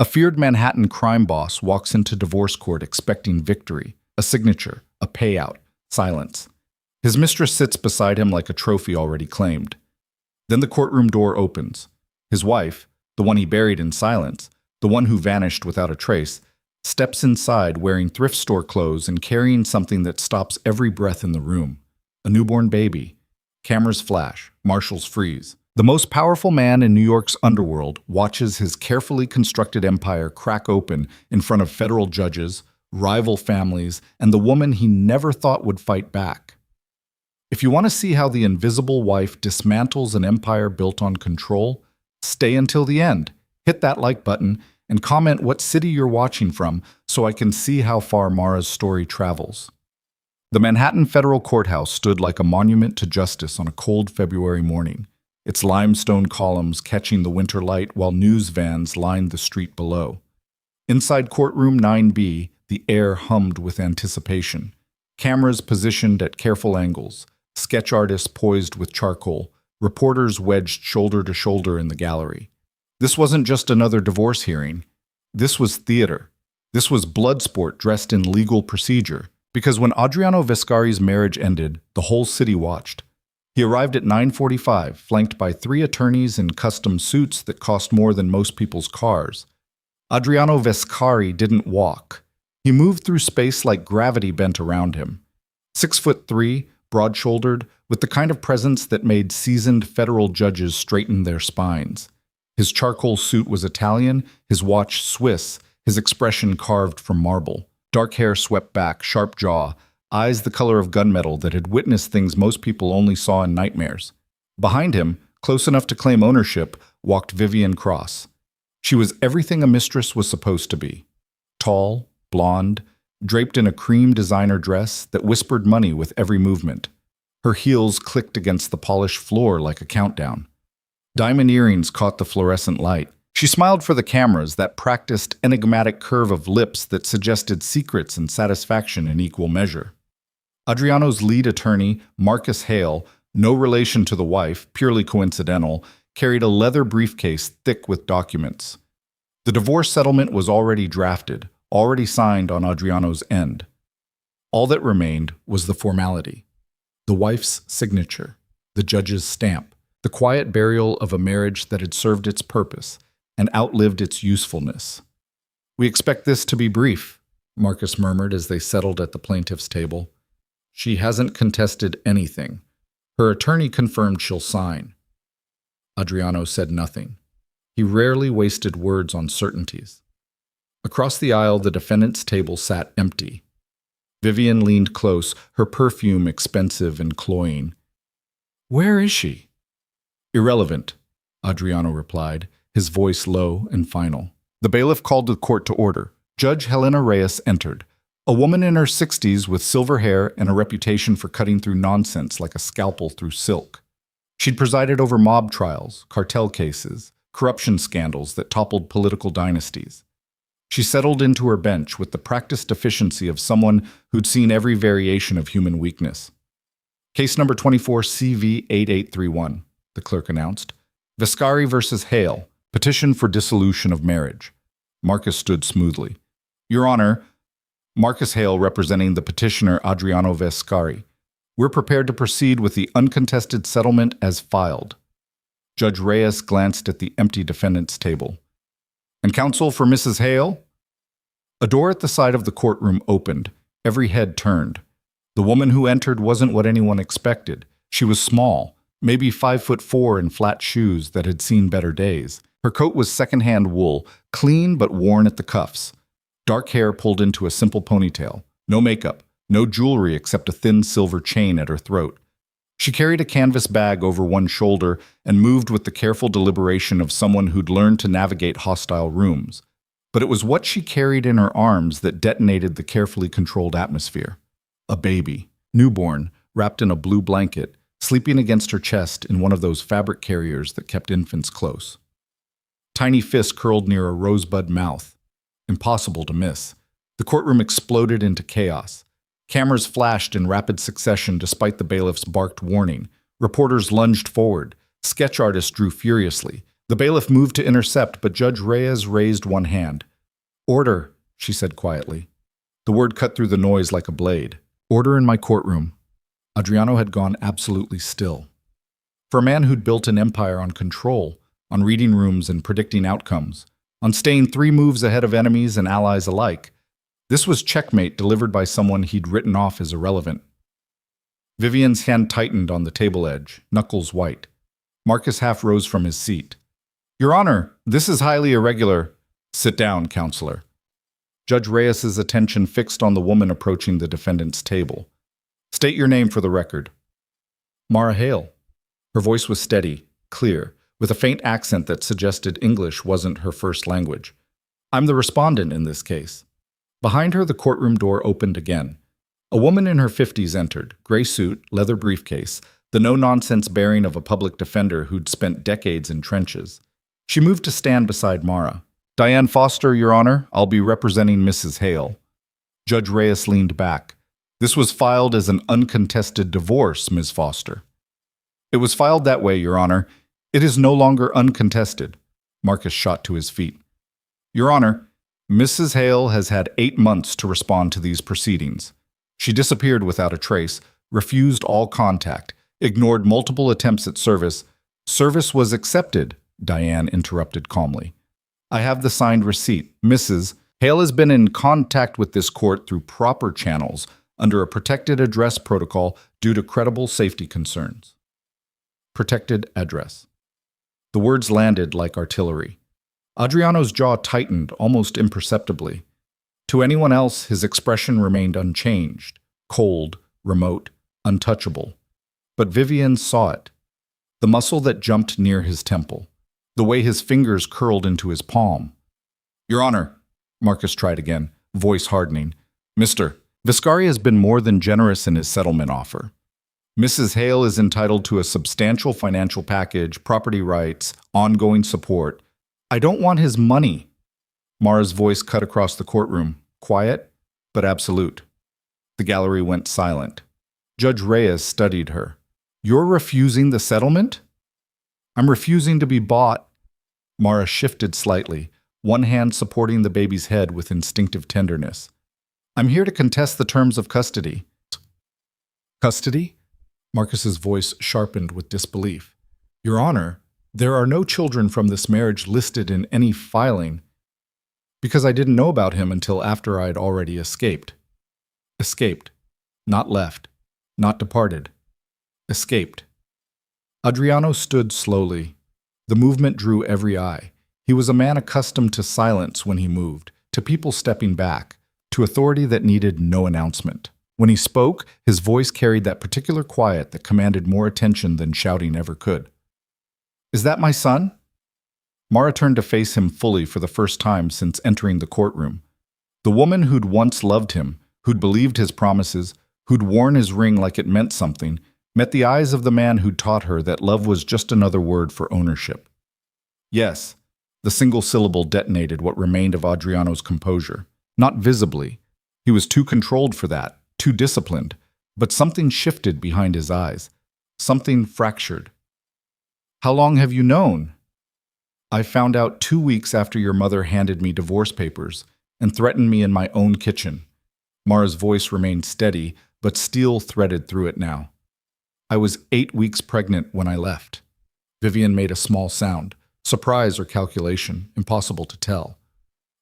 A feared Manhattan crime boss walks into divorce court expecting victory, a signature, a payout, silence. His mistress sits beside him like a trophy already claimed. Then the courtroom door opens. His wife, the one he buried in silence, the one who vanished without a trace, steps inside wearing thrift store clothes and carrying something that stops every breath in the room. A newborn baby. Cameras flash, marshals freeze. The most powerful man in New York's underworld watches his carefully constructed empire crack open in front of federal judges, rival families, and the woman he never thought would fight back. If you want to see how the invisible wife dismantles an empire built on control, stay until the end, hit that like button, and comment what city you're watching from so I can see how far Mara's story travels. The Manhattan Federal Courthouse stood like a monument to justice on a cold February morning, its limestone columns catching the winter light while news vans lined the street below. Inside Courtroom 9B, the air hummed with anticipation. Cameras positioned at careful angles, sketch artists poised with charcoal, reporters wedged shoulder to shoulder in the gallery. This wasn't just another divorce hearing. This was theater. This was blood sport dressed in legal procedure. Because when Adriano Vescari's marriage ended, the whole city watched. He arrived at 9:45, flanked by 3 attorneys in custom suits that cost more than most people's cars. Adriano Vescari didn't walk. He moved through space like gravity bent around him. 6'3", broad-shouldered, with the kind of presence that made seasoned federal judges straighten their spines. His charcoal suit was Italian, his watch Swiss, his expression carved from marble. Dark hair swept back, sharp jaw, eyes the color of gunmetal that had witnessed things most people only saw in nightmares. Behind him, close enough to claim ownership, walked Vivian Cross. She was everything a mistress was supposed to be. Tall, blonde, draped in a cream designer dress that whispered money with every movement. Her heels clicked against the polished floor like a countdown. Diamond earrings caught the fluorescent light. She smiled for the cameras, that practiced, enigmatic curve of lips that suggested secrets and satisfaction in equal measure. Adriano's lead attorney, Marcus Hale, no relation to the wife, purely coincidental, carried a leather briefcase thick with documents. The divorce settlement was already drafted, already signed on Adriano's end. All that remained was the formality. The wife's signature, the judge's stamp, the quiet burial of a marriage that had served its purpose and outlived its usefulness. "We expect this to be brief," Marcus murmured as they settled at the plaintiff's table. "She hasn't contested anything. Her attorney confirmed she'll sign." Adriano said nothing. He rarely wasted words on certainties. Across the aisle, the defendant's table sat empty. Vivian leaned close, her perfume expensive and cloying. "Where is she?" "Irrelevant," Adriano replied, his voice low and final. The bailiff called the court to order. Judge Helena Reyes entered, a woman in her 60s with silver hair and a reputation for cutting through nonsense like a scalpel through silk. She'd presided over mob trials, cartel cases, corruption scandals that toppled political dynasties. She settled into her bench with the practiced efficiency of someone who'd seen every variation of human weakness. "Case number 24 CV8831, the clerk announced. Vescari versus Hale. Petition for dissolution of marriage." Marcus stood smoothly. "Your Honor," Marcus Hale representing the petitioner Adriano Vescari, "we're prepared to proceed with the uncontested settlement as filed." Judge Reyes glanced at the empty defendant's table. "And counsel for Mrs. Hale?" A door at the side of the courtroom opened. Every head turned. The woman who entered wasn't what anyone expected. She was small, maybe 5'4" in flat shoes that had seen better days. Her coat was second-hand wool, clean but worn at the cuffs. Dark hair pulled into a simple ponytail. No makeup, no jewelry except a thin silver chain at her throat. She carried a canvas bag over one shoulder and moved with the careful deliberation of someone who'd learned to navigate hostile rooms. But it was what she carried in her arms that detonated the carefully controlled atmosphere. A baby, newborn, wrapped in a blue blanket, sleeping against her chest in one of those fabric carriers that kept infants close. Tiny fists curled near a rosebud mouth. Impossible to miss. The courtroom exploded into chaos. Cameras flashed in rapid succession despite the bailiff's barked warning. Reporters lunged forward. Sketch artists drew furiously. The bailiff moved to intercept, but Judge Reyes raised one hand. "Order," she said quietly. The word cut through the noise like a blade. "Order in my courtroom." Adriano had gone absolutely still. For a man who'd built an empire on control, on reading rooms and predicting outcomes, on staying 3 moves ahead of enemies and allies alike, this was checkmate delivered by someone he'd written off as irrelevant. Vivian's hand tightened on the table edge, knuckles white. Marcus half rose from his seat. "Your Honor, this is highly irregular." "Sit down, counselor." Judge Reyes's attention fixed on the woman approaching the defendant's table. "State your name for the record." "Mara Hale." Her voice was steady, clear, with a faint accent that suggested English wasn't her first language. "I'm the respondent in this case." Behind her, the courtroom door opened again. A woman in her 50s entered, gray suit, leather briefcase, the no-nonsense bearing of a public defender who'd spent decades in trenches. She moved to stand beside Mara. "Diane Foster, Your Honor. I'll be representing Mrs. Hale." Judge Reyes leaned back. "This was filed as an uncontested divorce, Ms. Foster." "It was filed that way, Your Honor. It is no longer uncontested." Marcus shot to his feet. "Your Honor, Mrs. Hale has had 8 months to respond to these proceedings. She disappeared without a trace, refused all contact, ignored multiple attempts at service. Service was accepted," Diane interrupted calmly. "I have the signed receipt. Mrs. Hale has been in contact with this court through proper channels under a protected address protocol due to credible safety concerns." Protected address. The words landed like artillery. Adriano's jaw tightened almost imperceptibly. To anyone else, his expression remained unchanged, cold, remote, untouchable. But Vivian saw it. The muscle that jumped near his temple. The way his fingers curled into his palm. "Your Honor," Marcus tried again, voice hardening. "Mr. Viscari has been more than generous in his settlement offer. Mrs. Hale is entitled to a substantial financial package, property rights, ongoing support. I don't want his money." Mara's voice cut across the courtroom, quiet but absolute. The gallery went silent. Judge Reyes studied her. "You're refusing the settlement?" "I'm refusing to be bought." Mara shifted slightly, one hand supporting the baby's head with instinctive tenderness. "I'm here to contest the terms of custody." "Custody?" Marcus's voice sharpened with disbelief. "Your Honor, there are no children from this marriage listed in any filing." "Because I didn't know about him until after I'd already escaped." "Escaped. Not left. Not departed. Escaped." Adriano stood slowly. The movement drew every eye. He was a man accustomed to silence when he moved, to people stepping back, to authority that needed no announcement. When he spoke, his voice carried that particular quiet that commanded more attention than shouting ever could. "Is that my son?" Mara turned to face him fully for the first time since entering the courtroom. The woman who'd once loved him, who'd believed his promises, who'd worn his ring like it meant something, met the eyes of the man who'd taught her that love was just another word for ownership. "Yes," the single syllable detonated what remained of Adriano's composure. Not visibly. He was too controlled for that, too disciplined, but something shifted behind his eyes. Something fractured. "How long have you known?" "I found out 2 weeks after your mother handed me divorce papers and threatened me in my own kitchen." Mara's voice remained steady, but steel threaded through it now. "I was 8 weeks pregnant when I left." Vivian made a small sound, surprise or calculation, impossible to tell.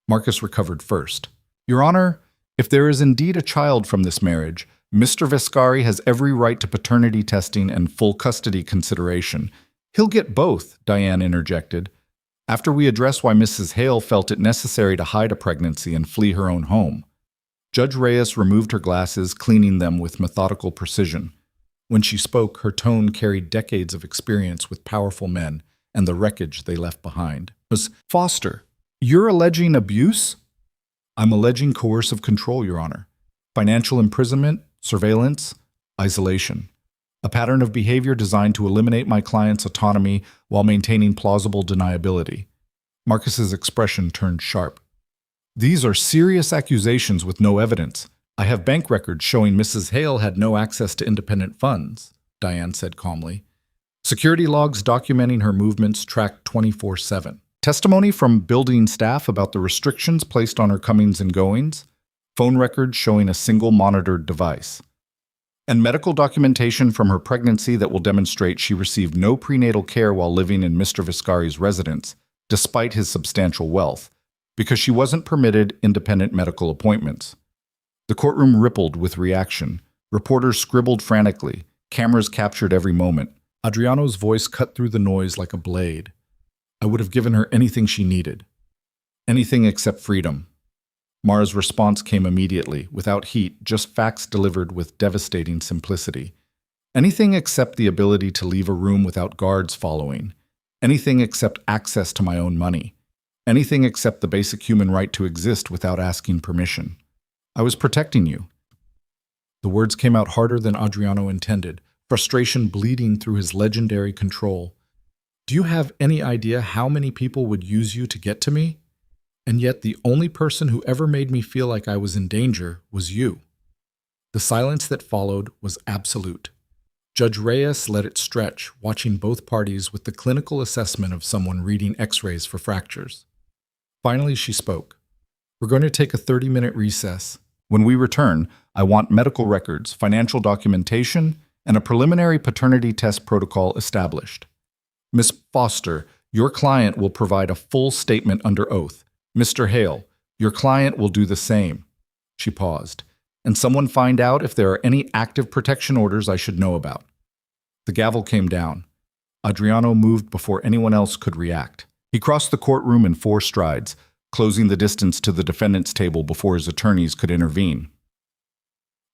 Marcus recovered first. "Your Honor, if there is indeed a child from this marriage, Mr. Viscari has every right to paternity testing and full custody consideration." "He'll get both," Diane interjected. "After we address why Mrs. Hale felt it necessary to hide a pregnancy and flee her own home." Judge Reyes removed her glasses, cleaning them with methodical precision. When she spoke, her tone carried decades of experience with powerful men and the wreckage they left behind. "Was Foster, you're alleging abuse?" "I'm alleging coercive control, Your Honor. Financial imprisonment, surveillance, isolation. A pattern of behavior designed to eliminate my client's autonomy while maintaining plausible deniability." Marcus's expression turned sharp. "These are serious accusations with no evidence. I have bank records showing Mrs. Hale had no access to independent funds," Diane said calmly. Security logs documenting her movements tracked 24/7. Testimony from building staff about the restrictions placed on her comings and goings. Phone records showing a single monitored device. And medical documentation from her pregnancy that will demonstrate she received no prenatal care while living in Mr. Viscari's residence, despite his substantial wealth, because she wasn't permitted independent medical appointments. The courtroom rippled with reaction. Reporters scribbled frantically. Cameras captured every moment. Adriano's voice cut through the noise like a blade. I would have given her anything she needed. Anything except freedom. Mara's response came immediately, without heat, just facts delivered with devastating simplicity. Anything except the ability to leave a room without guards following. Anything except access to my own money. Anything except the basic human right to exist without asking permission. I was protecting you. The words came out harder than Adriano intended, frustration bleeding through his legendary control. Do you have any idea how many people would use you to get to me? And yet the only person who ever made me feel like I was in danger was you. The silence that followed was absolute. Judge Reyes let it stretch, watching both parties with the clinical assessment of someone reading x-rays for fractures. Finally, she spoke. We're going to take a 30-minute recess. When we return, I want medical records, financial documentation, and a preliminary paternity test protocol established. Miss Foster, your client will provide a full statement under oath. Mr. Hale, your client will do the same. She paused. And someone find out if there are any active protection orders I should know about. The gavel came down. Adriano moved before anyone else could react. He crossed the courtroom in 4 strides, closing the distance to the defendant's table before his attorneys could intervene.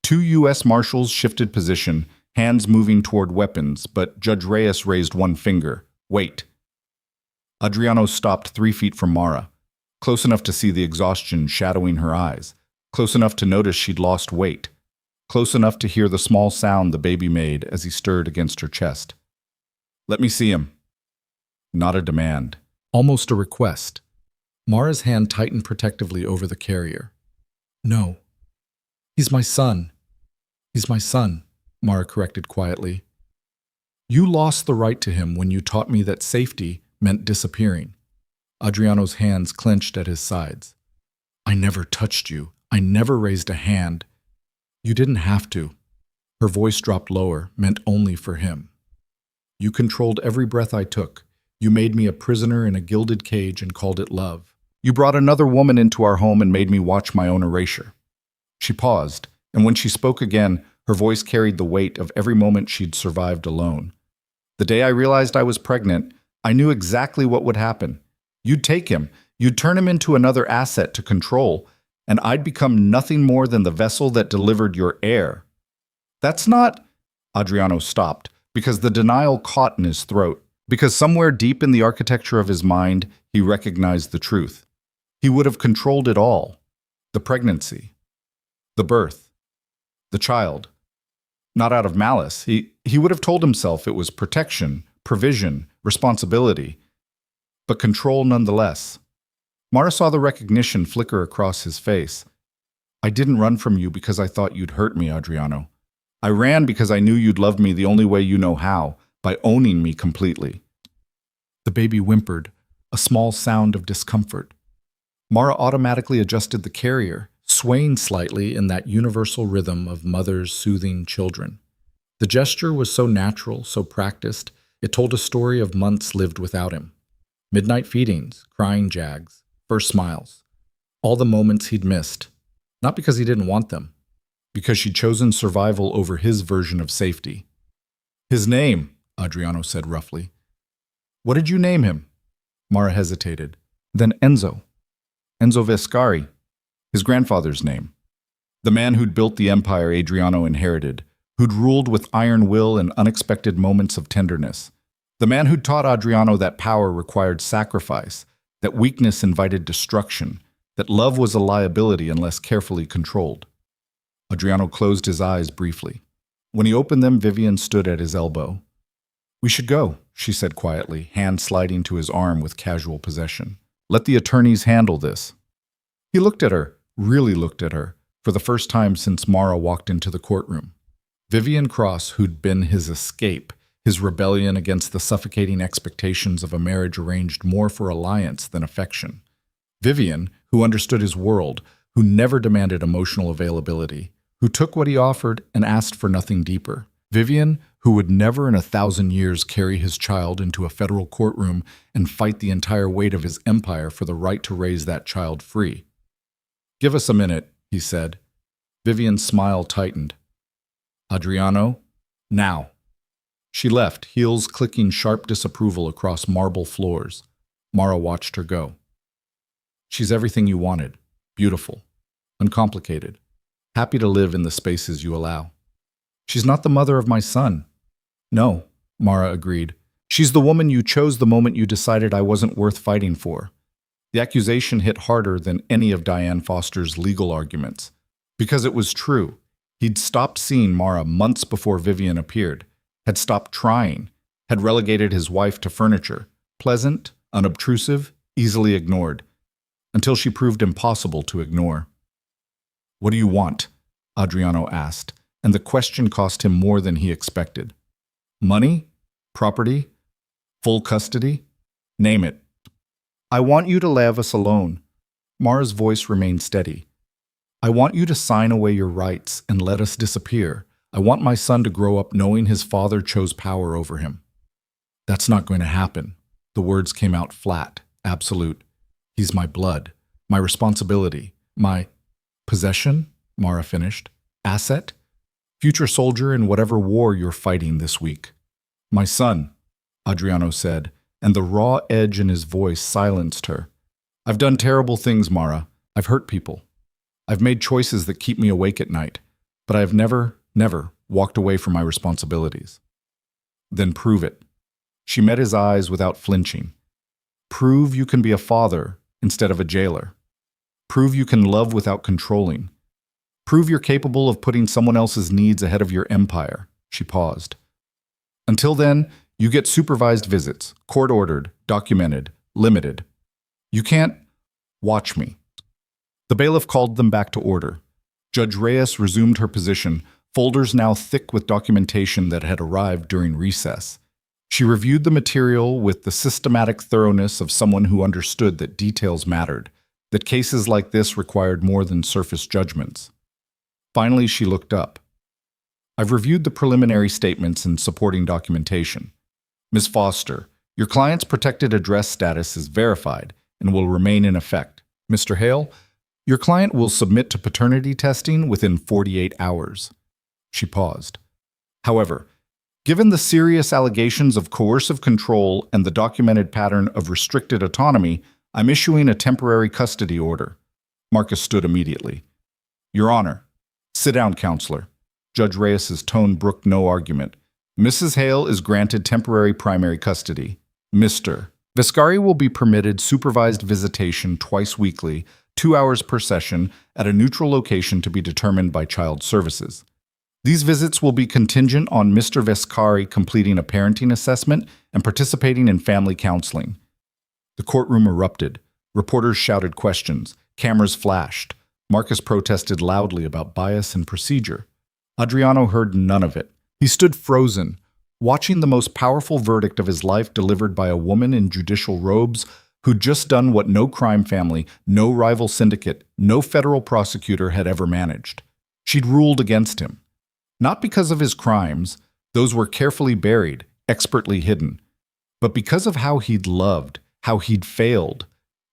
2 U.S. Marshals shifted position, hands moving toward weapons, but Judge Reyes raised one finger. Wait. Adriano stopped 3 feet from Mara, close enough to see the exhaustion shadowing her eyes, close enough to notice she'd lost weight, close enough to hear the small sound the baby made as he stirred against her chest. Let me see him. Not a demand. Almost a request. Mara's hand tightened protectively over the carrier. No. He's my son. He's my son, Mara corrected quietly. You lost the right to him when you taught me that safety meant disappearing. Adriano's hands clenched at his sides. I never touched you. I never raised a hand. You didn't have to. Her voice dropped lower, meant only for him. You controlled every breath I took. You made me a prisoner in a gilded cage and called it love. You brought another woman into our home and made me watch my own erasure. She paused, and when she spoke again, her voice carried the weight of every moment she'd survived alone. The day I realized I was pregnant, I knew exactly what would happen. You'd take him, you'd turn him into another asset to control, and I'd become nothing more than the vessel that delivered your heir. That's not... Adriano stopped, because the denial caught in his throat, because somewhere deep in the architecture of his mind, he recognized the truth. He would have controlled it all. The pregnancy. The birth. The child. Not out of malice. He would have told himself it was protection, provision, responsibility, but control nonetheless. Mara saw the recognition flicker across his face. I didn't run from you because I thought you'd hurt me, Adriano. I ran because I knew you'd love me the only way you know how, by owning me completely. The baby whimpered, a small sound of discomfort. Mara automatically adjusted the carrier, swaying slightly in that universal rhythm of mothers soothing children. The gesture was so natural, so practiced, it told a story of months lived without him. Midnight feedings, crying jags, first smiles. All the moments he'd missed. Not because he didn't want them. Because she'd chosen survival over his version of safety. His name, Adriano said roughly. What did you name him? Mara hesitated. Then Enzo. Enzo Viscari. His grandfather's name. The man who'd built the empire Adriano inherited, who'd ruled with iron will and unexpected moments of tenderness. The man who'd taught Adriano that power required sacrifice, that weakness invited destruction, that love was a liability unless carefully controlled. Adriano closed his eyes briefly. When he opened them, Vivian stood at his elbow. We should go, she said quietly, hand sliding to his arm with casual possession. Let the attorneys handle this. He looked at her, really looked at her, for the first time since Mara walked into the courtroom. Vivian Cross, who'd been his escape, his rebellion against the suffocating expectations of a marriage arranged more for alliance than affection. Vivian, who understood his world, who never demanded emotional availability, who took what he offered and asked for nothing deeper. Vivian, who would never in 1,000 years carry his child into a federal courtroom and fight the entire weight of his empire for the right to raise that child free. "Give us a minute," he said. Vivian's smile tightened. "Adriano, now." She left, heels clicking sharp disapproval across marble floors. Mara watched her go. "She's everything you wanted. Beautiful. Uncomplicated. Happy to live in the spaces you allow." "She's not the mother of my son." "No," Mara agreed. "She's the woman you chose the moment you decided I wasn't worth fighting for." The accusation hit harder than any of Diane Foster's legal arguments. Because it was true. He'd stopped seeing Mara months before Vivian appeared, had stopped trying, had relegated his wife to furniture, pleasant, unobtrusive, easily ignored, until she proved impossible to ignore. "What do you want?" Adriano asked, and the question cost him more than he expected. "Money? Property? Full custody? Name it." "I want you to leave us alone." Mara's voice remained steady. "I want you to sign away your rights and let us disappear. I want my son to grow up knowing his father chose power over him." "That's not going to happen." The words came out flat, absolute. "He's my blood, my responsibility, my possession," Mara finished. "Asset? Future soldier in whatever war you're fighting this week." "My son," Adriano said, and the raw edge in his voice silenced her. "I've done terrible things, Mara. I've hurt people. I've made choices that keep me awake at night, but I've never walked away from my responsibilities." "Then prove it." She met his eyes without flinching. "Prove you can be a father instead of a jailer. Prove you can love without controlling. Prove you're capable of putting someone else's needs ahead of your empire." She paused. "Until then, you get supervised visits, court-ordered, documented, limited. You can't watch me." The bailiff called them back to order. Judge Reyes resumed her position, folders now thick with documentation that had arrived during recess. She reviewed the material with the systematic thoroughness of someone who understood that details mattered, that cases like this required more than surface judgments. Finally, she looked up. "I've reviewed the preliminary statements and supporting documentation. Ms. Foster, your client's protected address status is verified and will remain in effect. Mr. Hale, your client will submit to paternity testing within 48 hours. She paused. "However, given the serious allegations of coercive control and the documented pattern of restricted autonomy, I'm issuing a temporary custody order." Marcus stood immediately. "Your Honor." "Sit down, counselor." Judge Reyes's tone brooked no argument. "Mrs. Hale is granted temporary primary custody. Mr. Viscari will be permitted supervised visitation twice weekly, 2 hours per session, at a neutral location to be determined by Child Services. These visits will be contingent on Mr. Viscari completing a parenting assessment and participating in family counseling." The courtroom erupted. Reporters shouted questions. Cameras flashed. Marcus protested loudly about bias and procedure. Adriano heard none of it. He stood frozen, watching the most powerful verdict of his life delivered by a woman in judicial robes who'd just done what no crime family, no rival syndicate, no federal prosecutor had ever managed. She'd ruled against him. Not because of his crimes, those were carefully buried, expertly hidden, but because of how he'd loved, how he'd failed,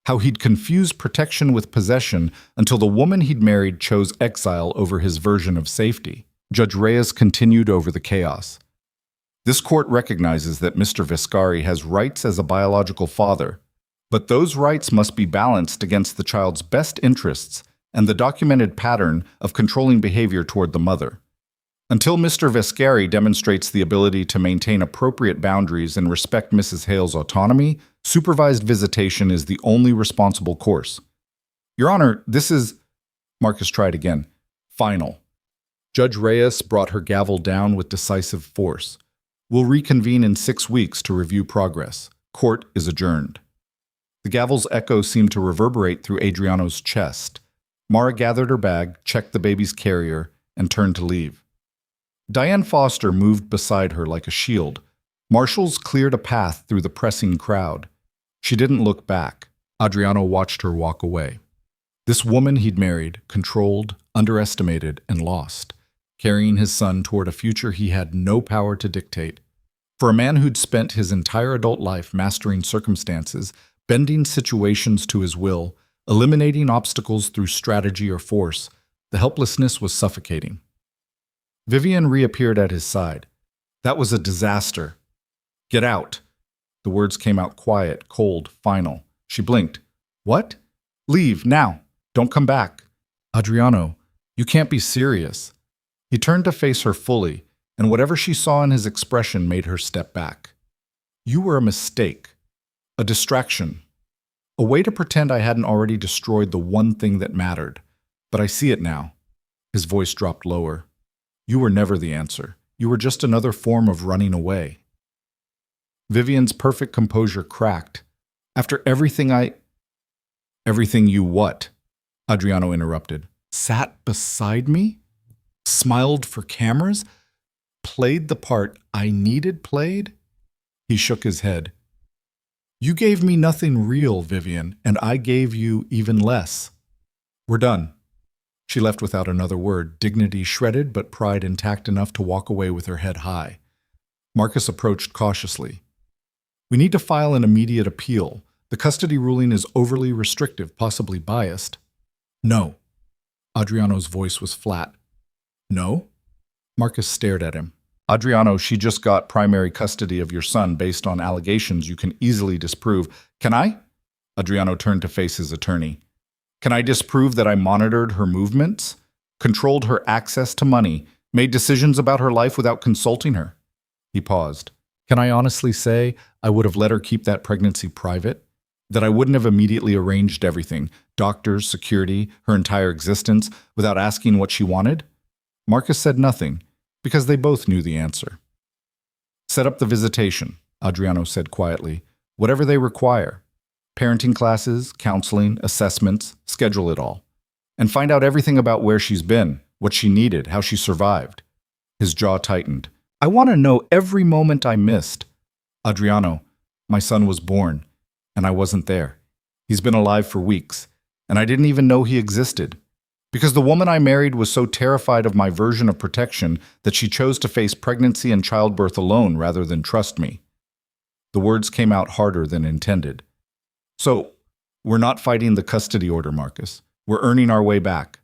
how he'd confused protection with possession until the woman he'd married chose exile over his version of safety. Judge Reyes continued over the chaos. "This court recognizes that Mr. Viscari has rights as a biological father, but those rights must be balanced against the child's best interests and the documented pattern of controlling behavior toward the mother. Until Mr. Viscari demonstrates the ability to maintain appropriate boundaries and respect Mrs. Hale's autonomy, supervised visitation is the only responsible course." "Your Honor, this is—" Marcus tried again. "Final." Judge Reyes brought her gavel down with decisive force. "We'll reconvene in 6 weeks to review progress. Court is adjourned." The gavel's echo seemed to reverberate through Adriano's chest. Mara gathered her bag, checked the baby's carrier, and turned to leave. Diane Foster moved beside her like a shield, Marshals cleared a path through the pressing crowd. She didn't look back. Adriano watched her walk away. This woman he'd married, controlled, underestimated, and lost, carrying his son toward a future he had no power to dictate. For a man who'd spent his entire adult life mastering circumstances, bending situations to his will, eliminating obstacles through strategy or force, the helplessness was suffocating. Vivian reappeared at his side. That was a disaster. Get out. The words came out quiet, cold, final. She blinked. What? Leave, now. Don't come back. Adriano, you can't be serious. He turned to face her fully, and whatever she saw in his expression made her step back. You were a mistake. A distraction. A way to pretend I hadn't already destroyed the one thing that mattered. But I see it now. His voice dropped lower. You were never the answer. You were just another form of running away. Vivian's perfect composure cracked. After everything Everything you what? Adriano interrupted. Sat beside me? Smiled for cameras? Played the part I needed played? He shook his head. You gave me nothing real, Vivian, and I gave you even less. We're done. She left without another word, dignity shredded but pride intact enough to walk away with her head high. Marcus approached cautiously. We need to file an immediate appeal. The custody ruling is overly restrictive, possibly biased. No. Adriano's voice was flat. No? Marcus stared at him. Adriano, she just got primary custody of your son based on allegations you can easily disprove. Can I? Adriano turned to face his attorney. Can I disprove that I monitored her movements, controlled her access to money, made decisions about her life without consulting her? He paused. Can I honestly say I would have let her keep that pregnancy private? That I wouldn't have immediately arranged everything, doctors, security, her entire existence, without asking what she wanted? Marcus said nothing, because they both knew the answer. Set up the visitation, Adriano said quietly. Whatever they require. Parenting classes, counseling, assessments, schedule it all. And find out everything about where she's been, what she needed, how she survived. His jaw tightened. I want to know every moment I missed. Adriano, my son was born, and I wasn't there. He's been alive for weeks, and I didn't even know he existed. Because the woman I married was so terrified of my version of protection that she chose to face pregnancy and childbirth alone rather than trust me. The words came out harder than intended. So, we're not fighting the custody order, Marcus. We're earning our way back.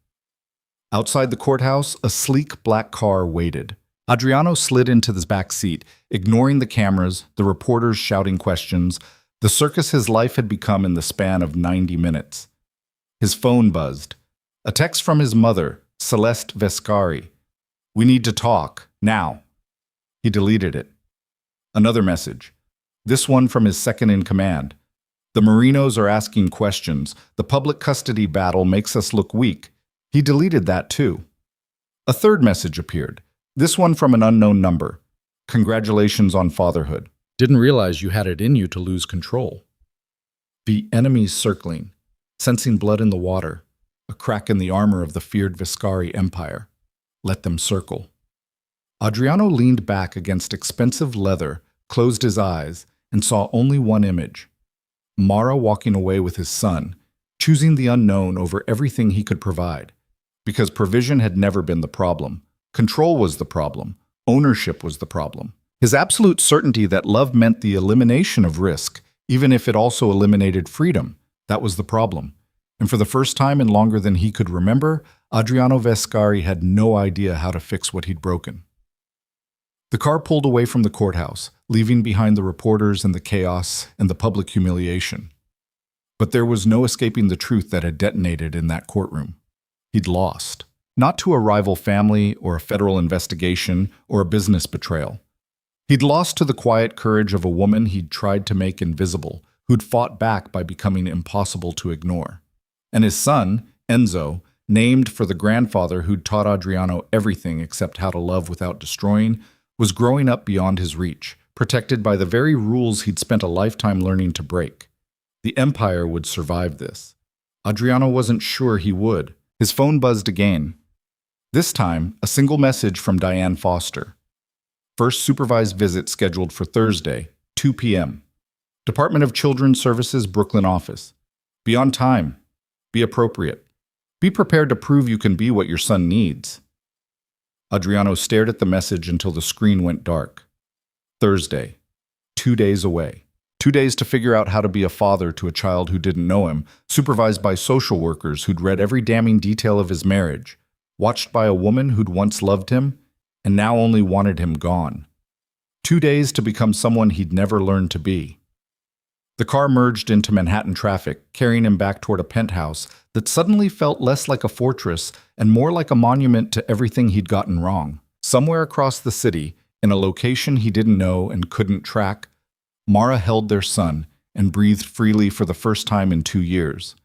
Outside the courthouse, a sleek black car waited. Adriano slid into the back seat, ignoring the cameras, the reporters shouting questions, the circus his life had become in the span of 90 minutes. His phone buzzed. A text from his mother, Celeste Vescari. We need to talk, now. He deleted it. Another message. This one from his second-in-command. The Marinos are asking questions. The public custody battle makes us look weak. He deleted that too. A third message appeared. This one from an unknown number. Congratulations on fatherhood. Didn't realize you had it in you to lose control. The enemies circling, sensing blood in the water, a crack in the armor of the feared Viscari Empire. Let them circle. Adriano leaned back against expensive leather, closed his eyes, and saw only one image. Mara walking away with his son, choosing the unknown over everything he could provide. Because provision had never been the problem. Control was the problem. Ownership was the problem. His absolute certainty that love meant the elimination of risk, even if it also eliminated freedom, that was the problem. And for the first time in longer than he could remember, Adriano Vescari had no idea how to fix what he'd broken. The car pulled away from the courthouse, leaving behind the reporters and the chaos and the public humiliation. But there was no escaping the truth that had detonated in that courtroom. He'd lost. Not to a rival family or a federal investigation or a business betrayal. He'd lost to the quiet courage of a woman he'd tried to make invisible, who'd fought back by becoming impossible to ignore. And his son, Enzo, named for the grandfather who'd taught Adriano everything except how to love without destroying, was growing up beyond his reach, protected by the very rules he'd spent a lifetime learning to break. The Empire would survive this. Adriano wasn't sure he would. His phone buzzed again. This time, a single message from Diane Foster. First supervised visit scheduled for Thursday, 2 p.m. Department of Children's Services, Brooklyn office. Be on time. Be appropriate. Be prepared to prove you can be what your son needs. Adriano stared at the message until the screen went dark. Thursday, 2 days away. 2 days to figure out how to be a father to a child who didn't know him, supervised by social workers who'd read every damning detail of his marriage, watched by a woman who'd once loved him and now only wanted him gone. 2 days to become someone he'd never learned to be. The car merged into Manhattan traffic, carrying him back toward a penthouse that suddenly felt less like a fortress and more like a monument to everything he'd gotten wrong. Somewhere across the city, in a location he didn't know and couldn't track, Mara held their son and breathed freely for the first time in 2 years.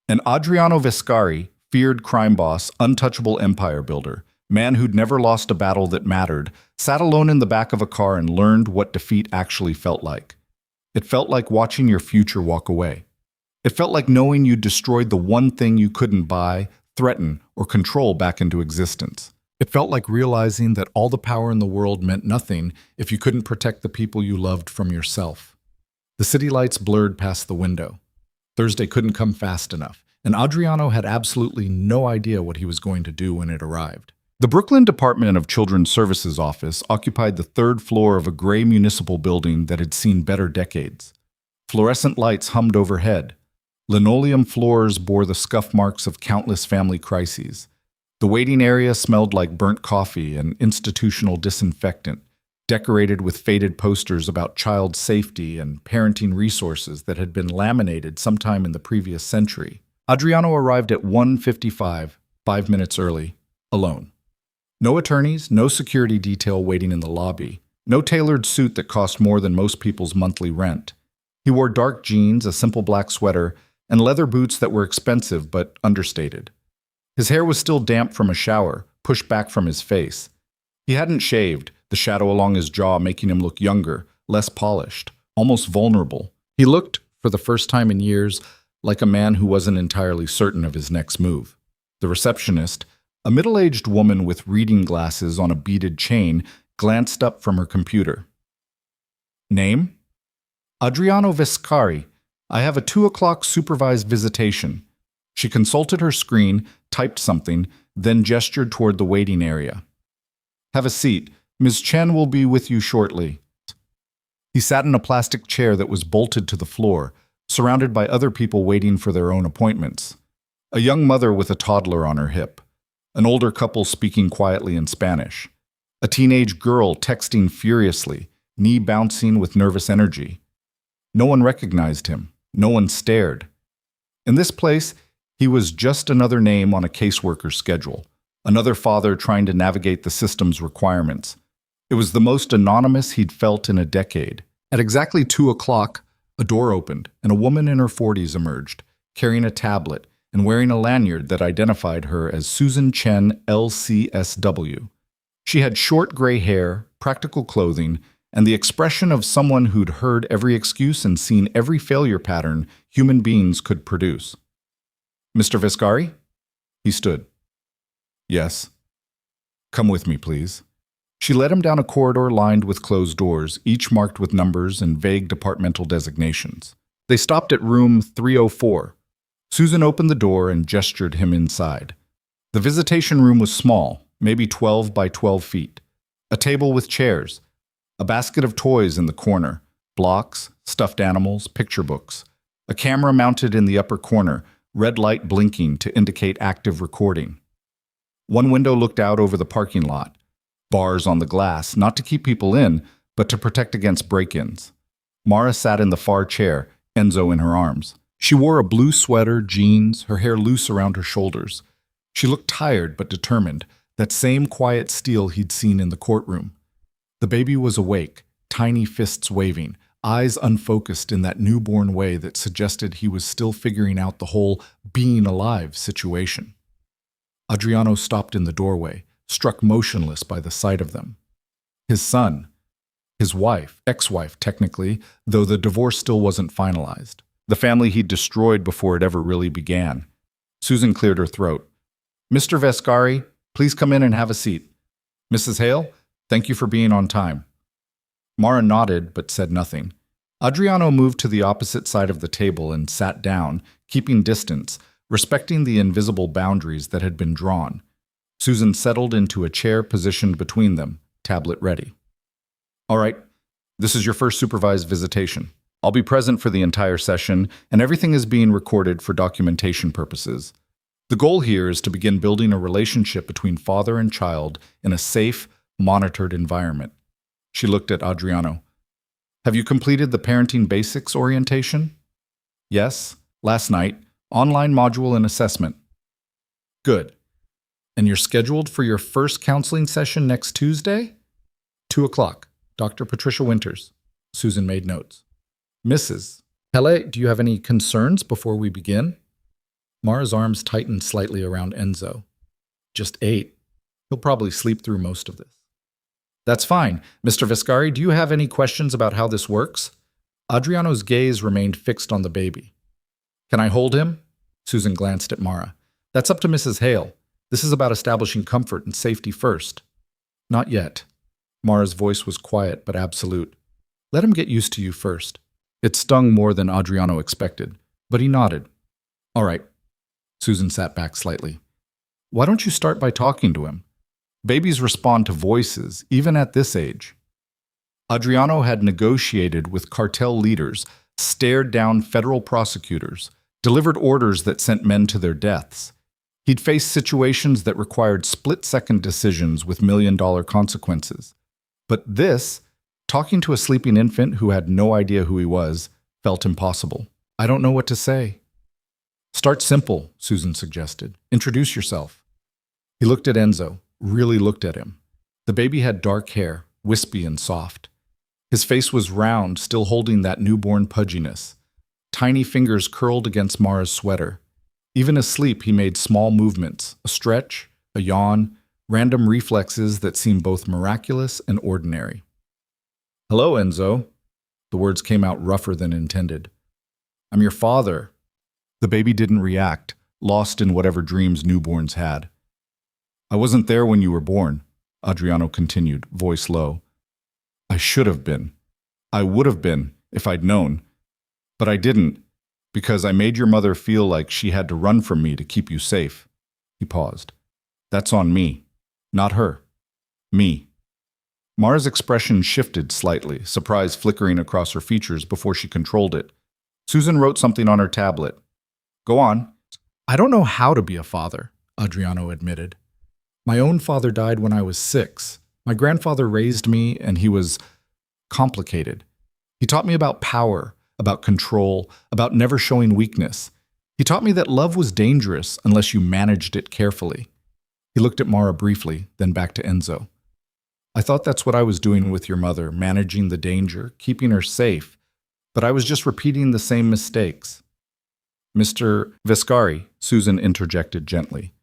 And Adriano Vescari, feared crime boss, untouchable empire builder, man who'd never lost a battle that mattered, sat alone in the back of a car and learned what defeat actually felt like. It felt like watching your future walk away. It felt like knowing you'd destroyed the one thing you couldn't buy, threaten, or control back into existence. It felt like realizing that all the power in the world meant nothing if you couldn't protect the people you loved from yourself. The city lights blurred past the window. Thursday couldn't come fast enough, and Adriano had absolutely no idea what he was going to do when it arrived. The Brooklyn Department of Children's Services office occupied the 3rd floor of a gray municipal building that had seen better decades. Fluorescent lights hummed overhead. Linoleum floors bore the scuff marks of countless family crises. The waiting area smelled like burnt coffee and institutional disinfectant, decorated with faded posters about child safety and parenting resources that had been laminated sometime in the previous century. Adriano arrived at 1:55, 5 minutes early, alone. No attorneys, no security detail waiting in the lobby, no tailored suit that cost more than most people's monthly rent. He wore dark jeans, a simple black sweater, and leather boots that were expensive but understated. His hair was still damp from a shower, pushed back from his face. He hadn't shaved, the shadow along his jaw making him look younger, less polished, almost vulnerable. He looked, for the first time in years, like a man who wasn't entirely certain of his next move. The receptionist, a middle-aged woman with reading glasses on a beaded chain, glanced up from her computer. Name? Adriano Vescari. I have a 2 o'clock supervised visitation. She consulted her screen, typed something, then gestured toward the waiting area. Have a seat. Ms. Chen will be with you shortly. He sat in a plastic chair that was bolted to the floor, surrounded by other people waiting for their own appointments. A young mother with a toddler on her hip. An older couple speaking quietly in Spanish. A teenage girl texting furiously, knee bouncing with nervous energy. No one recognized him. No one stared. In this place, he was just another name on a caseworker's schedule, another father trying to navigate the system's requirements. It was the most anonymous he'd felt in a decade. At exactly 2 o'clock, a door opened, and a woman in her 40s emerged, carrying a tablet and wearing a lanyard that identified her as Susan Chen, LCSW. She had short gray hair, practical clothing, and the expression of someone who'd heard every excuse and seen every failure pattern human beings could produce. Mr. Vescari? He stood. Yes. Come with me, please. She led him down a corridor lined with closed doors, each marked with numbers and vague departmental designations. They stopped at room 304. Susan opened the door and gestured him inside. The visitation room was small, maybe 12 by 12 feet. A table with chairs. A basket of toys in the corner. Blocks, stuffed animals, picture books. A camera mounted in the upper corner, red light blinking to indicate active recording. One window looked out over the parking lot. Bars on the glass, not to keep people in, but to protect against break-ins. Mara sat in the far chair, Enzo in her arms. She wore a blue sweater, jeans, her hair loose around her shoulders. She looked tired but determined, that same quiet steel he'd seen in the courtroom. The baby was awake, tiny fists waving, eyes unfocused in that newborn way that suggested he was still figuring out the whole being alive situation. Adriano stopped in the doorway, struck motionless by the sight of them. His son, his wife, ex-wife technically, though the divorce still wasn't finalized. The family he'd destroyed before it ever really began. Susan cleared her throat. Mr. Vescari, please come in and have a seat. Mrs. Hale, Thank you for being on time. Mara nodded but said nothing. Adriano moved to the opposite side of the table and sat down, keeping distance, respecting the invisible boundaries that had been drawn. Susan settled into a chair positioned between them, tablet ready. All right, this is your first supervised visitation. I'll be present for the entire session, and everything is being recorded for documentation purposes. The goal here is to begin building a relationship between father and child in a safe, monitored environment. She looked at Adriano. Have you completed the Parenting Basics orientation? Yes, last night. Online module and assessment. Good. And you're scheduled for your first counseling session next Tuesday? 2:00. Dr. Patricia Winters. Susan made notes. Mrs. Pele, do you have any concerns before we begin? Mara's arms tightened slightly around Enzo. Just 8. He'll probably sleep through most of this. That's fine. Mr. Viscari, do you have any questions about how this works? Adriano's gaze remained fixed on the baby. Can I hold him? Susan glanced at Mara. That's up to Mrs. Hale. This is about establishing comfort and safety first. Not yet. Mara's voice was quiet but absolute. Let him get used to you first. It stung more than Adriano expected, but he nodded. All right. Susan sat back slightly. Why don't you start by talking to him? Babies respond to voices, even at this age. Adriano had negotiated with cartel leaders, stared down federal prosecutors, delivered orders that sent men to their deaths. He'd faced situations that required split-second decisions with million-dollar consequences. But this, talking to a sleeping infant who had no idea who he was, felt impossible. I don't know what to say. Start simple, Susan suggested. Introduce yourself. He looked at Enzo, really looked at him. The baby had dark hair, wispy and soft. His face was round, still holding that newborn pudginess. Tiny fingers curled against Mara's sweater. Even asleep, he made small movements, a stretch, a yawn, random reflexes that seemed both miraculous and ordinary. Hello, Enzo. The words came out rougher than intended. I'm your father. The baby didn't react, lost in whatever dreams newborns had. I wasn't there when you were born, Adriano continued, voice low. I should have been. I would have been, if I'd known. But I didn't, because I made your mother feel like she had to run from me to keep you safe. He paused. That's on me, not her. Me. Mara's expression shifted slightly, surprise flickering across her features before she controlled it. Susan wrote something on her tablet. Go on. I don't know how to be a father, Adriano admitted. My own father died when I was 6. My grandfather raised me, and he was complicated. He taught me about power, about control, about never showing weakness. He taught me that love was dangerous unless you managed it carefully. He looked at Mara briefly, then back to Enzo. I thought that's what I was doing with your mother, managing the danger, keeping her safe, but I was just repeating the same mistakes. Mr. Viscari, Susan interjected gently.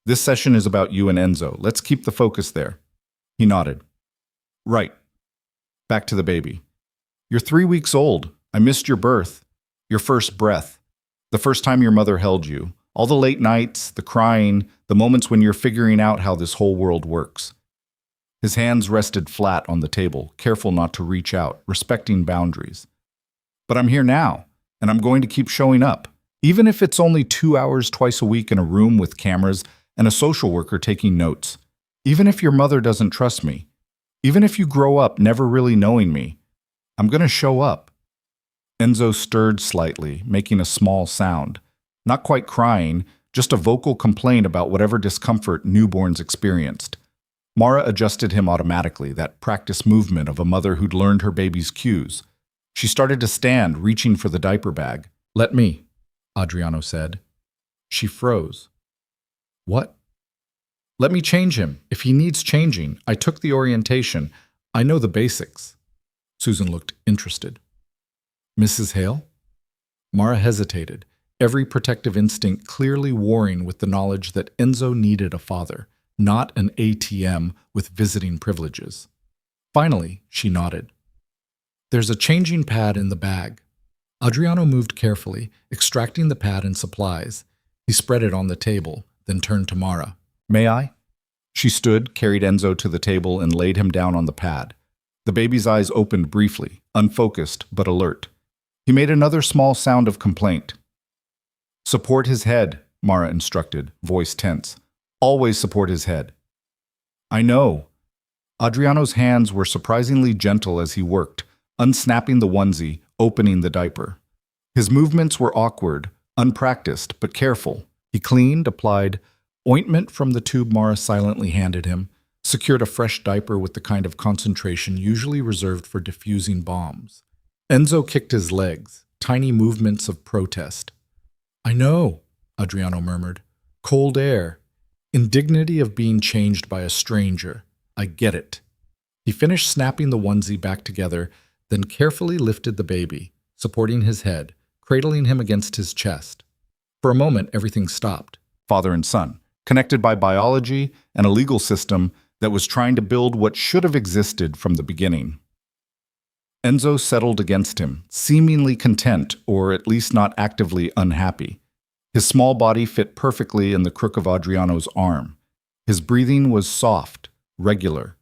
This session is about you and Enzo. Let's keep the focus there. He nodded. Right. Back to the baby. You're 3 weeks old. I missed your birth, your first breath, the first time your mother held you, all the late nights, the crying, the moments when you're figuring out how this whole world works. His hands rested flat on the table, careful not to reach out, respecting boundaries. But I'm here now, and I'm going to keep showing up, even if it's only 2 hours twice a week in a room with cameras and a social worker taking notes. Even if your mother doesn't trust me, even if you grow up never really knowing me, I'm going to show up. Enzo stirred slightly, making a small sound. Not quite crying, just a vocal complaint about whatever discomfort newborns experienced. Mara adjusted him automatically, that practice movement of a mother who'd learned her baby's cues. She started to stand, reaching for the diaper bag. Let me, Adriano said. She froze. What? Let me change him. If he needs changing, I took the orientation. I know the basics. Susan looked interested. Mrs. Hale? Mara hesitated, every protective instinct clearly warring with the knowledge that Enzo needed a father, not an ATM with visiting privileges. Finally, she nodded. There's a changing pad in the bag. Adriano moved carefully, extracting the pad and supplies. He spread it on the table, then turned to Mara. May I? She stood, carried Enzo to the table, and laid him down on the pad. The baby's eyes opened briefly, unfocused but alert. He made another small sound of complaint. "Support his head," Mara instructed, voice tense. "Always support his head." "I know." Adriano's hands were surprisingly gentle as he worked, unsnapping the onesie, opening the diaper. His movements were awkward, unpracticed, but careful. He cleaned, applied ointment from the tube Mara silently handed him, secured a fresh diaper with the kind of concentration usually reserved for diffusing bombs. Enzo kicked his legs, tiny movements of protest. "I know," Adriano murmured. "Cold air. Indignity of being changed by a stranger. I get it." He finished snapping the onesie back together, then carefully lifted the baby, supporting his head, cradling him against his chest. For a moment, everything stopped. Father and son, connected by biology and a legal system that was trying to build what should have existed from the beginning. Enzo settled against him, seemingly content, or at least not actively unhappy. His small body fit perfectly in the crook of Adriano's arm. His breathing was soft, regular,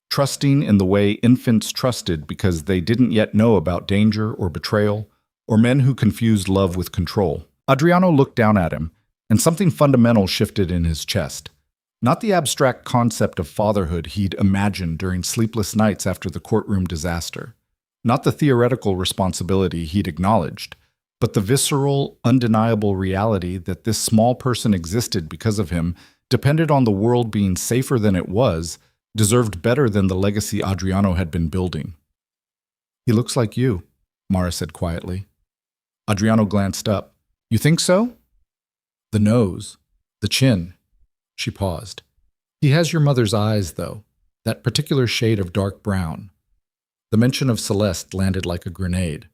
trusting in the way infants trusted because they didn't yet know about danger or betrayal, or men who confused love with control. Adriano looked down at him, and something fundamental shifted in his chest. Not the abstract concept of fatherhood he'd imagined during sleepless nights after the courtroom disaster. Not the theoretical responsibility he'd acknowledged, but the visceral, undeniable reality that this small person existed because of him, depended on the world being safer than it was, deserved better than the legacy Adriano had been building. "He looks like you," Mara said quietly. Adriano glanced up. "You think so?" "The nose, the chin." She paused. "He has your mother's eyes, though, that particular shade of dark brown." The mention of Celeste landed like a grenade.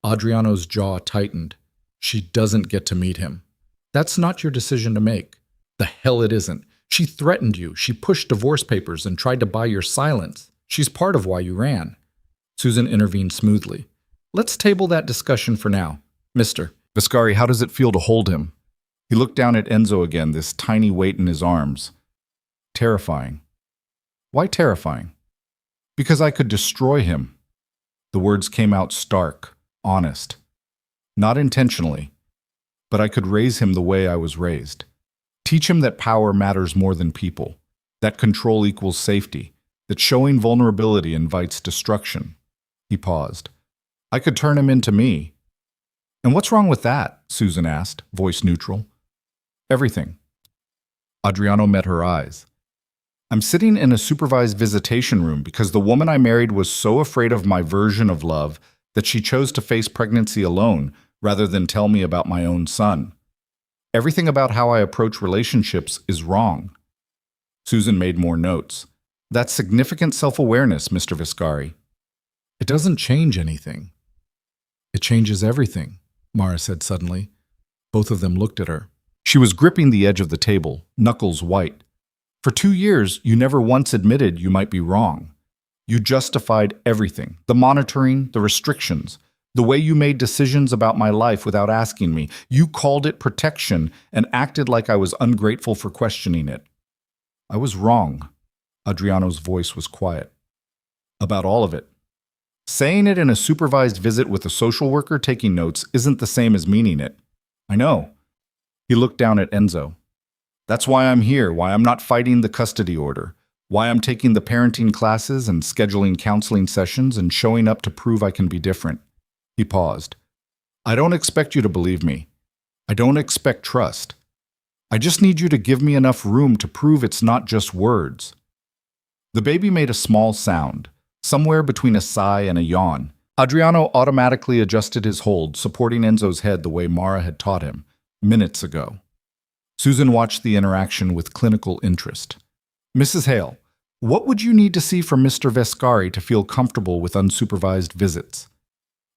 Adriano's jaw tightened. "She doesn't get to meet him." "That's not your decision to make." "The hell it isn't. She threatened you. She pushed divorce papers and tried to buy your silence. She's part of why you ran." Susan intervened smoothly. "Let's table that discussion for now. Mr. Viscari, how does it feel to hold him?" He looked down at Enzo again, this tiny weight in his arms. "Terrifying." "Why terrifying?" "Because I could destroy him." The words came out stark, honest. "Not intentionally, but I could raise him the way I was raised. Teach him that power matters more than people, that control equals safety, that showing vulnerability invites destruction." He paused. "I could turn him into me." "And what's wrong with that?" Susan asked, voice neutral. "Everything." Adriano met her eyes. "I'm sitting in a supervised visitation room because the woman I married was so afraid of my version of love that she chose to face pregnancy alone rather than tell me about my own son. Everything about how I approach relationships is wrong." Susan made more notes. "That's significant self-awareness, Mr. Viscari." "It doesn't change anything." "It changes everything," Mara said suddenly. Both of them looked at her. She was gripping the edge of the table, knuckles white. "For 2 years, you never once admitted you might be wrong. You justified everything, the monitoring, the restrictions, the way you made decisions about my life without asking me. You called it protection and acted like I was ungrateful for questioning it." "I was wrong." Adriano's voice was quiet. "About all of it. Saying it in a supervised visit with a social worker taking notes isn't the same as meaning it." "I know." He looked down at Enzo. "That's why I'm here, why I'm not fighting the custody order, why I'm taking the parenting classes and scheduling counseling sessions and showing up to prove I can be different." He paused. "I don't expect you to believe me. I don't expect trust. I just need you to give me enough room to prove it's not just words." The baby made a small sound, somewhere between a sigh and a yawn. Adriano automatically adjusted his hold, supporting Enzo's head the way Mara had taught him, minutes ago. Susan watched the interaction with clinical interest. "Mrs. Hale, what would you need to see from Mr. Viscari to feel comfortable with unsupervised visits?"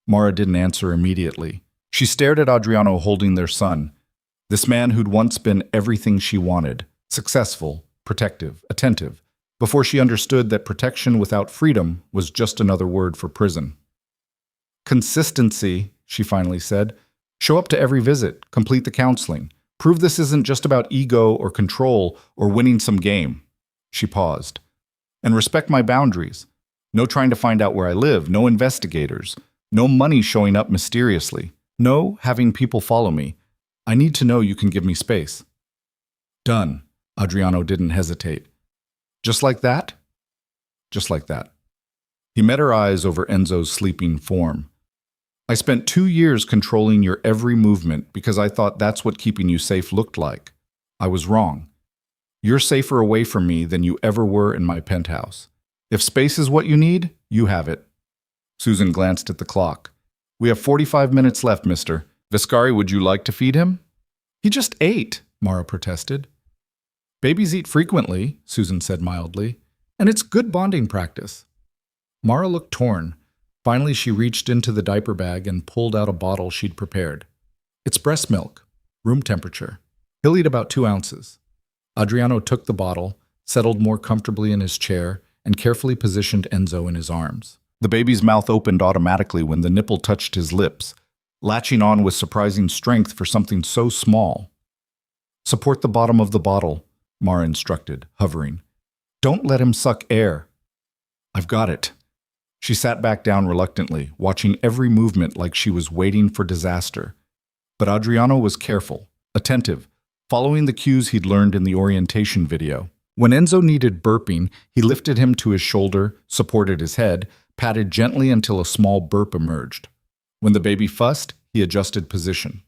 Mara didn't answer immediately. She stared at Adriano holding their son, this man who'd once been everything she wanted, successful, protective, attentive, before she understood that protection without freedom was just another word for prison. "Consistency," she finally said. "Show up to every visit, complete the counseling. Prove this isn't just about ego or control or winning some game." She paused. And respect my boundaries. No trying to find out where I live, no investigators, no money showing up mysteriously, no having people follow me. I need to know you can give me space. Done. Adriano didn't hesitate. Just like that? Just like that. He met her eyes over Enzo's sleeping form. I spent 2 years controlling your every movement because I thought that's what keeping you safe looked like. I was wrong. You're safer away from me than you ever were in my penthouse. If space is what you need, you have it. Susan glanced at the clock. We have 45 minutes left, mister. Viscari, would you like to feed him? He just ate, Mara protested. Babies eat frequently, Susan said mildly, and it's good bonding practice. Mara looked torn. Finally, she reached into the diaper bag and pulled out a bottle she'd prepared. It's breast milk, room temperature. He'll eat about 2 ounces. Adriano took the bottle, settled more comfortably in his chair, and carefully positioned Enzo in his arms. The baby's mouth opened automatically when the nipple touched his lips, latching on with surprising strength for something so small. Support the bottom of the bottle, Mara instructed, hovering. Don't let him suck air. I've got it. She sat back down reluctantly, watching every movement like she was waiting for disaster. But Adriano was careful, attentive, following the cues he'd learned in the orientation video. When Enzo needed burping, he lifted him to his shoulder, supported his head, patted gently until a small burp emerged. When the baby fussed, he adjusted position.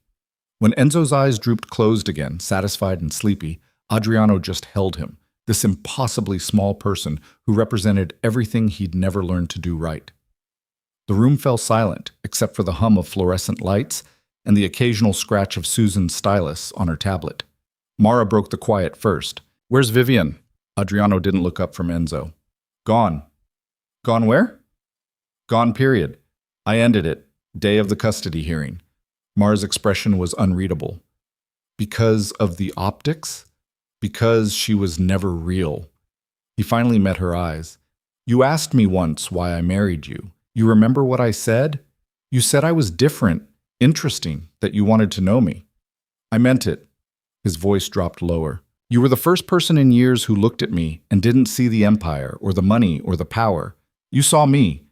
When Enzo's eyes drooped closed again, satisfied and sleepy, Adriano just held him, this impossibly small person who represented everything he'd never learned to do right. The room fell silent, except for the hum of fluorescent lights and the occasional scratch of Susan's stylus on her tablet. Mara broke the quiet first. Where's Vivian? Adriano didn't look up from Enzo. Gone. Gone where? Gone, period. I ended it. Day of the custody hearing. Mara's expression was unreadable. Because of the optics? Because she was never real. He finally met her eyes. You asked me once why I married you. You remember what I said? You said I was different, interesting, that you wanted to know me. I meant it. His voice dropped lower. You were the first person in years who looked at me and didn't see the empire or the money or the power. You saw me.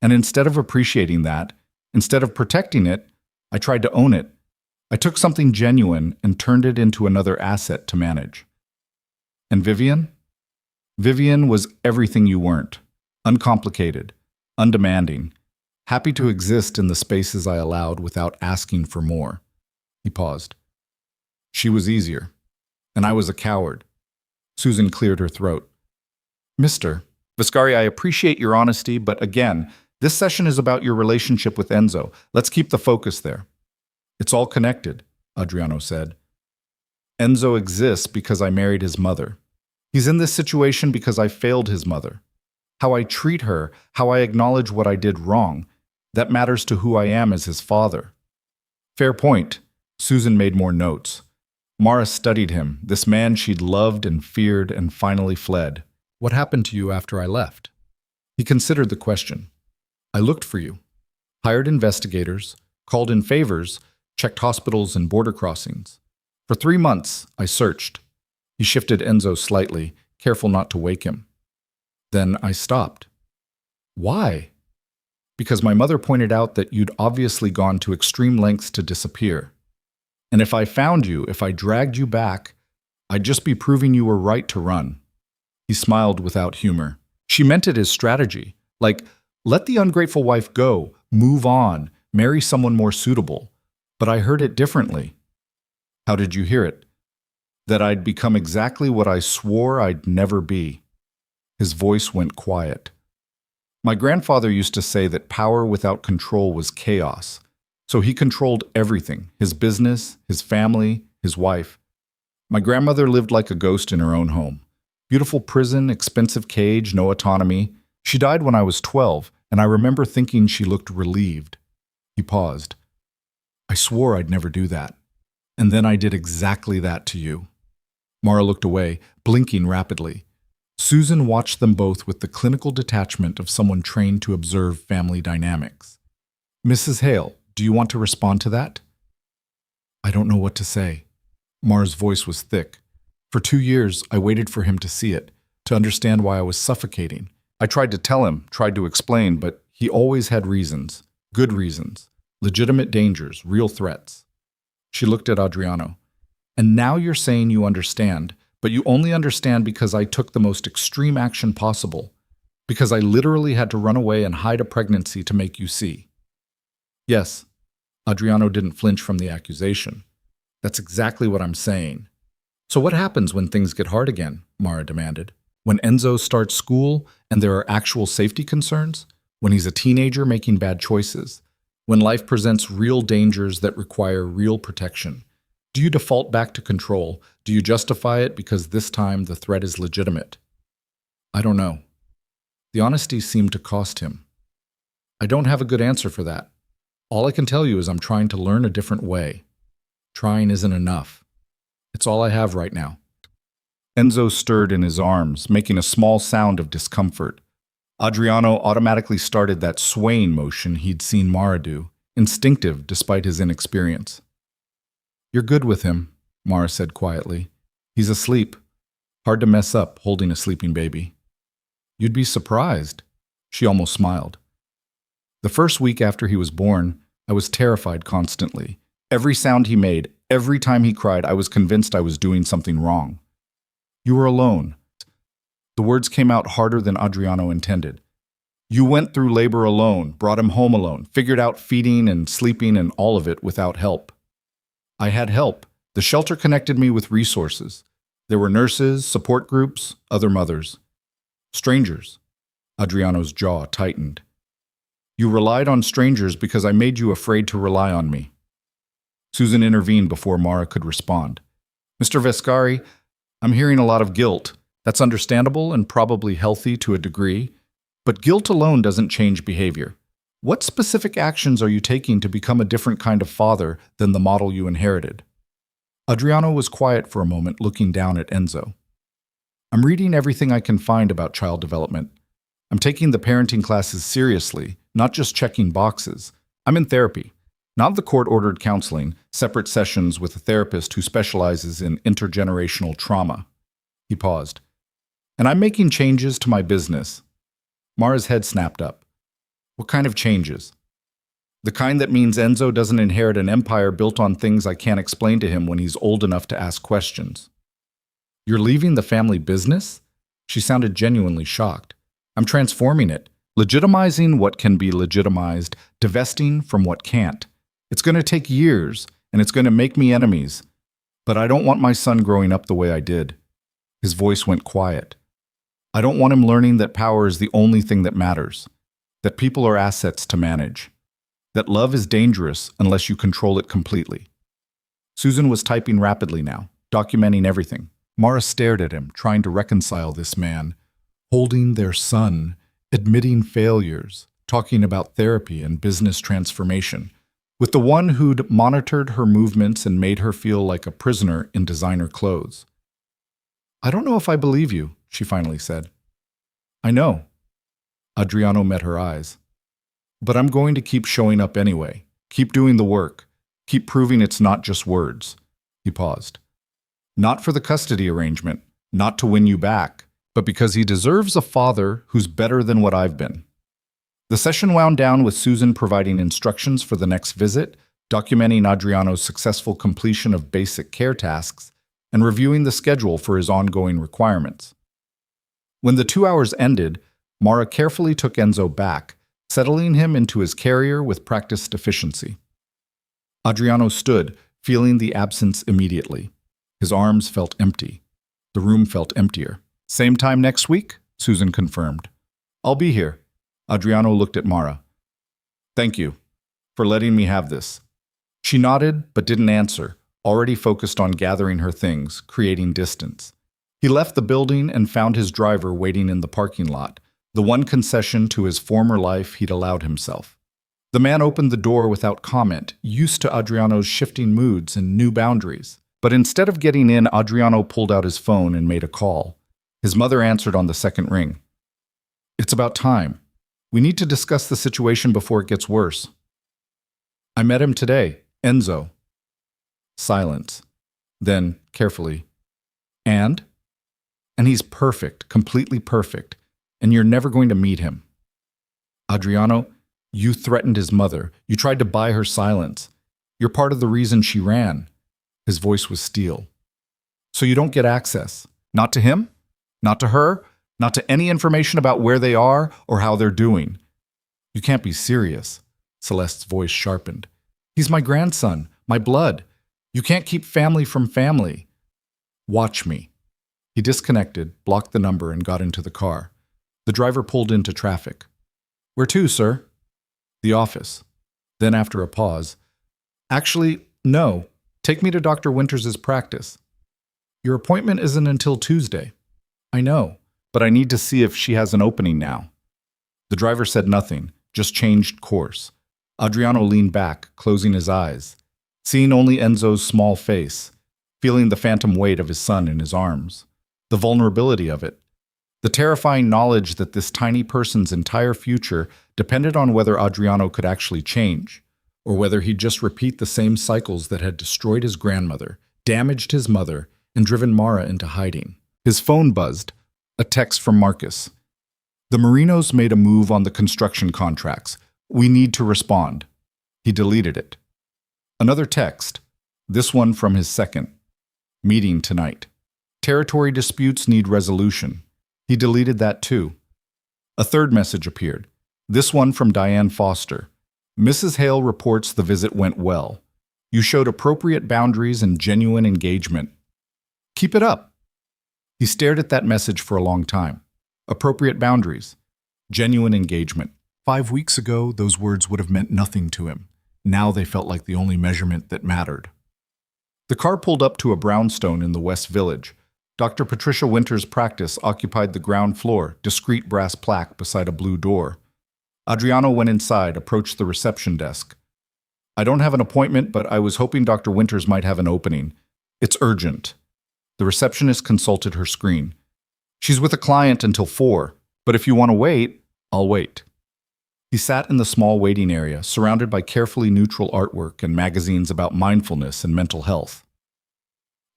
And instead of appreciating that, instead of protecting it, I tried to own it. I took something genuine and turned it into another asset to manage. And Vivian? Vivian was everything you weren't. Uncomplicated, undemanding, happy to exist in the spaces I allowed without asking for more. He paused. She was easier, and I was a coward. Susan cleared her throat. Mr. Viscari, I appreciate your honesty, but again, this session is about your relationship with Enzo. Let's keep the focus there. It's all connected, Adriano said. Enzo exists because I married his mother. He's in this situation because I failed his mother. How I treat her, how I acknowledge what I did wrong, that matters to who I am as his father. Fair point. Susan made more notes. Mara studied him, this man she'd loved and feared and finally fled. What happened to you after I left? He considered the question. I looked for you. Hired investigators, called in favors, checked hospitals and border crossings. For 3 months, I searched. He shifted Enzo slightly, careful not to wake him. Then I stopped. Why? Because my mother pointed out that you'd obviously gone to extreme lengths to disappear. And if I found you, if I dragged you back, I'd just be proving you were right to run. He smiled without humor. She meant it as strategy, like, let the ungrateful wife go, move on, marry someone more suitable. But I heard it differently. How did you hear it? That I'd become exactly what I swore I'd never be. His voice went quiet. My grandfather used to say that power without control was chaos. So he controlled everything, his business, his family, his wife. My grandmother lived like a ghost in her own home. Beautiful prison, expensive cage, no autonomy. She died when I was 12, and I remember thinking she looked relieved. He paused. I swore I'd never do that. And then I did exactly that to you. Mara looked away, blinking rapidly. Susan watched them both with the clinical detachment of someone trained to observe family dynamics. Mrs. Hale, do you want to respond to that? I don't know what to say. Mara's voice was thick. For 2 years, I waited for him to see it. to understand why I was suffocating. I tried to tell him, tried to explain, but he always had reasons, good reasons, legitimate dangers, real threats. She looked at Adriano. And now you're saying you understand, but you only understand because I took the most extreme action possible, because I literally had to run away and hide a pregnancy to make you see. Yes, Adriano didn't flinch from the accusation. That's exactly what I'm saying. So what happens when things get hard again? Mara demanded. When Enzo starts school and there are actual safety concerns? When he's a teenager making bad choices? When life presents real dangers that require real protection? Do you default back to control? Do you justify it because this time the threat is legitimate? I don't know. The honesty seemed to cost him. I don't have a good answer for that. All I can tell you is I'm trying to learn a different way. Trying isn't enough. It's all I have right now. Enzo stirred in his arms, making a small sound of discomfort. Adriano automatically started that swaying motion he'd seen Mara do, instinctive despite his inexperience. You're good with him, Mara said quietly. He's asleep. Hard to mess up holding a sleeping baby. You'd be surprised. She almost smiled. The first week after he was born, I was terrified constantly. Every sound he made, every time he cried, I was convinced I was doing something wrong. You were alone. The words came out harder than Adriano intended. You went through labor alone, brought him home alone, figured out feeding and sleeping and all of it without help. I had help. The shelter connected me with resources. There were nurses, support groups, other mothers. Strangers. Adriano's jaw tightened. You relied on strangers because I made you afraid to rely on me. Susan intervened before Mara could respond. Mr. Vescari, I'm hearing a lot of guilt. That's understandable and probably healthy to a degree, but guilt alone doesn't change behavior. What specific actions are you taking to become a different kind of father than the model you inherited? Adriano was quiet for a moment, looking down at Enzo. I'm reading everything I can find about child development. I'm taking the parenting classes seriously, not just checking boxes. I'm in therapy, not the court-ordered counseling, separate sessions with a therapist who specializes in intergenerational trauma. He paused. And I'm making changes to my business. Mara's head snapped up. What kind of changes? The kind that means Enzo doesn't inherit an empire built on things I can't explain to him when he's old enough to ask questions. You're leaving the family business? She sounded genuinely shocked. I'm transforming it, legitimizing what can be legitimized, divesting from what can't. It's going to take years, and it's going to make me enemies. But I don't want my son growing up the way I did. His voice went quiet. I don't want him learning that power is the only thing that matters, that people are assets to manage, that love is dangerous unless you control it completely. Susan was typing rapidly now, documenting everything. Mara stared at him, trying to reconcile this man, holding their son, admitting failures, talking about therapy and business transformation, with the one who'd monitored her movements and made her feel like a prisoner in designer clothes. I don't know if I believe you, she finally said. I know. Adriano met her eyes. But I'm going to keep showing up anyway. Keep doing the work. Keep proving it's not just words. He paused. Not for the custody arrangement, not to win you back, but because he deserves a father who's better than what I've been. The session wound down with Susan providing instructions for the next visit, documenting Adriano's successful completion of basic care tasks, and reviewing the schedule for his ongoing requirements. When the 2 hours ended, Mara carefully took Enzo back, settling him into his carrier with practiced efficiency. Adriano stood, feeling the absence immediately. His arms felt empty. The room felt emptier. Same time next week? Susan confirmed. I'll be here. Adriano looked at Mara. Thank you for letting me have this. She nodded but didn't answer, already focused on gathering her things, creating distance. He left the building and found his driver waiting in the parking lot, the one concession to his former life he'd allowed himself. The man opened the door without comment, used to Adriano's shifting moods and new boundaries. But instead of getting in, Adriano pulled out his phone and made a call. His mother answered on the second ring. It's about time. We need to discuss the situation before it gets worse. I met him today, Enzo. Silence. Then, carefully. And? And he's perfect, completely perfect, and you're never going to meet him. Adriano, you threatened his mother. You tried to buy her silence. You're part of the reason she ran. His voice was steel. So you don't get access. Not to him, not to her, not to any information about where they are or how they're doing. You can't be serious. Celeste's voice sharpened. He's my grandson, my blood. You can't keep family from family. Watch me. He disconnected, blocked the number, and got into the car. The driver pulled into traffic. Where to, sir? The office. Then, after a pause, actually, no. Take me to Dr. Winters' practice. Your appointment isn't until Tuesday. I know, but I need to see if she has an opening now. The driver said nothing, just changed course. Adriano leaned back, closing his eyes, seeing only Enzo's small face, feeling the phantom weight of his son in his arms, the vulnerability of it, the terrifying knowledge that this tiny person's entire future depended on whether Adriano could actually change, or whether he'd just repeat the same cycles that had destroyed his grandmother, damaged his mother, and driven Mara into hiding. His phone buzzed, a text from Marcus. The Marinos made a move on the construction contracts. We need to respond. He deleted it. Another text, this one from his second. Meeting tonight. Territory disputes need resolution. He deleted that too. A third message appeared, this one from Diane Foster. Mrs. Hale reports the visit went well. You showed appropriate boundaries and genuine engagement. Keep it up. He stared at that message for a long time. Appropriate boundaries. Genuine engagement. 5 weeks ago, those words would have meant nothing to him. Now they felt like the only measurement that mattered. The car pulled up to a brownstone in the West Village. Dr. Patricia Winters' practice occupied the ground floor, discreet brass plaque beside a blue door. Adriano went inside, approached the reception desk. I don't have an appointment, but I was hoping Dr. Winters might have an opening. It's urgent. The receptionist consulted her screen. She's with a client until 4, but if you want to wait, I'll wait. He sat in the small waiting area, surrounded by carefully neutral artwork and magazines about mindfulness and mental health.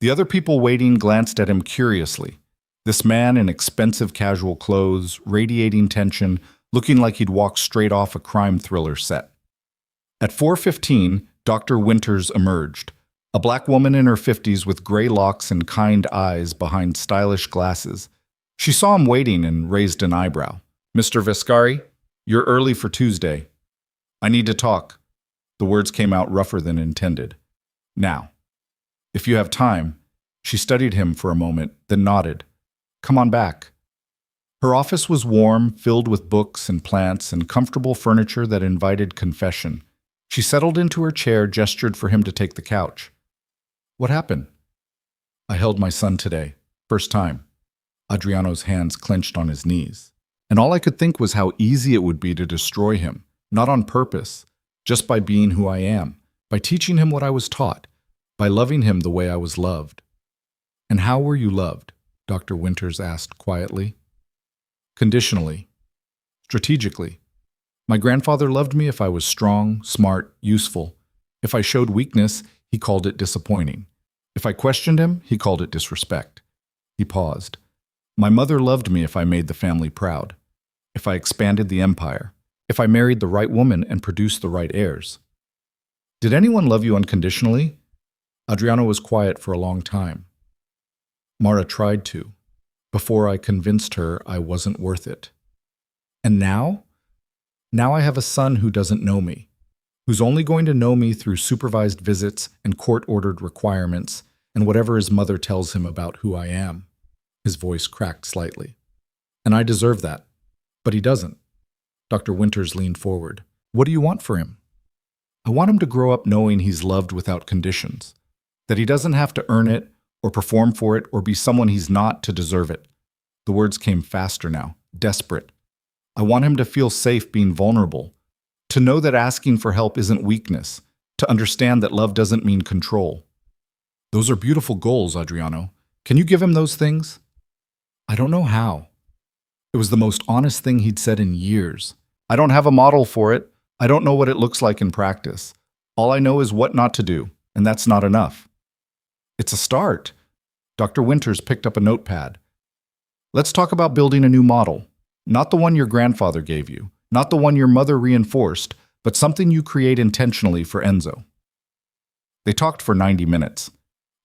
The other people waiting glanced at him curiously. This man in expensive casual clothes, radiating tension, looking like he'd walked straight off a crime thriller set. At 4:15, Dr. Winters emerged, a black woman in her 50s with gray locks and kind eyes behind stylish glasses. She saw him waiting and raised an eyebrow. Mr. Vescari, you're early for Tuesday. I need to talk. The words came out rougher than intended. Now. If you have time. She studied him for a moment, then nodded. Come on back. Her office was warm, filled with books and plants and comfortable furniture that invited confession. She settled into her chair, gestured for him to take the couch. What happened? I held my son today. First time. Adriano's hands clenched on his knees. And all I could think was how easy it would be to destroy him, not on purpose, just by being who I am, by teaching him what I was taught, by loving him the way I was loved. And how were you loved? Dr. Winters asked quietly. Conditionally. Strategically. My grandfather loved me if I was strong, smart, useful. If I showed weakness, he called it disappointing. If I questioned him, he called it disrespect. He paused. My mother loved me if I made the family proud, if I expanded the empire, if I married the right woman and produced the right heirs. Did anyone love you unconditionally? Adriano was quiet for a long time. Mara tried to, before I convinced her I wasn't worth it. And now? Now I have a son who doesn't know me, who's only going to know me through supervised visits and court-ordered requirements and whatever his mother tells him about who I am. His voice cracked slightly. And I deserve that. But he doesn't. Dr. Winters leaned forward. What do you want for him? I want him to grow up knowing he's loved without conditions, that he doesn't have to earn it or perform for it or be someone he's not to deserve it. The words came faster now, desperate. I want him to feel safe being vulnerable, to know that asking for help isn't weakness, to understand that love doesn't mean control. Those are beautiful goals, Adriano. Can you give him those things? I don't know how. It was the most honest thing he'd said in years. I don't have a model for it. I don't know what it looks like in practice. All I know is what not to do, and that's not enough. It's a start. Dr. Winters picked up a notepad. Let's talk about building a new model. Not the one your grandfather gave you, not the one your mother reinforced, but something you create intentionally for Enzo. They talked for 90 minutes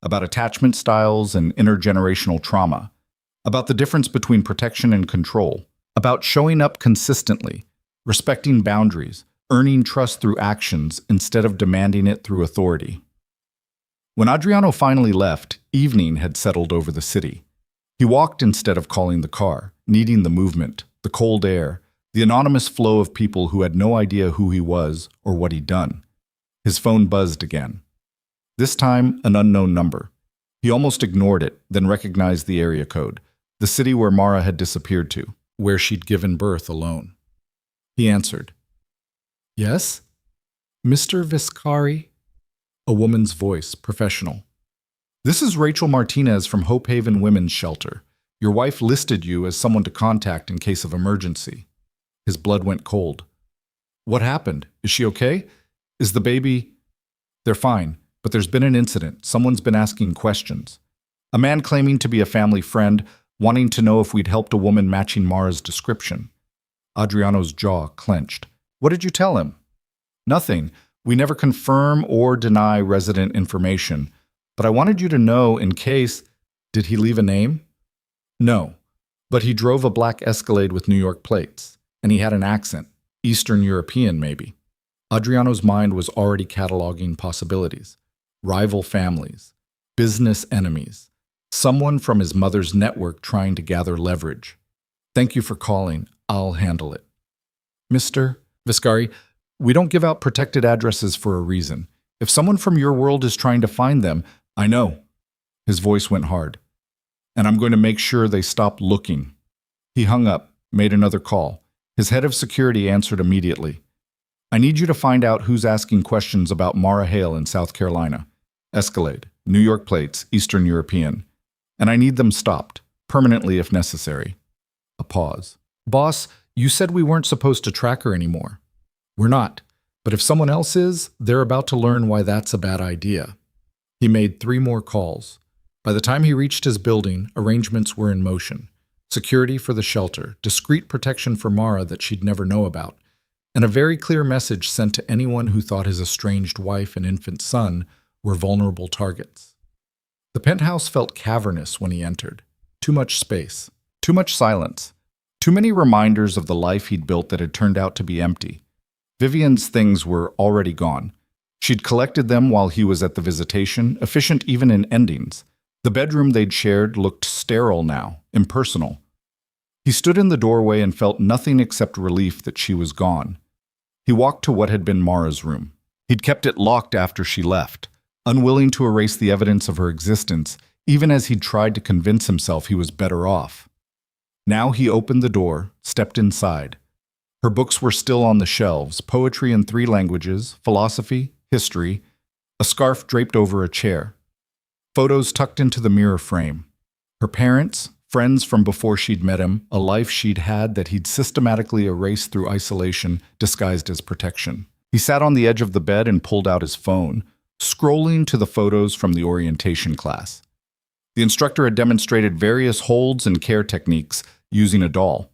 about attachment styles and intergenerational trauma, about the difference between protection and control, about showing up consistently, respecting boundaries, earning trust through actions instead of demanding it through authority. When Adriano finally left, evening had settled over the city. He walked instead of calling the car, needing the movement, the cold air, the anonymous flow of people who had no idea who he was or what he'd done. His phone buzzed again. This time, an unknown number. He almost ignored it, then recognized the area code, the city where Mara had disappeared to, where she'd given birth alone. He answered. Yes? Mr. Viscari? A woman's voice, professional. This is Rachel Martinez from Hope Haven Women's Shelter. Your wife listed you as someone to contact in case of emergency. His blood went cold. What happened? Is she okay? Is the baby... They're fine, but there's been an incident. Someone's been asking questions. A man claiming to be a family friend, wanting to know if we'd helped a woman matching Mara's description. Adriano's jaw clenched. What did you tell him? Nothing. We never confirm or deny resident information. But I wanted you to know in case... Did he leave a name? No. But he drove a black Escalade with New York plates. And he had an accent. Eastern European, maybe. Adriano's mind was already cataloging possibilities. Rival families. Business enemies. Someone from his mother's network trying to gather leverage. Thank you for calling. I'll handle it. Mr. Viscari, we don't give out protected addresses for a reason. If someone from your world is trying to find them, I know. His voice went hard. And I'm going to make sure they stop looking. He hung up, made another call. His head of security answered immediately. I need you to find out who's asking questions about Mara Hale in South Carolina. Escalade, New York plates, Eastern European. And I need them stopped, permanently if necessary. A pause. Boss, you said we weren't supposed to track her anymore. We're not. But if someone else is, they're about to learn why that's a bad idea. He made 3 more calls. By the time he reached his building, arrangements were in motion. Security for the shelter, discreet protection for Mara that she'd never know about, and a very clear message sent to anyone who thought his estranged wife and infant son were vulnerable targets. The penthouse felt cavernous when he entered. Too much space. Too much silence. Too many reminders of the life he'd built that had turned out to be empty. Vivian's things were already gone. She'd collected them while he was at the visitation, efficient even in endings. The bedroom they'd shared looked sterile now, impersonal. He stood in the doorway and felt nothing except relief that she was gone. He walked to what had been Mara's room. He'd kept it locked after she left, unwilling to erase the evidence of her existence, even as he'd tried to convince himself he was better off. Now he opened the door, stepped inside. Her books were still on the shelves, poetry in 3 languages, philosophy, history, a scarf draped over a chair. Photos tucked into the mirror frame. Her parents, friends from before she'd met him, a life she'd had that he'd systematically erased through isolation, disguised as protection. He sat on the edge of the bed and pulled out his phone, scrolling to the photos from the orientation class. The instructor had demonstrated various holds and care techniques using a doll.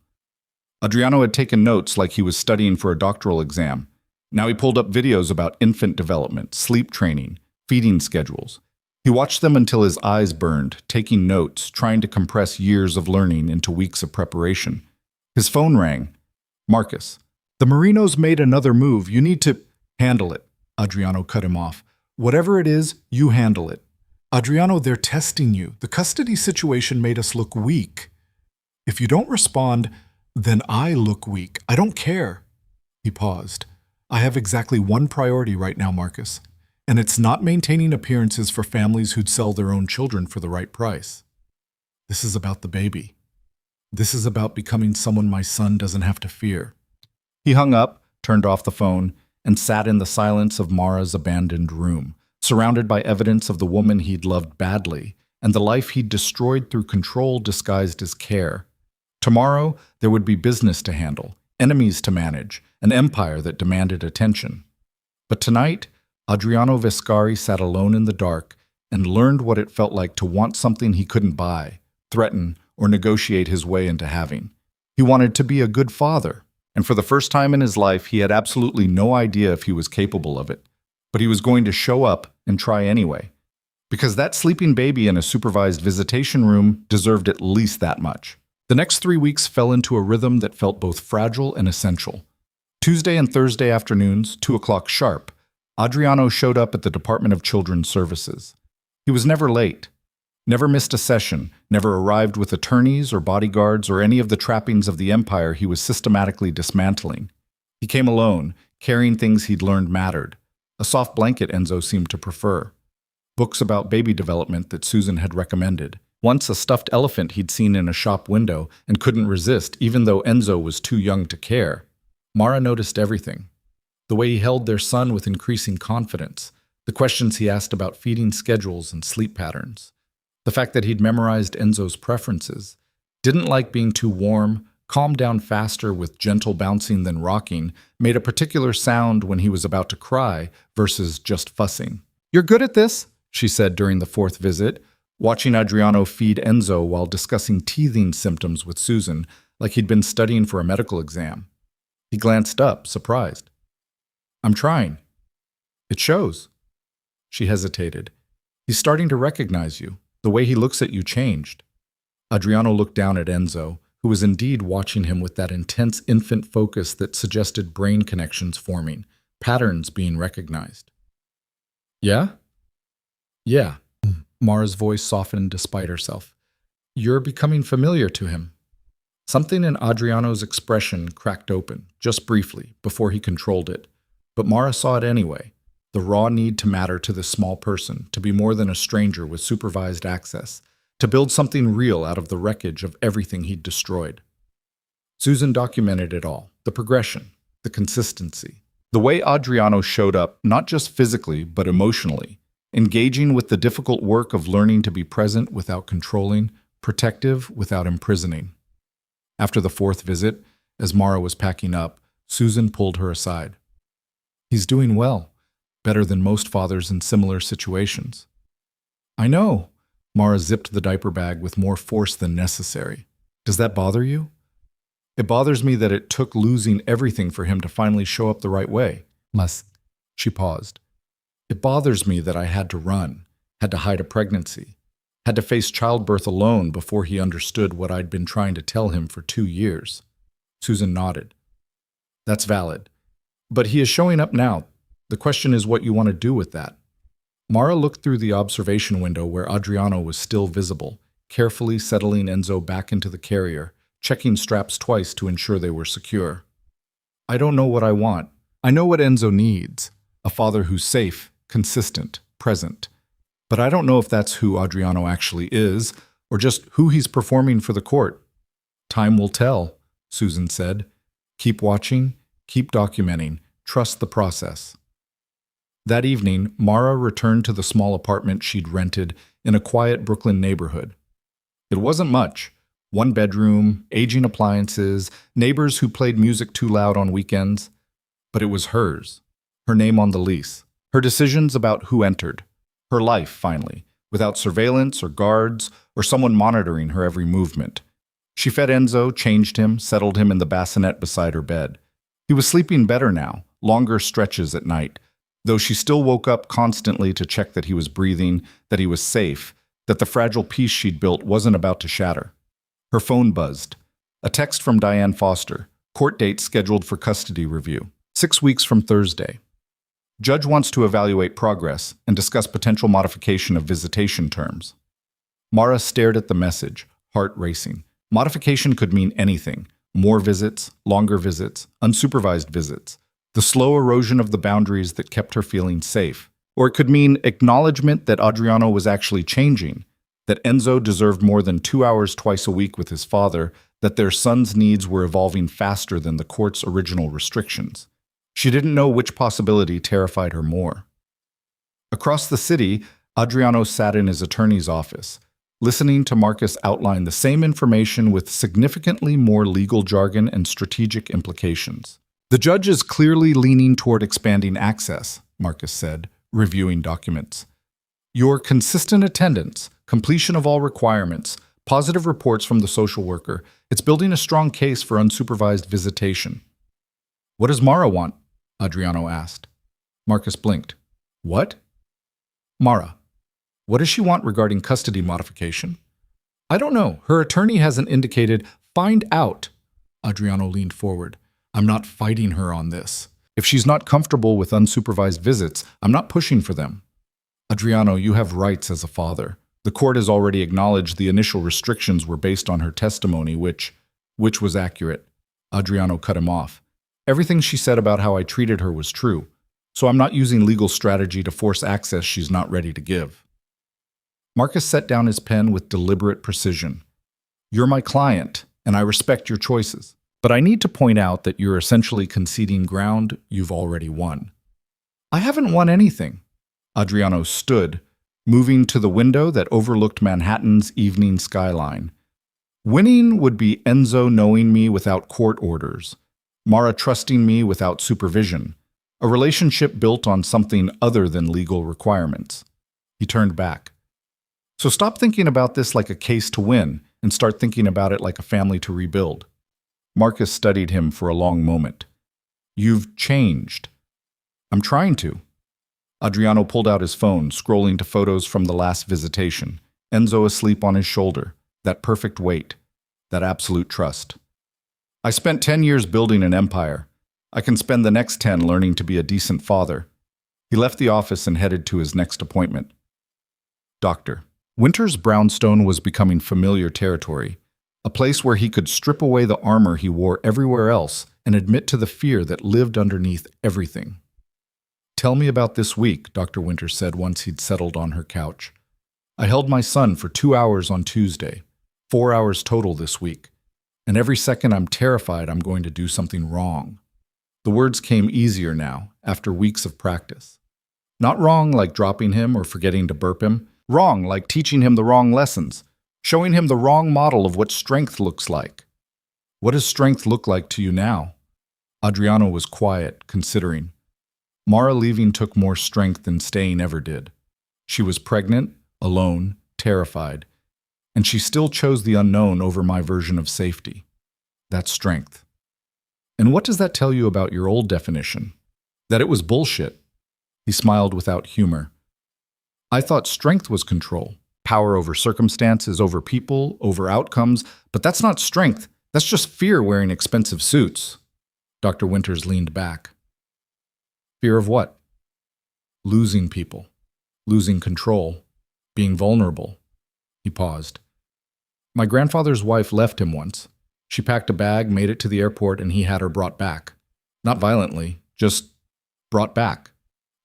Adriano had taken notes like he was studying for a doctoral exam. Now he pulled up videos about infant development, sleep training, feeding schedules. He watched them until his eyes burned, taking notes, trying to compress years of learning into weeks of preparation. His phone rang. Marcus. The Marinos made another move. You need to handle it. Adriano cut him off. Whatever it is, you handle it. Adriano, they're testing you. The custody situation made us look weak. If you don't respond, then I look weak. I don't care. He paused. I have exactly one priority right now, Marcus, and it's not maintaining appearances for families who'd sell their own children for the right price. This is about the baby. This is about becoming someone my son doesn't have to fear. He hung up, turned off the phone, and sat in the silence of Mara's abandoned room, surrounded by evidence of the woman he'd loved badly and the life he'd destroyed through control disguised as care. Tomorrow, there would be business to handle, enemies to manage, an empire that demanded attention. But tonight, Adriano Viscari sat alone in the dark and learned what it felt like to want something he couldn't buy, threaten, or negotiate his way into having. He wanted to be a good father, and for the first time in his life, he had absolutely no idea if he was capable of it. But he was going to show up and try anyway, because that sleeping baby in a supervised visitation room deserved at least that much. The next 3 weeks fell into a rhythm that felt both fragile and essential. Tuesday and Thursday afternoons, 2 o'clock sharp, Adriano showed up at the Department of Children's Services. He was never late, never missed a session, never arrived with attorneys or bodyguards or any of the trappings of the empire he was systematically dismantling. He came alone, carrying things he'd learned mattered. A soft blanket Enzo seemed to prefer. Books about baby development that Susan had recommended. Once a stuffed elephant he'd seen in a shop window and couldn't resist, even though Enzo was too young to care. Mara noticed everything. The way he held their son with increasing confidence, the questions he asked about feeding schedules and sleep patterns, the fact that he'd memorized Enzo's preferences, didn't like being too warm, calmed down faster with gentle bouncing than rocking, made a particular sound when he was about to cry versus just fussing. "You're good at this," she said during the 4th visit, watching Adriano feed Enzo while discussing teething symptoms with Susan like he'd been studying for a medical exam. He glanced up, surprised. "I'm trying." "It shows." She hesitated. "He's starting to recognize you. The way he looks at you changed." Adriano looked down at Enzo, who was indeed watching him with that intense infant focus that suggested brain connections forming, patterns being recognized. "Yeah?" "Yeah." Mara's voice softened despite herself. "You're becoming familiar to him." Something in Adriano's expression cracked open, just briefly, before he controlled it. But Mara saw it anyway, the raw need to matter to this small person, to be more than a stranger with supervised access, to build something real out of the wreckage of everything he'd destroyed. Susan documented it all, the progression, the consistency, the way Adriano showed up, not just physically, but emotionally, engaging with the difficult work of learning to be present without controlling, protective without imprisoning. After the 4th visit, as Mara was packing up, Susan pulled her aside. "He's doing well, better than most fathers in similar situations." "I know." Mara zipped the diaper bag with more force than necessary. "Does that bother you?" "It bothers me that it took losing everything for him to finally show up the right way." She paused. "It bothers me that I had to run, had to hide a pregnancy, had to face childbirth alone before he understood what I'd been trying to tell him for 2 years. Susan nodded. "That's valid. But he is showing up now. The question is what you want to do with that." Mara looked through the observation window where Adriano was still visible, carefully settling Enzo back into the carrier, checking straps twice to ensure they were secure. "I don't know what I want. I know what Enzo needs. A father who's safe, consistent, present. But I don't know if that's who Adriano actually is, or just who he's performing for the court." "Time will tell," Susan said. "Keep watching, keep documenting, trust the process." That evening, Mara returned to the small apartment she'd rented in a quiet Brooklyn neighborhood. It wasn't much. 1 bedroom, aging appliances, neighbors who played music too loud on weekends. But it was hers. Her name on the lease. Her decisions about who entered. Her life, finally, without surveillance or guards or someone monitoring her every movement. She fed Enzo, changed him, settled him in the bassinet beside her bed. He was sleeping better now, longer stretches at night, though she still woke up constantly to check that he was breathing, that he was safe, that the fragile peace she'd built wasn't about to shatter. Her phone buzzed. A text from Diane Foster. Court date scheduled for custody review. 6 weeks from Thursday. Judge wants to evaluate progress and discuss potential modification of visitation terms. Mara stared at the message, heart racing. Modification could mean anything. More visits, longer visits, unsupervised visits. The slow erosion of the boundaries that kept her feeling safe. Or it could mean acknowledgement that Adriano was actually changing, that Enzo deserved more than 2 hours twice a week with his father, that their son's needs were evolving faster than the court's original restrictions. She didn't know which possibility terrified her more. Across the city, Adriano sat in his attorney's office, listening to Marcus outline the same information with significantly more legal jargon and strategic implications. "The judge is clearly leaning toward expanding access," Marcus said, reviewing documents. "Your consistent attendance, completion of all requirements, Positive reports from the social worker. It's building a strong case for unsupervised visitation. What does Mara want? Adriano asked. Marcus blinked. What? Mara. What does she want regarding custody modification? I don't know. Her attorney hasn't indicated. Find out. Adriano leaned forward. I'm not fighting her on this. If she's not comfortable with unsupervised visits, I'm not pushing for them. Adriano, you have rights as a father. The court has already acknowledged the initial restrictions were based on her testimony, which was accurate. Adriano cut him off. Everything she said about how I treated her was true, so I'm not using legal strategy to force access she's not ready to give. Marcus set down his pen with deliberate precision. You're my client, and I respect your choices, but I need to point out that you're essentially conceding ground you've already won. I haven't won anything. Adriano stood, moving to the window that overlooked Manhattan's evening skyline. Winning would be Enzo knowing me without court orders, Mara trusting me without supervision, a relationship built on something other than legal requirements. He turned back. So stop thinking about this like a case to win and start thinking about it like a family to rebuild. Marcus studied him for a long moment. You've changed. I'm trying to. Adriano pulled out his phone, scrolling to photos from the last visitation. Enzo asleep on his shoulder. That perfect weight. That absolute trust. I spent 10 years building an empire. I can spend the next 10 learning to be a decent father. He left the office and headed to his next appointment. Doctor. Winter's brownstone was becoming familiar territory, a place where he could strip away the armor he wore everywhere else and admit to the fear that lived underneath everything. Tell me about this week, Dr. Winter said once he'd settled on her couch. I held my son for 2 hours on Tuesday, 4 hours total this week, and every second I'm terrified I'm going to do something wrong. The words came easier now, after weeks of practice. Not wrong like dropping him or forgetting to burp him, wrong like teaching him the wrong lessons, showing him the wrong model of what strength looks like. What does strength look like to you now? Adriano was quiet, considering. Mara leaving took more strength than staying ever did. She was pregnant, alone, terrified, and she still chose the unknown over my version of safety. That's strength. And what does that tell you about your old definition? That it was bullshit. He smiled without humor. I thought strength was control, power over circumstances, over people, over outcomes, but that's not strength. That's just fear wearing expensive suits. Dr. Winters leaned back. Fear of what? Losing people, losing control, being vulnerable. He paused. My grandfather's wife left him once. She packed a bag, made it to the airport, and he had her brought back. Not violently, just brought back.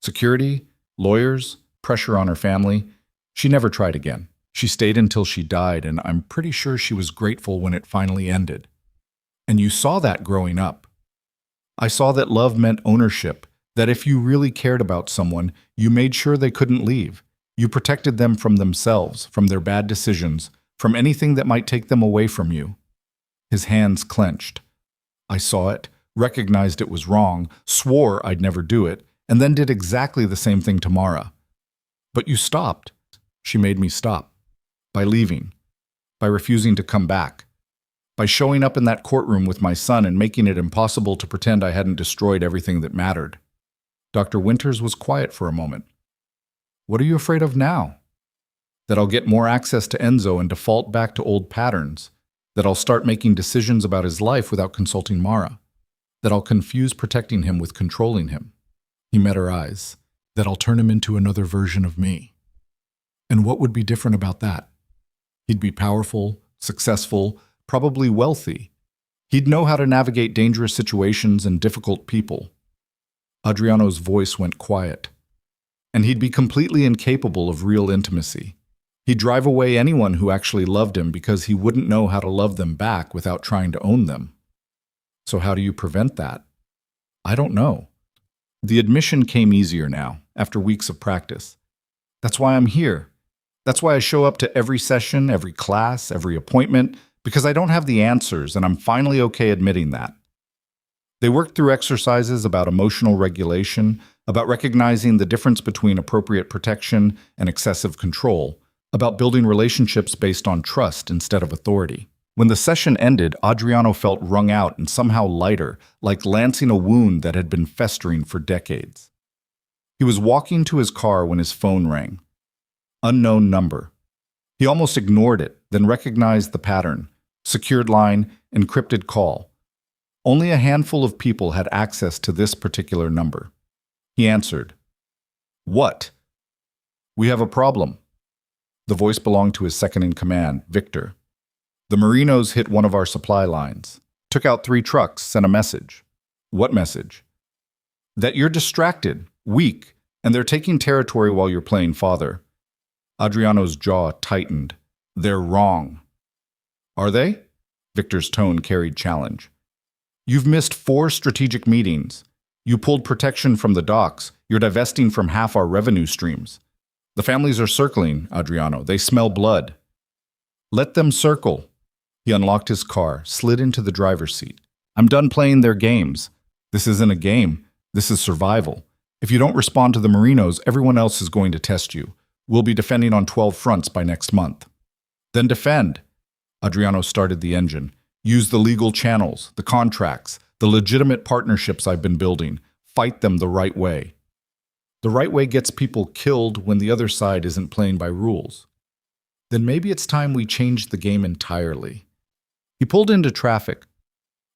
Security, lawyers, pressure on her family. She never tried again. She stayed until she died, and I'm pretty sure she was grateful when it finally ended. And you saw that growing up. I saw that love meant ownership, that if you really cared about someone, you made sure they couldn't leave. You protected them from themselves, from their bad decisions, from anything that might take them away from you. His hands clenched. I saw it, recognized it was wrong, swore I'd never do it, and then did exactly the same thing to Mara. But you stopped. She made me stop. By leaving. By refusing to come back. By showing up in that courtroom with my son and making it impossible to pretend I hadn't destroyed everything that mattered. Dr. Winters was quiet for a moment. What are you afraid of now? That I'll get more access to Enzo and default back to old patterns. That I'll start making decisions about his life without consulting Mara. That I'll confuse protecting him with controlling him. He met her eyes. That I'll turn him into another version of me. And what would be different about that? He'd be powerful, successful, probably wealthy. He'd know how to navigate dangerous situations and difficult people. Adriano's voice went quiet. And he'd be completely incapable of real intimacy. He'd drive away anyone who actually loved him because he wouldn't know how to love them back without trying to own them. So how do you prevent that? I don't know. The admission came easier now, after weeks of practice. That's why I'm here. That's why I show up to every session, every class, every appointment, because I don't have the answers, and I'm finally okay admitting that. They worked through exercises about emotional regulation, about recognizing the difference between appropriate protection and excessive control, about building relationships based on trust instead of authority. When the session ended, Adriano felt wrung out and somehow lighter, like lancing a wound that had been festering for decades. He was walking to his car when his phone rang. Unknown number. He almost ignored it, then recognized the pattern. Secured line, encrypted call. Only a handful of people had access to this particular number. He answered. "What?" "We have a problem." The voice belonged to his second-in-command, Victor. "The Merinos hit one of our supply lines. Took out 3 trucks, sent a message." "What message?" "That you're distracted, weak, and they're taking territory while you're playing father." Adriano's jaw tightened. "They're wrong." "Are they?" Victor's tone carried challenge. "You've missed 4 strategic meetings. You pulled protection from the docks. You're divesting from half our revenue streams. The families are circling, Adriano. They smell blood." "Let them circle." He unlocked his car, slid into the driver's seat. "I'm done playing their games. This isn't a game. This is survival. If you don't respond to the Merinos, everyone else is going to test you. We'll be defending on 12 fronts by next month." "Then defend." Adriano started the engine. "Use the legal channels, the contracts, the legitimate partnerships I've been building. Fight them the right way." "The right way gets people killed when the other side isn't playing by rules." "Then maybe it's time we change the game entirely." He pulled into traffic.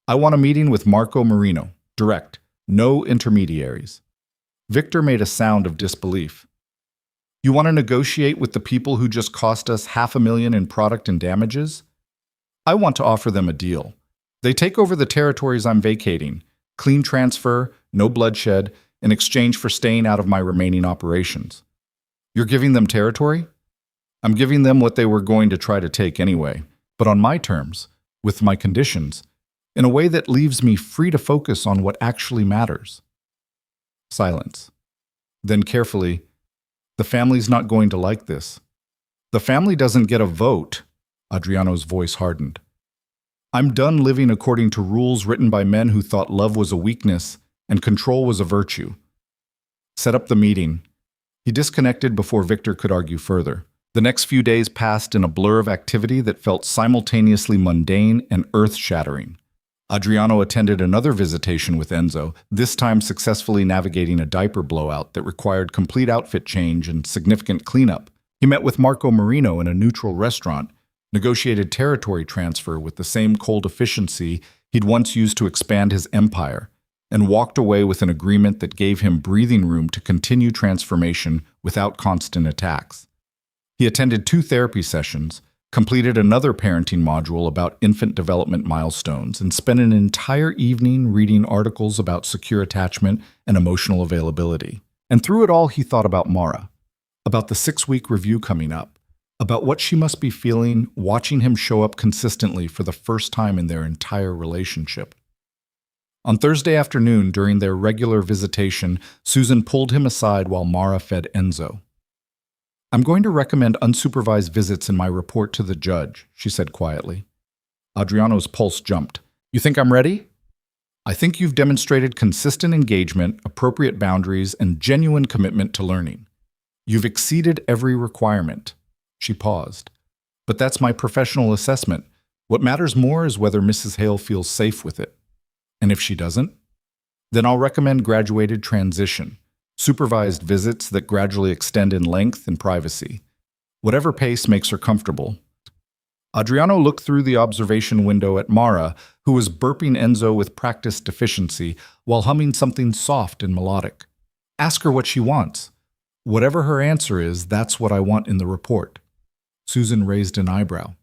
"I want a meeting with Marco Merino. Direct. No intermediaries." Victor made a sound of disbelief. "You want to negotiate with the people who just cost us $500,000 in product and damages?" "I want to offer them a deal. They take over the territories I'm vacating. Clean transfer, no bloodshed, in exchange for staying out of my remaining operations." "You're giving them territory?" "I'm giving them what they were going to try to take anyway, but on my terms, with my conditions, in a way that leaves me free to focus on what actually matters." Silence. Then carefully, "The family's not going to like this." "The family doesn't get a vote." Adriano's voice hardened. "I'm done living according to rules written by men who thought love was a weakness and control was a virtue." "Set up the meeting." He disconnected before Victor could argue further. The next few days passed in a blur of activity that felt simultaneously mundane and earth-shattering. Adriano attended another visitation with Enzo, this time successfully navigating a diaper blowout that required complete outfit change and significant cleanup. He met with Marco Merino in a neutral restaurant, negotiated territory transfer with the same cold efficiency he'd once used to expand his empire, and walked away with an agreement that gave him breathing room to continue transformation without constant attacks. He attended 2 therapy sessions, completed another parenting module about infant development milestones, and spent an entire evening reading articles about secure attachment and emotional availability. And through it all, he thought about Mara, about the 6-week review coming up, about what she must be feeling watching him show up consistently for the first time in their entire relationship. On Thursday afternoon, during their regular visitation, Susan pulled him aside while Mara fed Enzo. "I'm going to recommend unsupervised visits in my report to the judge," she said quietly. Adriano's pulse jumped. "You think I'm ready?" "I think you've demonstrated consistent engagement, appropriate boundaries, and genuine commitment to learning. You've exceeded every requirement." She paused. "But that's my professional assessment. What matters more is whether Mrs. Hale feels safe with it. And if she doesn't, then I'll recommend graduated transition. Supervised visits that gradually extend in length and privacy. Whatever pace makes her comfortable." Adriano looked through the observation window at Mara, who was burping Enzo with practiced deficiency while humming something soft and melodic. "Ask her what she wants. Whatever her answer is, that's what I want in the report." Susan raised an eyebrow.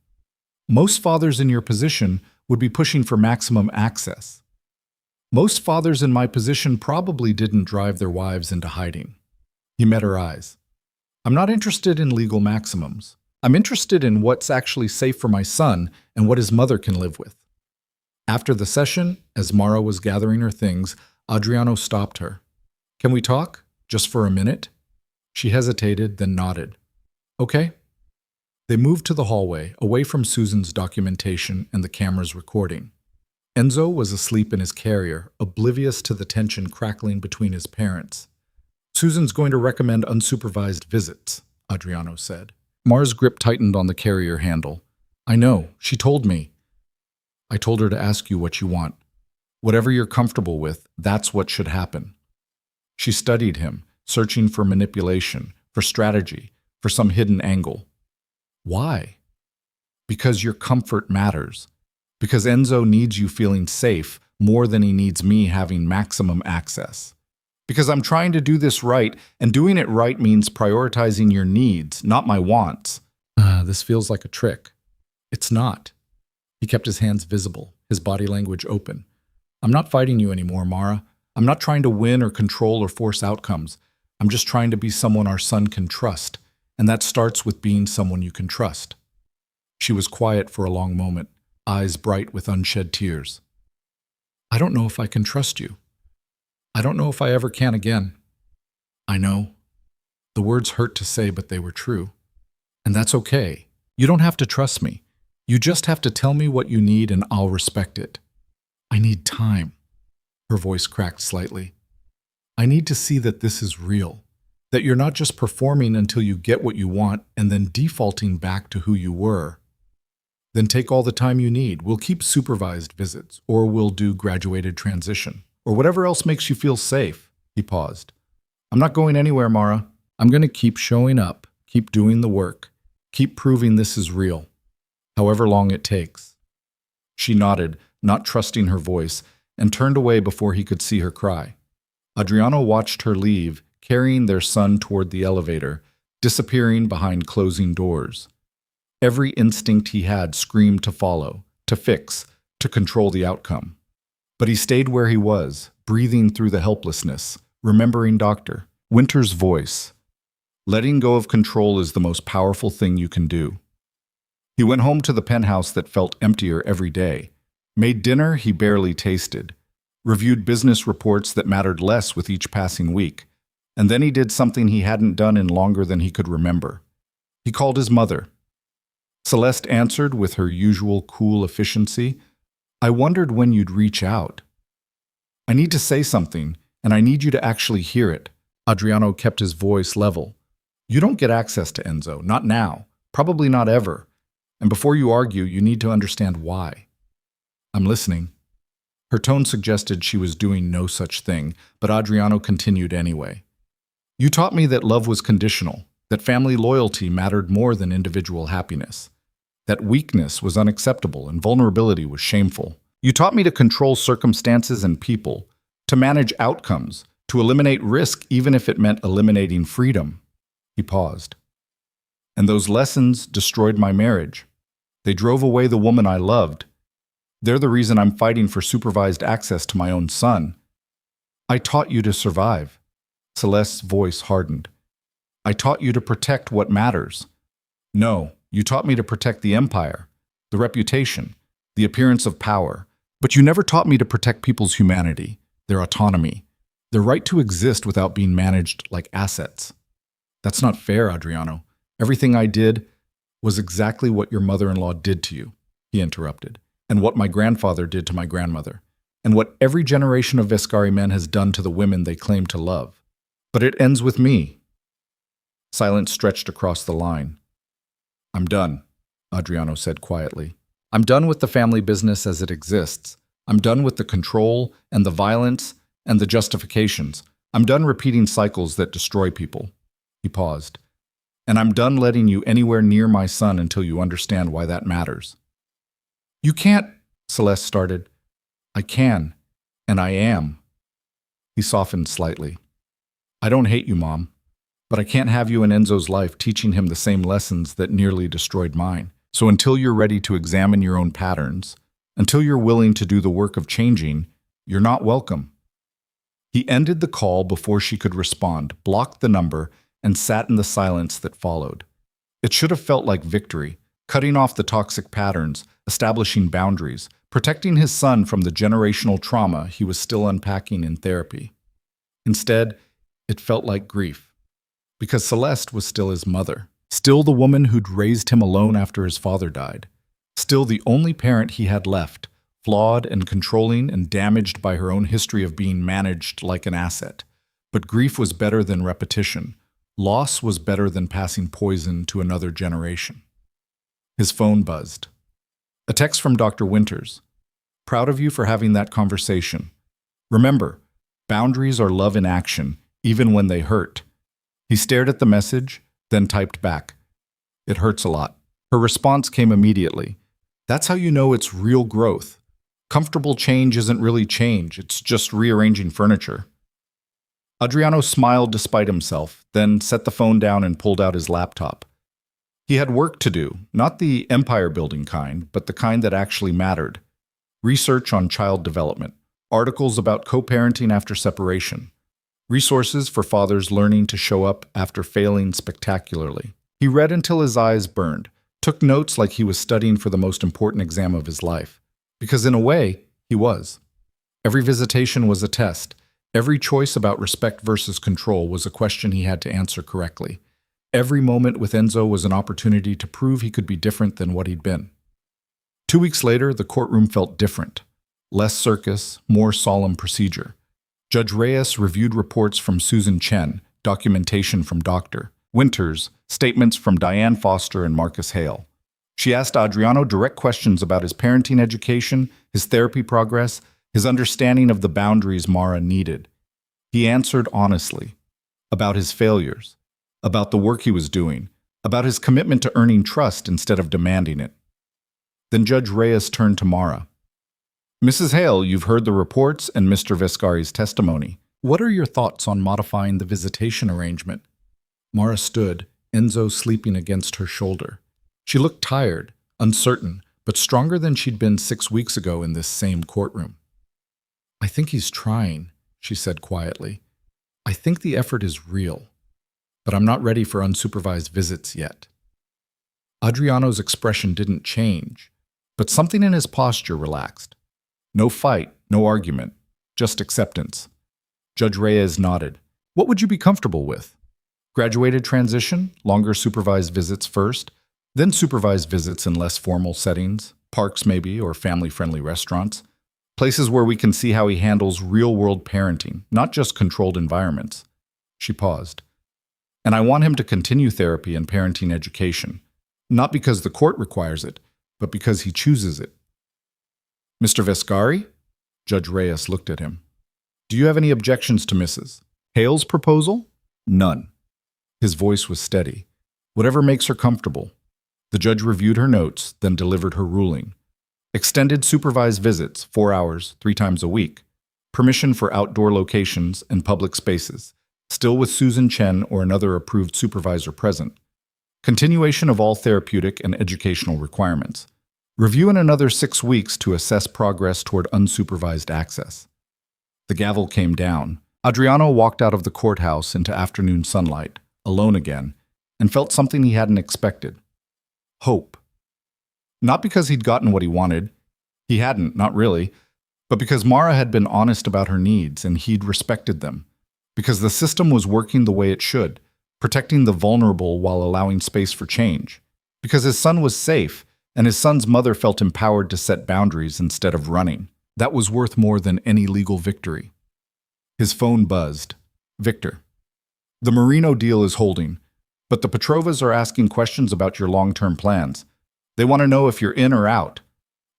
"Most fathers in your position would be pushing for maximum access. Most fathers in my position probably didn't drive their wives into hiding." He met her eyes. "I'm not interested in legal maximums. I'm interested in what's actually safe for my son and what his mother can live with." After the session, as Mara was gathering her things, Adriano stopped her. "Can we talk? Just for a minute?" She hesitated, then nodded. "Okay." They moved to the hallway, away from Susan's documentation and the camera's recording. Enzo was asleep in his carrier, oblivious to the tension crackling between his parents. "Susan's going to recommend unsupervised visits," Adriano said. Mara's grip tightened on the carrier handle. I know. She told me. I told her to ask you what you want. Whatever you're comfortable with, that's what should happen. She studied him, searching for manipulation, for strategy, for some hidden angle. Why? Because your comfort matters. Because Enzo needs you feeling safe more than he needs me having maximum access. Because I'm trying to do this right, and doing it right means prioritizing your needs, not my wants. This feels like a trick. It's not. He kept his hands visible, his body language open. I'm not fighting you anymore, Mara. I'm not trying to win or control or force outcomes. I'm just trying to be someone our son can trust, and that starts with being someone you can trust. She was quiet for a long moment, eyes bright with unshed tears. I don't know if I can trust you. I don't know if I ever can again. I know. The words hurt to say, but they were true. And that's okay. You don't have to trust me. You just have to tell me what you need and I'll respect it. I need time. Her voice cracked slightly. I need to see that this is real. That you're not just performing until you get what you want and then defaulting back to who you were. Then take all the time you need. We'll keep supervised visits, or we'll do graduated transition, or whatever else makes you feel safe. He paused. I'm not going anywhere, Mara. I'm going to keep showing up, keep doing the work, keep proving this is real, however long it takes. She nodded, not trusting her voice, and turned away before he could see her cry. Adriano watched her leave, carrying their son toward the elevator, disappearing behind closing doors. Every instinct he had screamed to follow, to fix, to control the outcome. But he stayed where he was, breathing through the helplessness, remembering Dr. Winter's voice. Letting go of control is the most powerful thing you can do. He went home to the penthouse that felt emptier every day, made dinner he barely tasted, reviewed business reports that mattered less with each passing week, and then he did something he hadn't done in longer than he could remember. He called his mother. Celeste answered with her usual cool efficiency. I wondered when you'd reach out. I need to say something, and I need you to actually hear it. Adriano kept his voice level. You don't get access to Enzo, not now, probably not ever. And before you argue, you need to understand why. I'm listening. Her tone suggested she was doing no such thing, but Adriano continued anyway. You taught me that love was conditional, that family loyalty mattered more than individual happiness, that weakness was unacceptable and vulnerability was shameful. You taught me to control circumstances and people, to manage outcomes, to eliminate risk even if it meant eliminating freedom. He paused. And those lessons destroyed my marriage. They drove away the woman I loved. They're the reason I'm fighting for supervised access to my own son. I taught you to survive. Celeste's voice hardened. I taught you to protect what matters. No, you taught me to protect the empire, the reputation, the appearance of power. But you never taught me to protect people's humanity, their autonomy, their right to exist without being managed like assets. That's not fair, Adriano. Everything I did was exactly what your mother-in-law did to you, he interrupted, and what my grandfather did to my grandmother, and what every generation of Vescari men has done to the women they claim to love. But it ends with me. Silence stretched across the line. I'm done, Adriano said quietly. I'm done with the family business as it exists. I'm done with the control and the violence and the justifications. I'm done repeating cycles that destroy people. He paused. And I'm done letting you anywhere near my son until you understand why that matters. You can't, Celeste started. I can, and I am. He softened slightly. I don't hate you, Mom, but I can't have you in Enzo's life teaching him the same lessons that nearly destroyed mine. So until you're ready to examine your own patterns, until you're willing to do the work of changing, you're not welcome. He ended the call before she could respond, blocked the number, and sat in the silence that followed. It should have felt like victory, cutting off the toxic patterns, establishing boundaries, protecting his son from the generational trauma he was still unpacking in therapy. Instead, it felt like grief, because Celeste was still his mother, still the woman who'd raised him alone after his father died, still the only parent he had left, flawed and controlling and damaged by her own history of being managed like an asset. But grief was better than repetition. Loss was better than passing poison to another generation. His phone buzzed. A text from Dr. Winters. Proud of you for having that conversation. Remember, boundaries are love in action, even when they hurt. He stared at the message, then typed back. It hurts a lot. Her response came immediately. That's how you know it's real growth. Comfortable change isn't really change, it's just rearranging furniture. Adriano smiled despite himself, then set the phone down and pulled out his laptop. He had work to do, not the empire-building kind, but the kind that actually mattered. Research on child development, articles about co-parenting after separation, resources for fathers learning to show up after failing spectacularly. He read until his eyes burned, took notes like he was studying for the most important exam of his life. Because in a way, he was. Every visitation was a test. Every choice about respect versus control was a question he had to answer correctly. Every moment with Enzo was an opportunity to prove he could be different than what he'd been. 2 weeks later, the courtroom felt different. Less circus, more solemn procedure. Judge Reyes reviewed reports from Susan Chen, documentation from Dr. Winters, statements from Diane Foster and Marcus Hale. She asked Adriano direct questions about his parenting education, his therapy progress, his understanding of the boundaries Mara needed. He answered honestly. About his failures. About the work he was doing. About his commitment to earning trust instead of demanding it. Then Judge Reyes turned to Mara. Mrs. Hale, you've heard the reports and Mr. Vescari's testimony. What are your thoughts on modifying the visitation arrangement? Mara stood, Enzo sleeping against her shoulder. She looked tired, uncertain, but stronger than she'd been 6 weeks ago in this same courtroom. I think he's trying, she said quietly. I think the effort is real, but I'm not ready for unsupervised visits yet. Adriano's expression didn't change, but something in his posture relaxed. No fight, no argument, just acceptance. Judge Reyes nodded. What would you be comfortable with? Graduated transition, longer supervised visits first, then supervised visits in less formal settings, parks maybe, or family-friendly restaurants. Places where we can see how he handles real-world parenting, not just controlled environments. She paused. And I want him to continue therapy and parenting education, not because the court requires it, but because he chooses it. Mr. Vescari? Judge Reyes looked at him. Do you have any objections to Mrs. Hale's proposal? None. His voice was steady. Whatever makes her comfortable. The judge reviewed her notes, then delivered her ruling. Extended supervised visits, 4 hours, 3 times a week. Permission for outdoor locations and public spaces, still with Susan Chen or another approved supervisor present. Continuation of all therapeutic and educational requirements. Review in another 6 weeks to assess progress toward unsupervised access. The gavel came down. Adriano walked out of the courthouse into afternoon sunlight, alone again, and felt something he hadn't expected. Hope. Not because he'd gotten what he wanted. He hadn't, not really. But because Mara had been honest about her needs and he'd respected them. Because the system was working the way it should, protecting the vulnerable while allowing space for change. Because his son was safe, and his son's mother felt empowered to set boundaries instead of running. That was worth more than any legal victory. His phone buzzed. Victor. The Marino deal is holding, but the Petrovas are asking questions about your long-term plans. They want to know if you're in or out.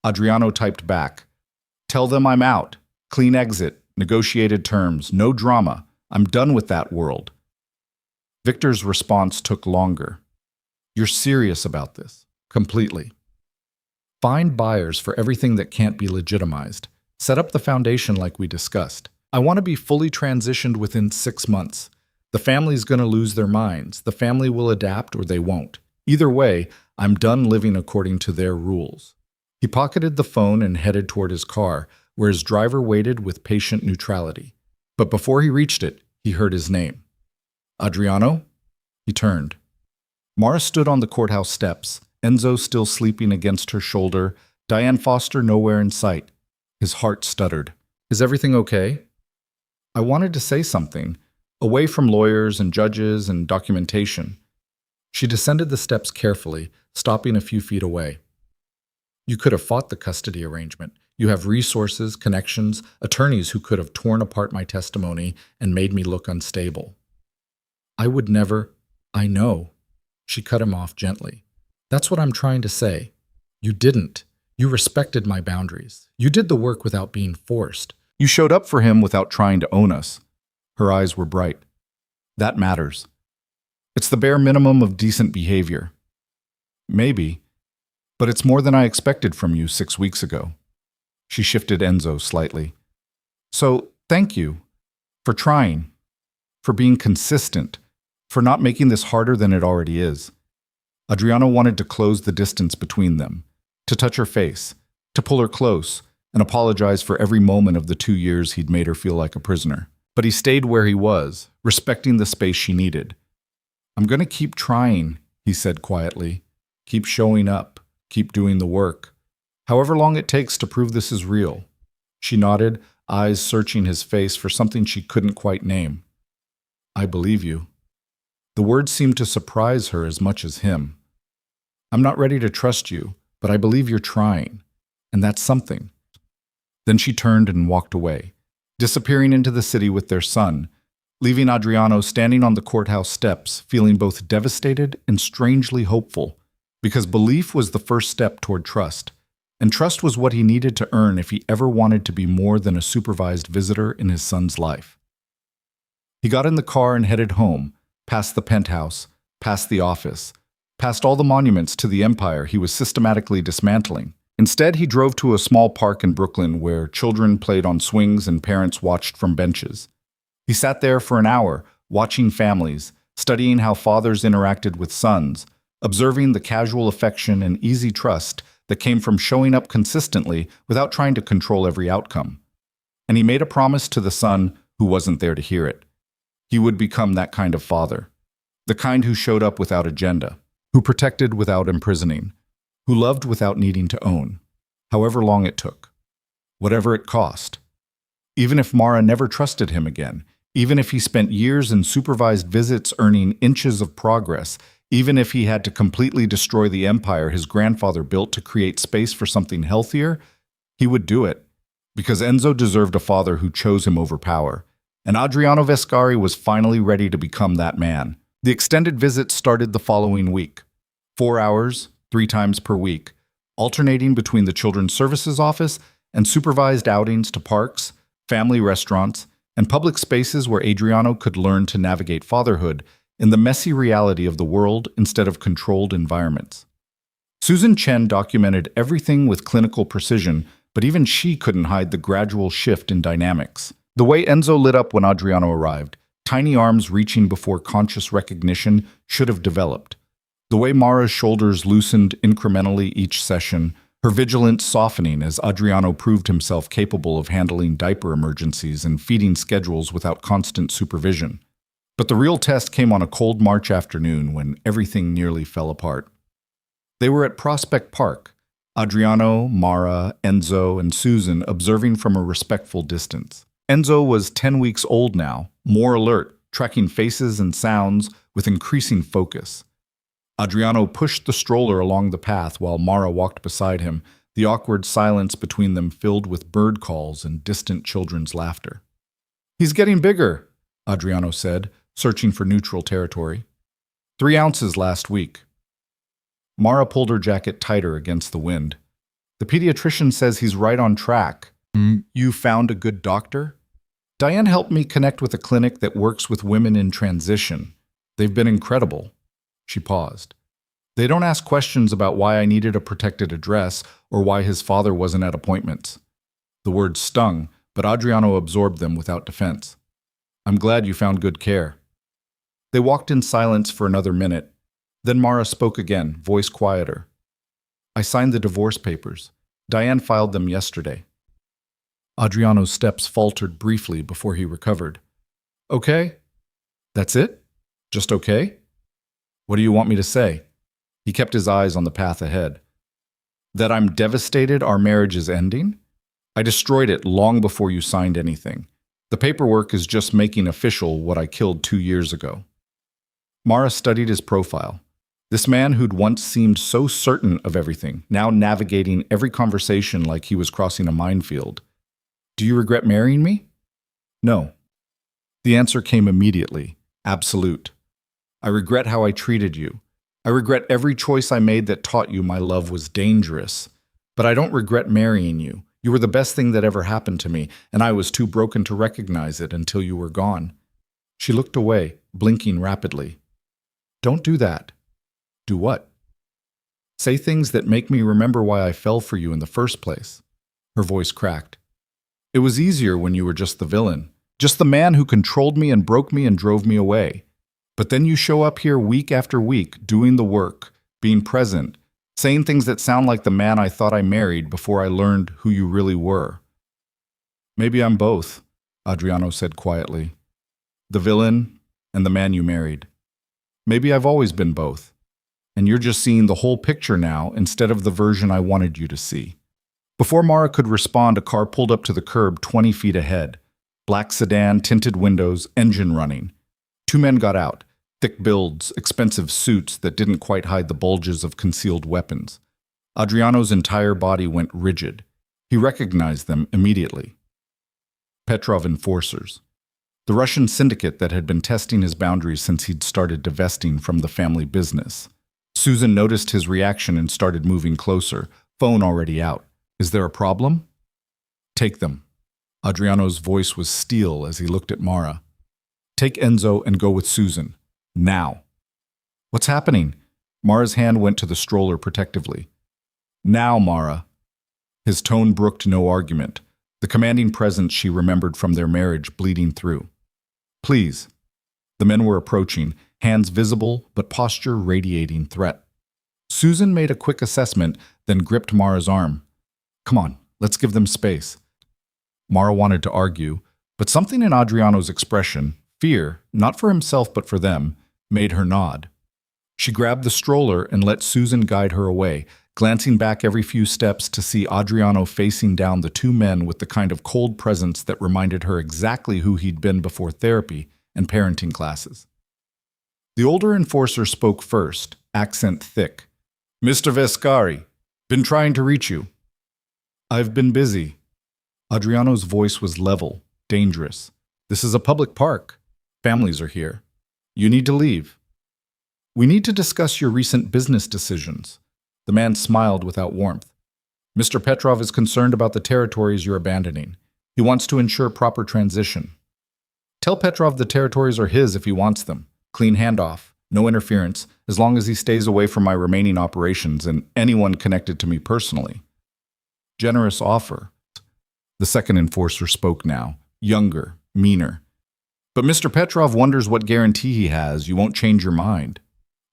Adriano typed back. Tell them I'm out. Clean exit. Negotiated terms. No drama. I'm done with that world. Victor's response took longer. You're serious about this. Completely. Find buyers for everything that can't be legitimized. Set up the foundation like we discussed. I want to be fully transitioned within 6 months. The family's going to lose their minds. The family will adapt or they won't. Either way, I'm done living according to their rules. He pocketed the phone and headed toward his car, where his driver waited with patient neutrality. But before he reached it, he heard his name. Adriano? He turned. Mara stood on the courthouse steps, Enzo still sleeping against her shoulder, Diane Foster nowhere in sight. His heart stuttered. Is everything okay? I wanted to say something, away from lawyers and judges and documentation. She descended the steps carefully, stopping a few feet away. You could have fought the custody arrangement. You have resources, connections, attorneys who could have torn apart my testimony and made me look unstable. I would never. I know. She cut him off gently. That's what I'm trying to say. You didn't. You respected my boundaries. You did the work without being forced. You showed up for him without trying to own us. Her eyes were bright. That matters. It's the bare minimum of decent behavior. Maybe, but it's more than I expected from you 6 weeks ago. She shifted Enzo slightly. So, thank you for trying, for being consistent, for not making this harder than it already is. Adriano wanted to close the distance between them, to touch her face, to pull her close, and apologize for every moment of the 2 years he'd made her feel like a prisoner. But he stayed where he was, respecting the space she needed. I'm going to keep trying, he said quietly. Keep showing up, keep doing the work. However long it takes to prove this is real. She nodded, eyes searching his face for something she couldn't quite name. I believe you. The words seemed to surprise her as much as him. I'm not ready to trust you, but I believe you're trying, and that's something. Then she turned and walked away, disappearing into the city with their son, leaving Adriano standing on the courthouse steps, feeling both devastated and strangely hopeful, because belief was the first step toward trust, and trust was what he needed to earn if he ever wanted to be more than a supervised visitor in his son's life. He got in the car and headed home, past the penthouse, past the office, past all the monuments to the empire he was systematically dismantling. Instead, he drove to a small park in Brooklyn where children played on swings and parents watched from benches. He sat there for an hour, watching families, studying how fathers interacted with sons, observing the casual affection and easy trust that came from showing up consistently without trying to control every outcome. And he made a promise to the son who wasn't there to hear it. He would become that kind of father, the kind who showed up without agenda, who protected without imprisoning, who loved without needing to own, however long it took, whatever it cost. Even if Mara never trusted him again, even if he spent years in supervised visits earning inches of progress, even if he had to completely destroy the empire his grandfather built to create space for something healthier, he would do it, because Enzo deserved a father who chose him over power, and Adriano Vescari was finally ready to become that man. The extended visit started the following week. 4 hours, 3 times per week, alternating between the Children's Services Office and supervised outings to parks, family restaurants, and public spaces where Adriano could learn to navigate fatherhood in the messy reality of the world instead of controlled environments. Susan Chen documented everything with clinical precision, but even she couldn't hide the gradual shift in dynamics. The way Enzo lit up when Adriano arrived, tiny arms reaching before conscious recognition, should have developed. The way Mara's shoulders loosened incrementally each session, her vigilance softening as Adriano proved himself capable of handling diaper emergencies and feeding schedules without constant supervision. But the real test came on a cold March afternoon when everything nearly fell apart. They were at Prospect Park, Adriano, Mara, Enzo, and Susan observing from a respectful distance. Enzo was 10 weeks old now, more alert, tracking faces and sounds with increasing focus. Adriano pushed the stroller along the path while Mara walked beside him, the awkward silence between them filled with bird calls and distant children's laughter. "He's getting bigger," Adriano said, searching for neutral territory. 3 ounces last week. Mara pulled her jacket tighter against the wind. "The pediatrician says he's right on track." "You found a good doctor?" "Diane helped me connect with a clinic that works with women in transition. They've been incredible." She paused. "They don't ask questions about why I needed a protected address or why his father wasn't at appointments." The words stung, but Adriano absorbed them without defense. "I'm glad you found good care." They walked in silence for another minute. Then Mara spoke again, voice quieter. "I signed the divorce papers. Diane filed them yesterday." Adriano's steps faltered briefly before he recovered. "Okay? That's it? Just okay? What do you want me to say?" He kept his eyes on the path ahead. "That I'm devastated our marriage is ending? I destroyed it long before you signed anything. The paperwork is just making official what I killed 2 years ago." Mara studied his profile. This man who'd once seemed so certain of everything, now navigating every conversation like he was crossing a minefield. "Do you regret marrying me?" "No." The answer came immediately, absolute. I regret how I treated you. I regret every choice I made that taught you my love was dangerous. But I don't regret marrying you. You were the best thing that ever happened to me, and I was too broken to recognize it until you were gone." She looked away, blinking rapidly. "Don't do that." "Do what?" "Say things that make me remember why I fell for you in the first place." Her voice cracked. "It was easier when you were just the villain, just the man who controlled me and broke me and drove me away. But then you show up here week after week, doing the work, being present, saying things that sound like the man I thought I married before I learned who you really were." "Maybe I'm both," Adriano said quietly. "The villain and the man you married. Maybe I've always been both. And you're just seeing the whole picture now instead of the version I wanted you to see." Before Mara could respond, a car pulled up to the curb 20 feet ahead. Black sedan, tinted windows, engine running. Two men got out, thick builds, expensive suits that didn't quite hide the bulges of concealed weapons. Adriano's entire body went rigid. He recognized them immediately. Petrov enforcers. The Russian syndicate that had been testing his boundaries since he'd started divesting from the family business. Susan noticed his reaction and started moving closer, phone already out. "Is there a problem?" "Take them." Adriano's voice was steel as he looked at Mara. "Take Enzo and go with Susan. Now." "What's happening?" Mara's hand went to the stroller protectively. "Now, Mara." His tone brooked no argument, the commanding presence she remembered from their marriage bleeding through. "Please." The men were approaching, hands visible but posture radiating threat. Susan made a quick assessment, then gripped Mara's arm. "Come on, let's give them space." Mara wanted to argue, but something in Adriano's expression, fear, not for himself but for them, made her nod. She grabbed the stroller and let Susan guide her away, glancing back every few steps to see Adriano facing down the two men with the kind of cold presence that reminded her exactly who he'd been before therapy and parenting classes. The older enforcer spoke first, accent thick. "Mr. Vescari, been trying to reach you." "I've been busy." Adriano's voice was level, dangerous. "This is a public park. Families are here. You need to leave." "We need to discuss your recent business decisions." The man smiled without warmth. "Mr. Petrov is concerned about the territories you're abandoning. He wants to ensure proper transition." "Tell Petrov the territories are his if he wants them. Clean handoff, no interference, as long as he stays away from my remaining operations and anyone connected to me personally." "Generous offer." The second enforcer spoke now, younger, meaner. "But Mr. Petrov wonders what guarantee he has you won't change your mind.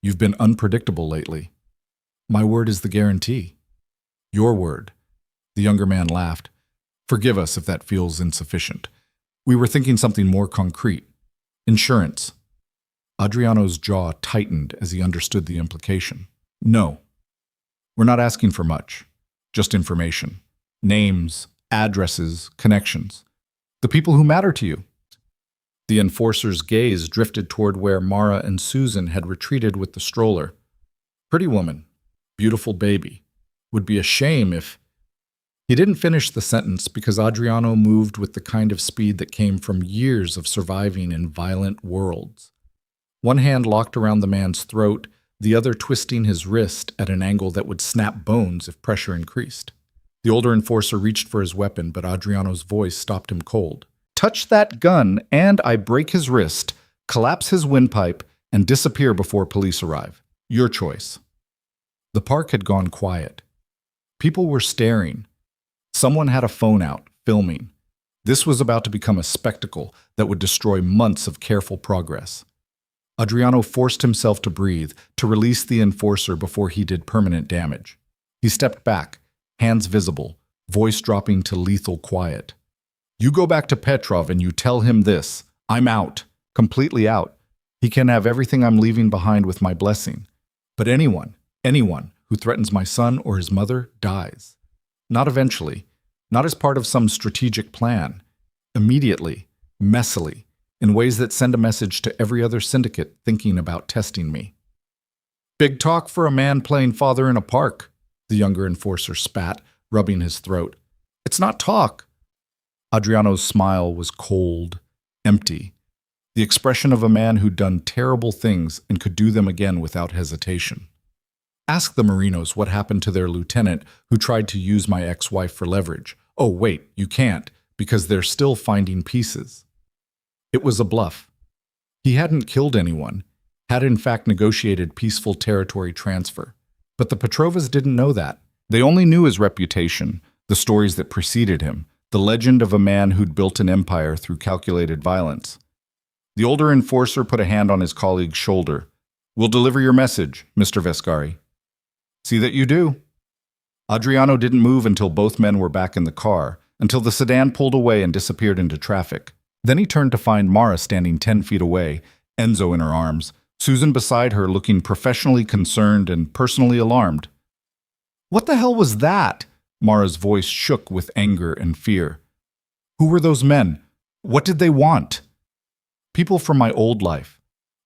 You've been unpredictable lately." "My word is the guarantee." "Your word." The younger man laughed. "Forgive us if that feels insufficient. We were thinking something more concrete. Insurance." Adriano's jaw tightened as he understood the implication. "No. We're not asking for much. Just information. Names, addresses, connections. The people who matter to you." The enforcer's gaze drifted toward where Mara and Susan had retreated with the stroller. "Pretty woman. Beautiful baby. Would be a shame if—" He didn't finish the sentence because Adriano moved with the kind of speed that came from years of surviving in violent worlds. One hand locked around the man's throat, the other twisting his wrist at an angle that would snap bones if pressure increased. The older enforcer reached for his weapon, but Adriano's voice stopped him cold. "Touch that gun, and I break his wrist, collapse his windpipe, and disappear before police arrive. Your choice." The park had gone quiet. People were staring. Someone had a phone out, filming. This was about to become a spectacle that would destroy months of careful progress. Adriano forced himself to breathe, to release the enforcer before he did permanent damage. He stepped back, hands visible, voice dropping to lethal quiet. "You go back to Petrov and you tell him this. I'm out, completely out. He can have everything I'm leaving behind with my blessing. But anyone who threatens my son or his mother dies. Not eventually, not as part of some strategic plan. Immediately, messily, in ways that send a message to every other syndicate thinking about testing me." "Big talk for a man playing father in a park," the younger enforcer spat, rubbing his throat. "It's not talk." Adriano's smile was cold, empty. the expression of a man who'd done terrible things and could do them again without hesitation. Ask the Marinos what happened to their lieutenant who tried to use my ex-wife for leverage. Oh, wait, you can't, because they're still finding pieces. It was a bluff. He hadn't killed anyone, had in fact negotiated peaceful territory transfer. But the Petrovas didn't know that. They only knew his reputation, the stories that preceded him, the legend of a man who'd built an empire through calculated violence. The older enforcer put a hand on his colleague's shoulder. "We'll deliver your message, Mr. Vescari." "See that you do." Adriano didn't move until both men were back in the car, until the sedan pulled away and disappeared into traffic. Then he turned to find Mara standing 10 feet away, Enzo in her arms, Susan beside her looking professionally concerned and personally alarmed. "What the hell was that?" Mara's voice shook with anger and fear. "Who were those men? What did they want?" "People from my old life,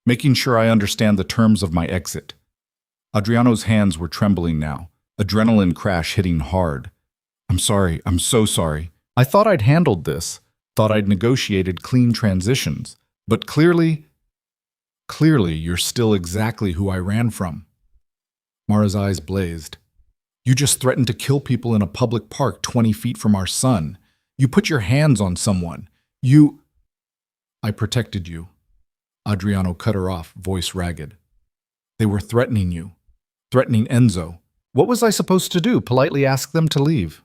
making sure I understand the terms of my exit." Adriano's hands were trembling now, adrenaline crash hitting hard. "I'm sorry, I'm so sorry. I thought I'd handled this, thought I'd negotiated clean transitions, but clearly you're still exactly who I ran from." Mara's eyes blazed. "You just threatened to kill people in a public park 20 feet from our son. You put your hands on someone. I protected you." Adriano cut her off, voice ragged. "They were threatening you. Threatening Enzo. What was I supposed to do? Politely ask them to leave?"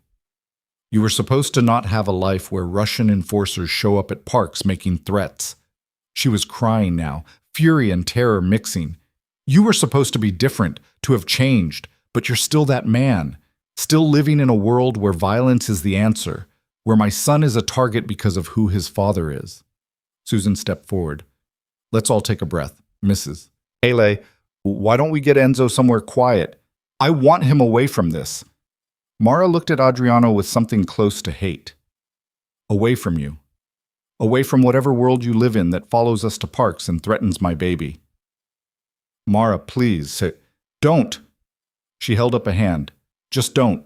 "You were supposed to not have a life where Russian enforcers show up at parks making threats." She was crying now, fury and terror mixing. "You were supposed to be different, to have changed, but you're still that man, still living in a world where violence is the answer, where my son is a target because of who his father is." Susan stepped forward. "Let's all take a breath, Mrs. Hele, why don't we get Enzo somewhere quiet? I want him away from this." Mara looked at Adriano with something close to hate. "Away from you. Away from whatever world you live in that follows us to parks and threatens my baby." "Mara, please, say, don't." She held up a hand. "Just don't.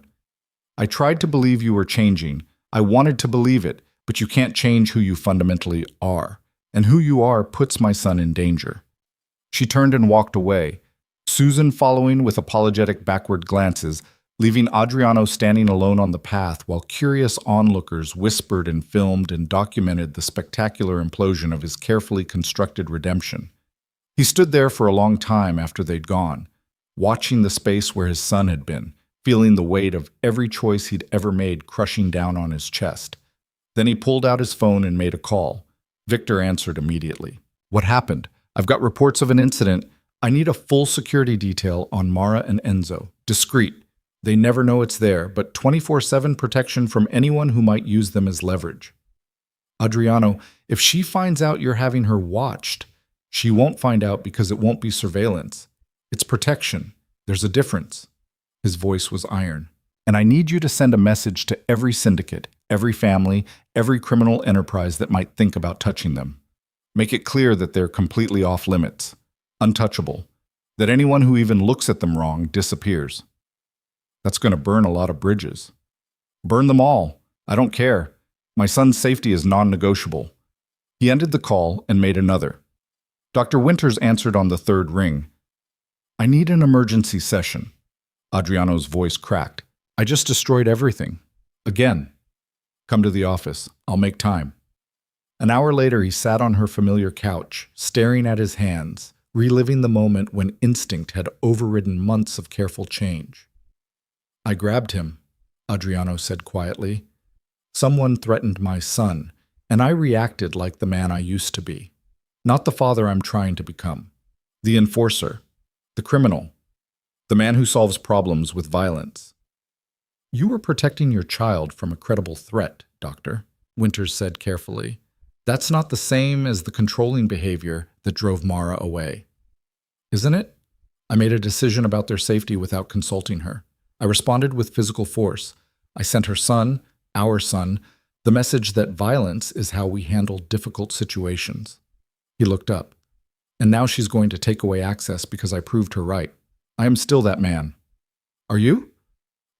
I tried to believe you were changing. I wanted to believe it, but you can't change who you fundamentally are. And who you are puts my son in danger." She turned and walked away, Susan following with apologetic backward glances, leaving Adriano standing alone on the path while curious onlookers whispered and filmed and documented the spectacular implosion of his carefully constructed redemption. He stood there for a long time after they'd gone, watching the space where his son had been, feeling the weight of every choice he'd ever made crushing down on his chest. Then he pulled out his phone and made a call. Victor answered immediately. "What happened? I've got reports of an incident. I need a full security detail on Mara and Enzo. Discreet. They never know it's there, but 24/7 protection from anyone who might use them as leverage." "Adriano, if she finds out you're having her watched, she won't find out because it won't be surveillance. It's protection. There's a difference." His voice was iron. "And I need you to send a message to every syndicate, every family, every criminal enterprise that might think about touching them. Make it clear that they're completely off limits, untouchable, that anyone who even looks at them wrong disappears." "That's going to burn a lot of bridges." "Burn them all. I don't care. My son's safety is non-negotiable." He ended the call and made another. Dr. Winters answered on the third ring. "I need an emergency session." Adriano's voice cracked. "I just destroyed everything. Again." "Come to the office. I'll make time." An hour later, he sat on her familiar couch, staring at his hands, reliving the moment when instinct had overridden months of careful change. "I grabbed him," Adriano said quietly. "Someone threatened my son, and I reacted like the man I used to be. Not the father I'm trying to become. The enforcer. The criminal. The man who solves problems with violence." "You were protecting your child from a credible threat, Doctor," Winters said carefully. "That's not the same as the controlling behavior that drove Mara away." "Isn't it? I made a decision about their safety without consulting her. I responded with physical force. I sent her son, our son, the message that violence is how we handle difficult situations." He looked up. "And now she's going to take away access because I proved her right. I am still that man." "Are you?"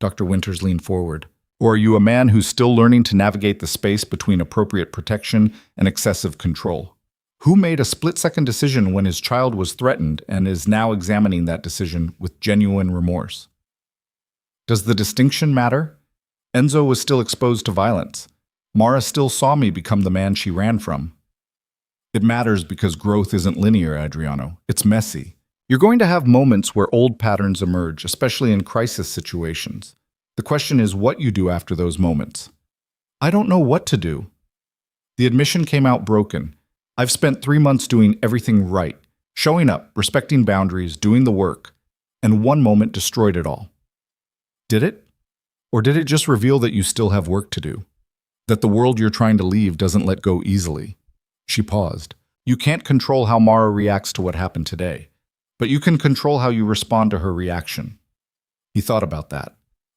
Dr. Winters leaned forward. "Or are you a man who's still learning to navigate the space between appropriate protection and excessive control?" Who made a split-second decision when his child was threatened and is now examining that decision with genuine remorse? Does the distinction matter? Enzo was still exposed to violence. Mara still saw me become the man she ran from. It matters because growth isn't linear, Adriano. It's messy. You're going to have moments where old patterns emerge, especially in crisis situations. The question is what you do after those moments. I don't know what to do. The admission came out broken. I've spent 3 months doing everything right, showing up, respecting boundaries, doing the work, and one moment destroyed it all. Did it? Or did it just reveal that you still have work to do? That the world you're trying to leave doesn't let go easily? She paused. You can't control how Mara reacts to what happened today, but you can control how you respond to her reaction. He thought about that,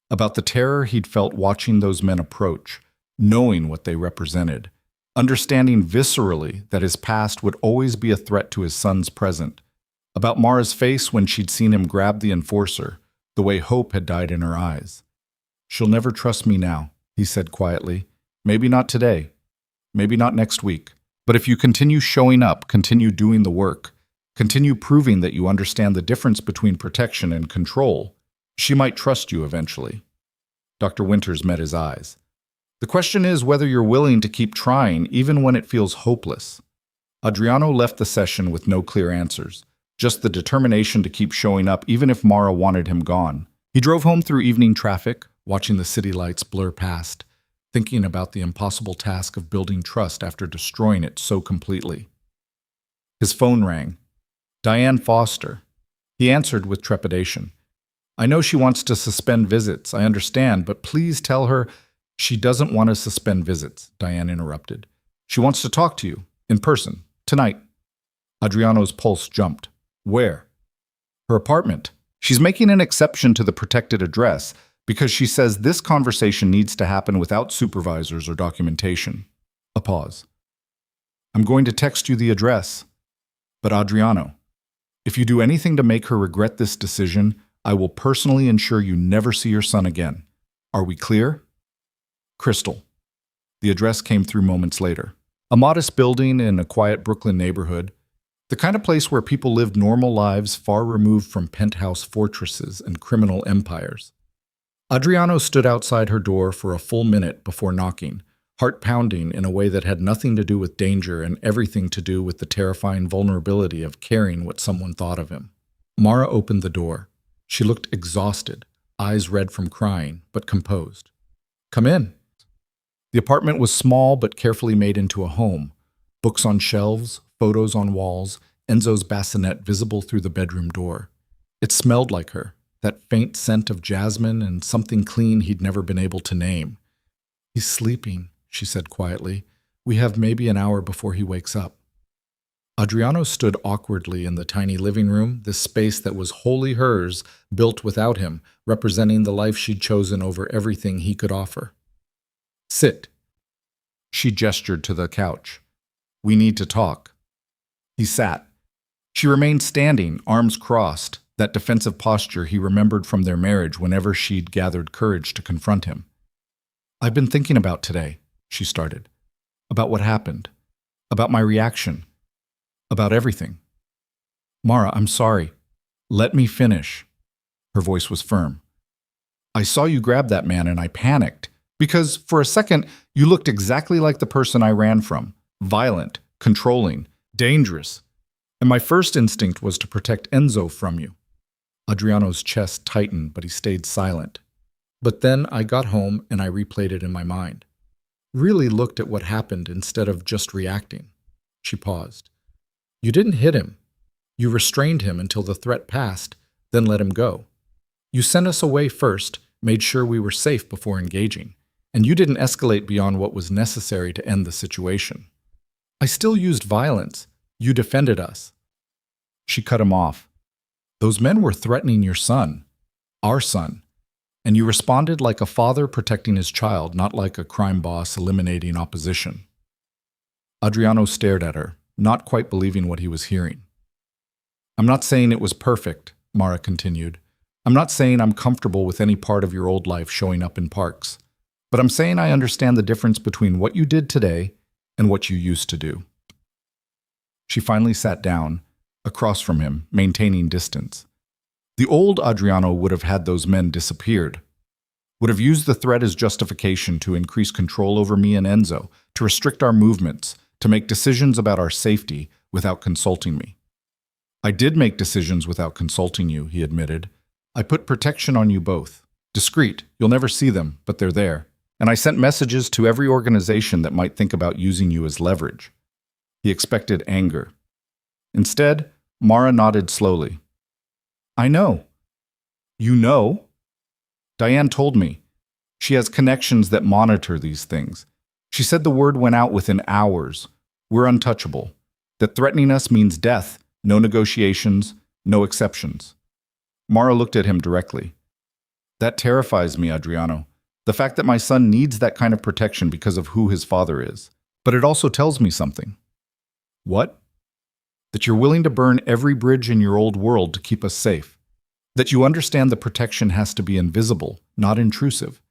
about the terror he'd felt watching those men approach, knowing what they represented, understanding viscerally that his past would always be a threat to his son's present, about Mara's face when she'd seen him grab the enforcer, the way hope had died in her eyes. She'll never trust me now, he said quietly. Maybe not today, maybe not next week. But if you continue showing up, continue doing the work, continue proving that you understand the difference between protection and control, she might trust you eventually. Dr. Winters met his eyes. The question is whether you're willing to keep trying even when it feels hopeless. Adriano left the session with no clear answers, just the determination to keep showing up even if Mara wanted him gone. He drove home through evening traffic, watching the city lights blur past, thinking about the impossible task of building trust after destroying it so completely. His phone rang. Diane Foster. He answered with trepidation. I know she wants to suspend visits, I understand, but please tell her she doesn't want to suspend visits, Diane interrupted. She wants to talk to you, in person, tonight. Adriano's pulse jumped. Where? Her apartment. She's making an exception to the protected address, because she says this conversation needs to happen without supervisors or documentation. A pause. I'm going to text you the address. But Adriano, if you do anything to make her regret this decision, I will personally ensure you never see your son again. Are we clear? Crystal. The address came through moments later. A modest building in a quiet Brooklyn neighborhood, the kind of place where people lived normal lives far removed from penthouse fortresses and criminal empires. Adriano stood outside her door for a full minute before knocking, heart pounding in a way that had nothing to do with danger and everything to do with the terrifying vulnerability of caring what someone thought of him. Mara opened the door. She looked exhausted, eyes red from crying, but composed. Come in. The apartment was small but carefully made into a home. Books on shelves, photos on walls, Enzo's bassinet visible through the bedroom door. It smelled like her. That faint scent of jasmine and something clean he'd never been able to name. He's sleeping, she said quietly. We have maybe an hour before he wakes up. Adriano stood awkwardly in the tiny living room, this space that was wholly hers, built without him, representing the life she'd chosen over everything he could offer. Sit. She gestured to the couch. We need to talk. He sat. She remained standing, arms crossed, that defensive posture he remembered from their marriage whenever she'd gathered courage to confront him. I've been thinking about today, she started. About what happened. About my reaction. About everything. Mara, I'm sorry. Let me finish. Her voice was firm. I saw you grab that man and I panicked, because for a second you looked exactly like the person I ran from. Violent, controlling, dangerous. And my first instinct was to protect Enzo from you. Adriano's chest tightened, but he stayed silent. But then I got home and I replayed it in my mind. Really looked at what happened instead of just reacting. She paused. You didn't hit him. You restrained him until the threat passed, then let him go. You sent us away first, made sure we were safe before engaging, and you didn't escalate beyond what was necessary to end the situation. I still used violence. You defended us. She cut him off. Those men were threatening your son, our son, and you responded like a father protecting his child, not like a crime boss eliminating opposition. Adriano stared at her, not quite believing what he was hearing. I'm not saying it was perfect, Mara continued. I'm not saying I'm comfortable with any part of your old life showing up in parks, but I'm saying I understand the difference between what you did today and what you used to do. She finally sat down, across from him, maintaining distance. The old Adriano would have had those men disappeared, would have used the threat as justification to increase control over me and Enzo, to restrict our movements, to make decisions about our safety without consulting me. I did make decisions without consulting you, he admitted. I put protection on you both. Discreet, you'll never see them, but they're there. And I sent messages to every organization that might think about using you as leverage. He expected anger. Instead, Mara nodded slowly. I know. You know? Diane told me. She has connections that monitor these things. She said the word went out within hours. We're untouchable. That threatening us means death, no negotiations, no exceptions. Mara looked at him directly. That terrifies me, Adriano. The fact that my son needs that kind of protection because of who his father is. But it also tells me something. What? That you're willing to burn every bridge in your old world to keep us safe. That you understand the protection has to be invisible, not intrusive.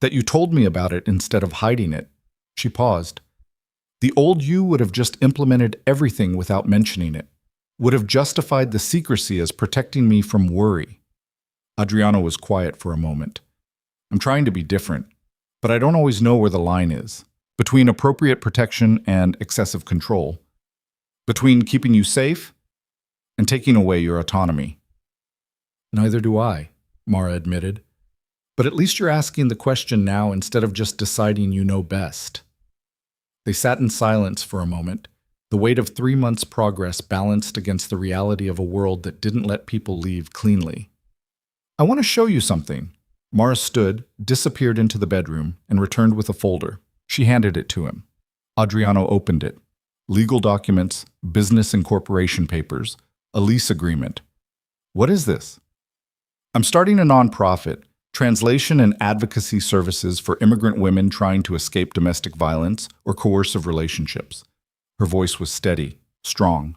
That you told me about it instead of hiding it. She paused. The old you would have just implemented everything without mentioning it. Would have justified the secrecy as protecting me from worry. Adriano was quiet for a moment. I'm trying to be different, but I don't always know where the line is. Between appropriate protection and excessive control. Between keeping you safe and taking away your autonomy. Neither do I, Mara admitted. But at least you're asking the question now instead of just deciding you know best. They sat in silence for a moment, the weight of 3 months' progress balanced against the reality of a world that didn't let people leave cleanly. I want to show you something. Mara stood, disappeared into the bedroom, and returned with a folder. She handed it to him. Adriano opened it. Legal documents, business and corporation papers, a lease agreement. What is this? I'm starting a nonprofit, translation and advocacy services for immigrant women trying to escape domestic violence or coercive relationships. Her voice was steady, strong.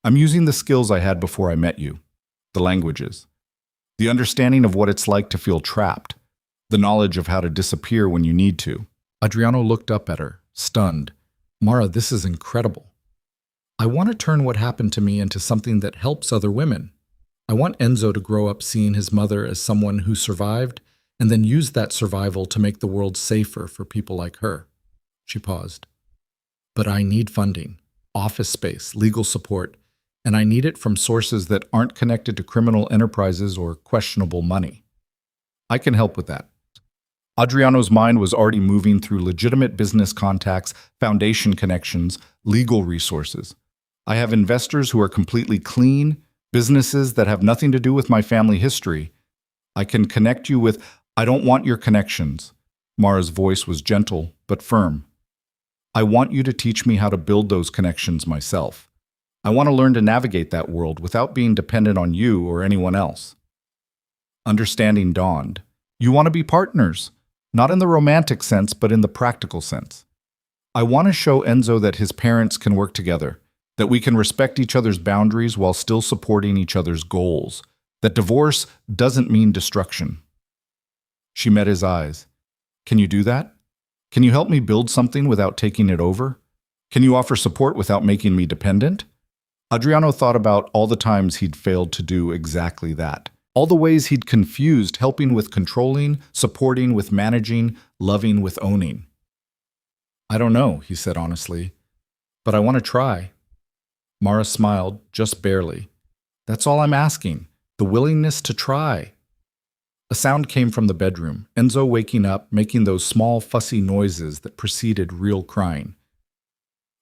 I'm using the skills I had before I met you, the languages, the understanding of what it's like to feel trapped, the knowledge of how to disappear when you need to. Adriano looked up at her, stunned. Mara, this is incredible. I want to turn what happened to me into something that helps other women. I want Enzo to grow up seeing his mother as someone who survived and then use that survival to make the world safer for people like her. She paused. But I need funding, office space, legal support, and I need it from sources that aren't connected to criminal enterprises or questionable money. I can help with that. Adriano's mind was already moving through legitimate business contacts, foundation connections, legal resources. I have investors who are completely clean, businesses that have nothing to do with my family history. I can connect you with, I don't want your connections. Mara's voice was gentle but firm. I want you to teach me how to build those connections myself. I want to learn to navigate that world without being dependent on you or anyone else. Understanding dawned. You want to be partners, not in the romantic sense, but in the practical sense. I want to show Enzo that his parents can work together, that we can respect each other's boundaries while still supporting each other's goals, that divorce doesn't mean destruction. She met his eyes. Can you do that? Can you help me build something without taking it over? Can you offer support without making me dependent? Adriano thought about all the times he'd failed to do exactly that. All the ways he'd confused helping with controlling, supporting with managing, loving with owning. I don't know, he said honestly, but I want to try. Mara smiled, just barely. That's all I'm asking, the willingness to try. A sound came from the bedroom, Enzo waking up, making those small, fussy noises that preceded real crying.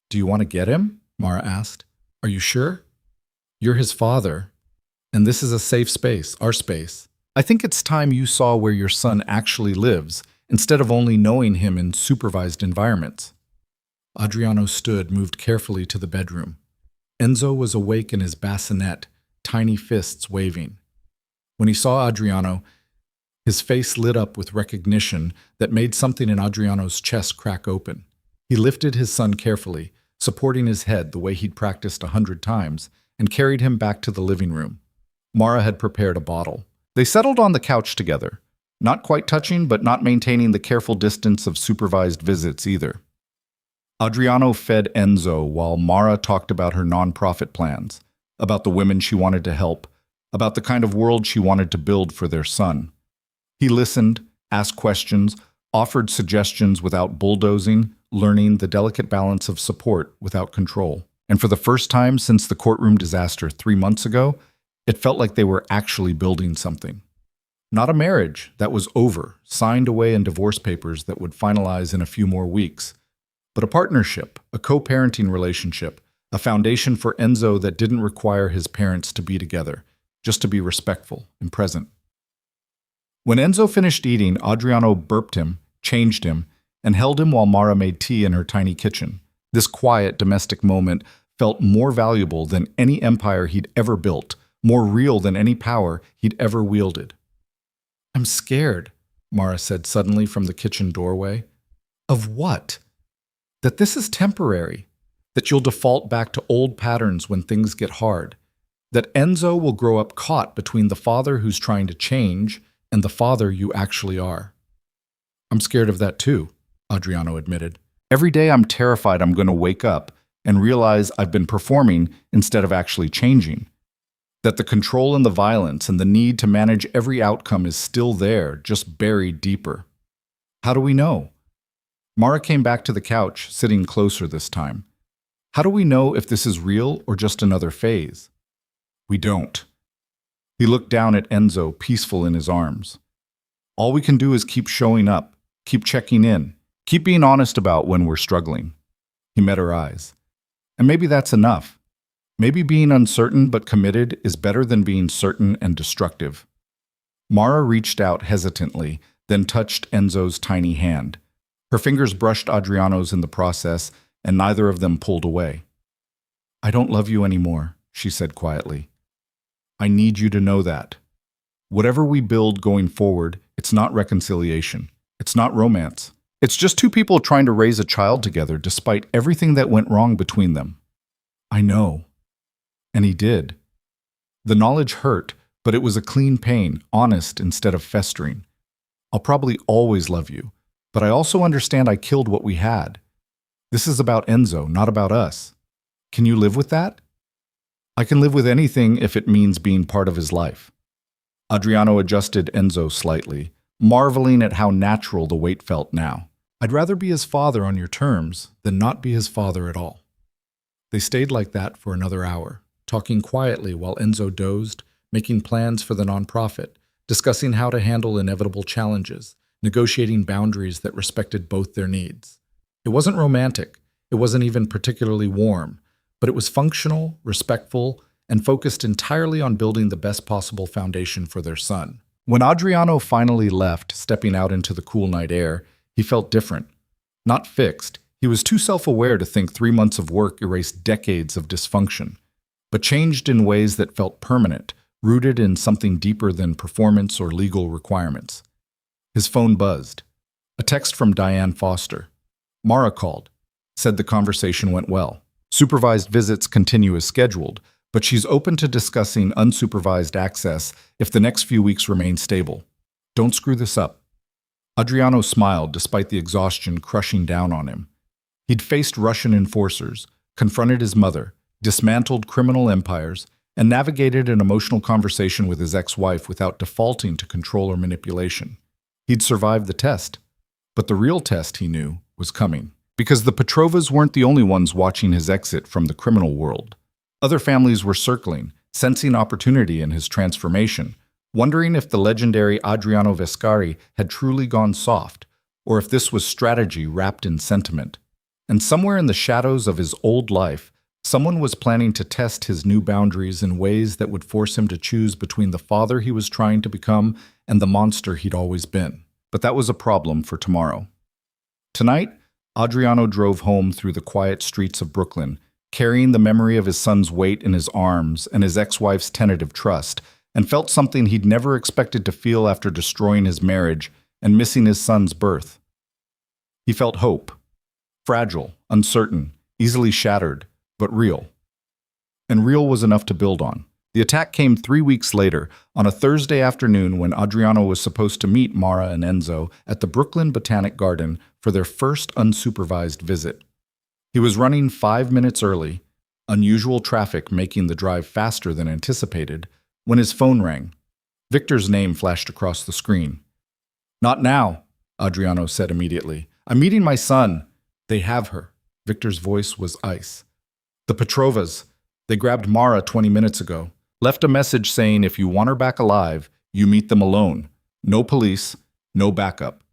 Do you want to get him? Mara asked. Are you sure? You're his father, and this is a safe space, our space. I think it's time you saw where your son actually lives, instead of only knowing him in supervised environments. Adriano stood, moved carefully to the bedroom. Enzo was awake in his bassinet, tiny fists waving. When he saw Adriano, his face lit up with recognition that made something in Adriano's chest crack open. He lifted his son carefully, supporting his head the way he'd practiced 100 times, and carried him back to the living room. Mara had prepared a bottle. They settled on the couch together, not quite touching, but not maintaining the careful distance of supervised visits either. Adriano fed Enzo while Mara talked about her nonprofit plans, about the women she wanted to help, about the kind of world she wanted to build for their son. He listened, asked questions, offered suggestions without bulldozing, learning the delicate balance of support without control. And for the first time since the courtroom disaster 3 months ago, it felt like they were actually building something. Not a marriage that was over, signed away in divorce papers that would finalize in a few more weeks, but a partnership, a co-parenting relationship, a foundation for Enzo that didn't require his parents to be together, just to be respectful and present. When Enzo finished eating, Adriano burped him, changed him, and held him while Mara made tea in her tiny kitchen. This quiet domestic moment felt more valuable than any empire he'd ever built, more real than any power he'd ever wielded. "I'm scared," Mara said suddenly from the kitchen doorway. "Of what?" "That this is temporary, that you'll default back to old patterns when things get hard, that Enzo will grow up caught between the father who's trying to change and the father you actually are." "I'm scared of that too," Adriano admitted. "Every day I'm terrified I'm going to wake up and realize I've been performing instead of actually changing. That the control and the violence and the need to manage every outcome is still there, just buried deeper." "How do we know?" Mara came back to the couch, sitting closer this time. "How do we know if this is real or just another phase?" "We don't." He looked down at Enzo, peaceful in his arms. "All we can do is keep showing up, keep checking in, keep being honest about when we're struggling." He met her eyes. "And maybe that's enough. Maybe being uncertain but committed is better than being certain and destructive." Mara reached out hesitantly, then touched Enzo's tiny hand. Her fingers brushed Adriano's in the process, and neither of them pulled away. "I don't love you anymore," she said quietly. "I need you to know that. Whatever we build going forward, it's not reconciliation. It's not romance. It's just two people trying to raise a child together despite everything that went wrong between them." "I know." And he did. The knowledge hurt, but it was a clean pain, honest instead of festering. "I'll probably always love you, but I also understand I killed what we had. This is about Enzo, not about us. Can you live with that?" "I can live with anything if it means being part of his life." Adriano adjusted Enzo slightly, marveling at how natural the weight felt now. "I'd rather be his father on your terms than not be his father at all." They stayed like that for another hour, talking quietly while Enzo dozed, making plans for the nonprofit, discussing how to handle inevitable challenges, negotiating boundaries that respected both their needs. It wasn't romantic, it wasn't even particularly warm, but it was functional, respectful, and focused entirely on building the best possible foundation for their son. When Adriano finally left, stepping out into the cool night air, he felt different. Not fixed. He was too self-aware to think 3 months of work erased decades of dysfunction, but changed in ways that felt permanent, rooted in something deeper than performance or legal requirements. His phone buzzed. A text from Diane Foster. Mara called, said the conversation went well. Supervised visits continue as scheduled, but she's open to discussing unsupervised access if the next few weeks remain stable. Don't screw this up. Adriano smiled despite the exhaustion crushing down on him. He'd faced Russian enforcers, confronted his mother, dismantled criminal empires, and navigated an emotional conversation with his ex-wife without defaulting to control or manipulation. He'd survived the test, but the real test, he knew, was coming. Because the Petrovas weren't the only ones watching his exit from the criminal world. Other families were circling, sensing opportunity in his transformation, wondering if the legendary Adriano Vescari had truly gone soft, or if this was strategy wrapped in sentiment. And somewhere in the shadows of his old life, someone was planning to test his new boundaries in ways that would force him to choose between the father he was trying to become and the monster he'd always been. But that was a problem for tomorrow. Tonight, Adriano drove home through the quiet streets of Brooklyn, carrying the memory of his son's weight in his arms and his ex-wife's tentative trust, and felt something he'd never expected to feel after destroying his marriage and missing his son's birth. He felt hope. Fragile, uncertain, easily shattered, but real. And real was enough to build on. The attack came 3 weeks later, on a Thursday afternoon when Adriano was supposed to meet Mara and Enzo at the Brooklyn Botanic Garden for their first unsupervised visit. He was running 5 minutes early, unusual traffic making the drive faster than anticipated, when his phone rang. Victor's name flashed across the screen. "Not now," Adriano said immediately. "I'm meeting my son." "They have her." Victor's voice was ice. "The Petrovas. They grabbed Mara 20 minutes ago. Left a message saying if you want her back alive, you meet them alone. No police, no backup."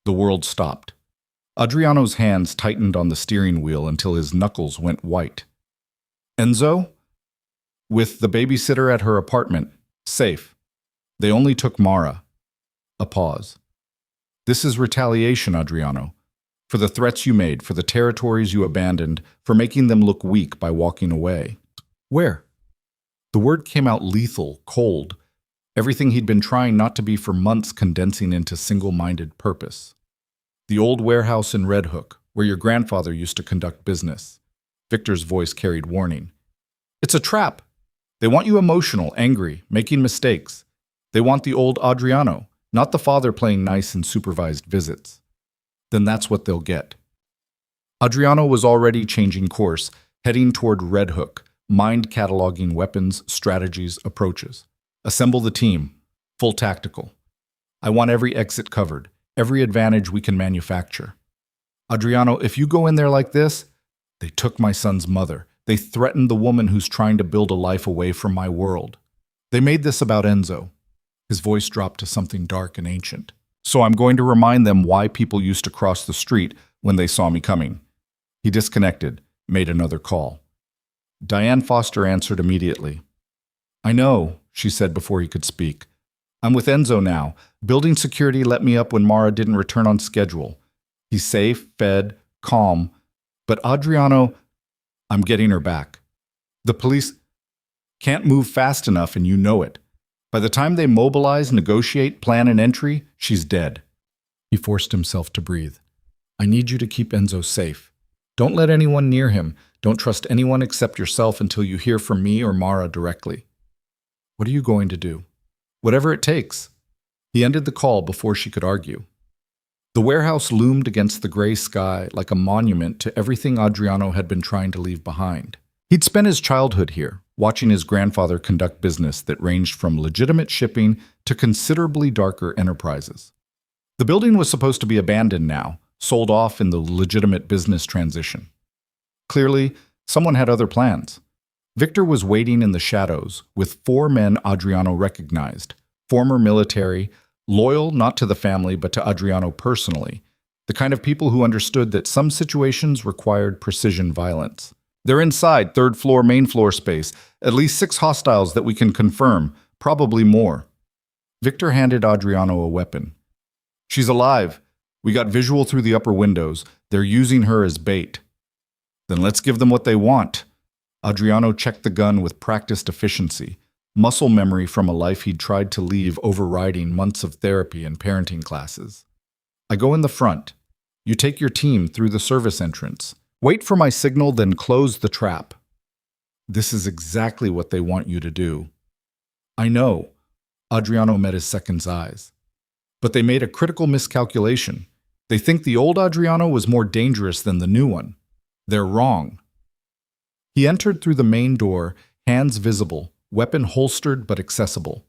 The world stopped. Adriano's hands tightened on the steering wheel until his knuckles went white. "Enzo?" "With the babysitter at her apartment. Safe. They only took Mara." A pause. "This is retaliation, Adriano. For the threats you made, for the territories you abandoned, for making them look weak by walking away." "Where?" The word came out lethal, cold. Everything he'd been trying not to be for months condensing into single-minded purpose. "The old warehouse in Red Hook, where your grandfather used to conduct business." Victor's voice carried warning. "It's a trap. They want you emotional, angry, making mistakes. They want the old Adriano, not the father playing nice in supervised visits." "Then that's what they'll get." Adriano was already changing course, heading toward Red Hook, mind cataloging weapons, strategies, approaches. "Assemble the team. Full tactical. I want every exit covered, every advantage we can manufacture. Adriano, if you go in there like this, they took my son's mother. They threatened the woman who's trying to build a life away from my world. They made this about Enzo." His voice dropped to something dark and ancient. "So I'm going to remind them why people used to cross the street when they saw me coming." He disconnected, made another call. Diane Foster answered immediately. "I know," she said before he could speak. "I'm with Enzo now. Building security let me up when Mara didn't return on schedule. He's safe, fed, calm. But Adriano, I'm getting her back. The police can't move fast enough, and you know it. By the time they mobilize, negotiate, plan an entry, she's dead." He forced himself to breathe. "I need you to keep Enzo safe. Don't let anyone near him. Don't trust anyone except yourself until you hear from me or Mara directly." "What are you going to do?" "Whatever it takes." He ended the call before she could argue. The warehouse loomed against the gray sky like a monument to everything Adriano had been trying to leave behind. He'd spent his childhood here, watching his grandfather conduct business that ranged from legitimate shipping to considerably darker enterprises. The building was supposed to be abandoned now, sold off in the legitimate business transition. Clearly, someone had other plans. Victor was waiting in the shadows with 4 men Adriano recognized, former military, loyal not to the family but to Adriano personally, the kind of people who understood that some situations required precision violence. "They're inside, 3rd floor, main floor space. At least 6 hostiles that we can confirm, probably more." Victor handed Adriano a weapon. "She's alive. We got visual through the upper windows. They're using her as bait." "Then let's give them what they want." Adriano checked the gun with practiced efficiency, muscle memory from a life he'd tried to leave overriding months of therapy and parenting classes. "I go in the front. You take your team through the service entrance. Wait for my signal, then close the trap." "This is exactly what they want you to do." "I know." Adriano met his second's eyes. "But they made a critical miscalculation. They think the old Adriano was more dangerous than the new one. They're wrong." He entered through the main door, hands visible, weapon holstered but accessible.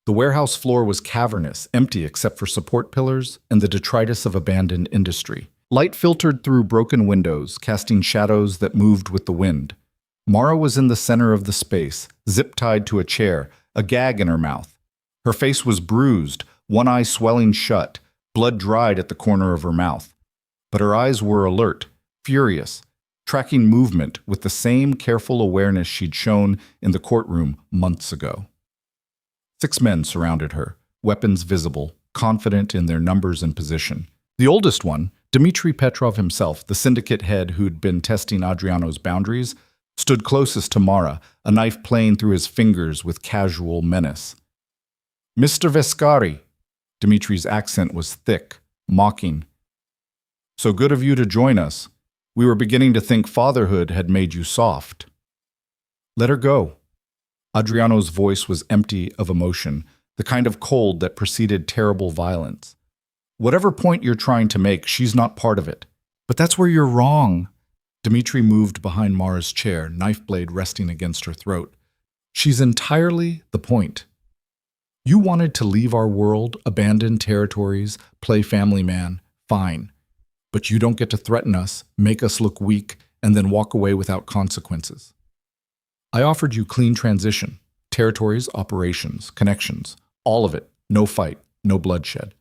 The warehouse floor was cavernous, empty except for support pillars and the detritus of abandoned industry. Light filtered through broken windows, casting shadows that moved with the wind. Mara was in the center of the space, zip-tied to a chair, a gag in her mouth. Her face was bruised, one eye swelling shut, blood dried at the corner of her mouth. But her eyes were alert, furious, tracking movement with the same careful awareness she'd shown in the courtroom months ago. 6 men surrounded her, weapons visible, confident in their numbers and position. The oldest one, Dmitry Petrov himself, the syndicate head who'd been testing Adriano's boundaries, stood closest to Mara, a knife playing through his fingers with casual menace. "Mr. Vescari," Dmitry's accent was thick, mocking. "So good of you to join us. We were beginning to think fatherhood had made you soft." "Let her go." Adriano's voice was empty of emotion, the kind of cold that preceded terrible violence. "Whatever point you're trying to make, she's not part of it." "But that's where you're wrong." Dimitri moved behind Mara's chair, knife blade resting against her throat. She's entirely the point. You wanted to leave our world, abandon territories, play family man, fine. But you don't get to threaten us, make us look weak, and then walk away without consequences. I offered you clean transition, territories, operations, connections, all of it, no fight, no bloodshed.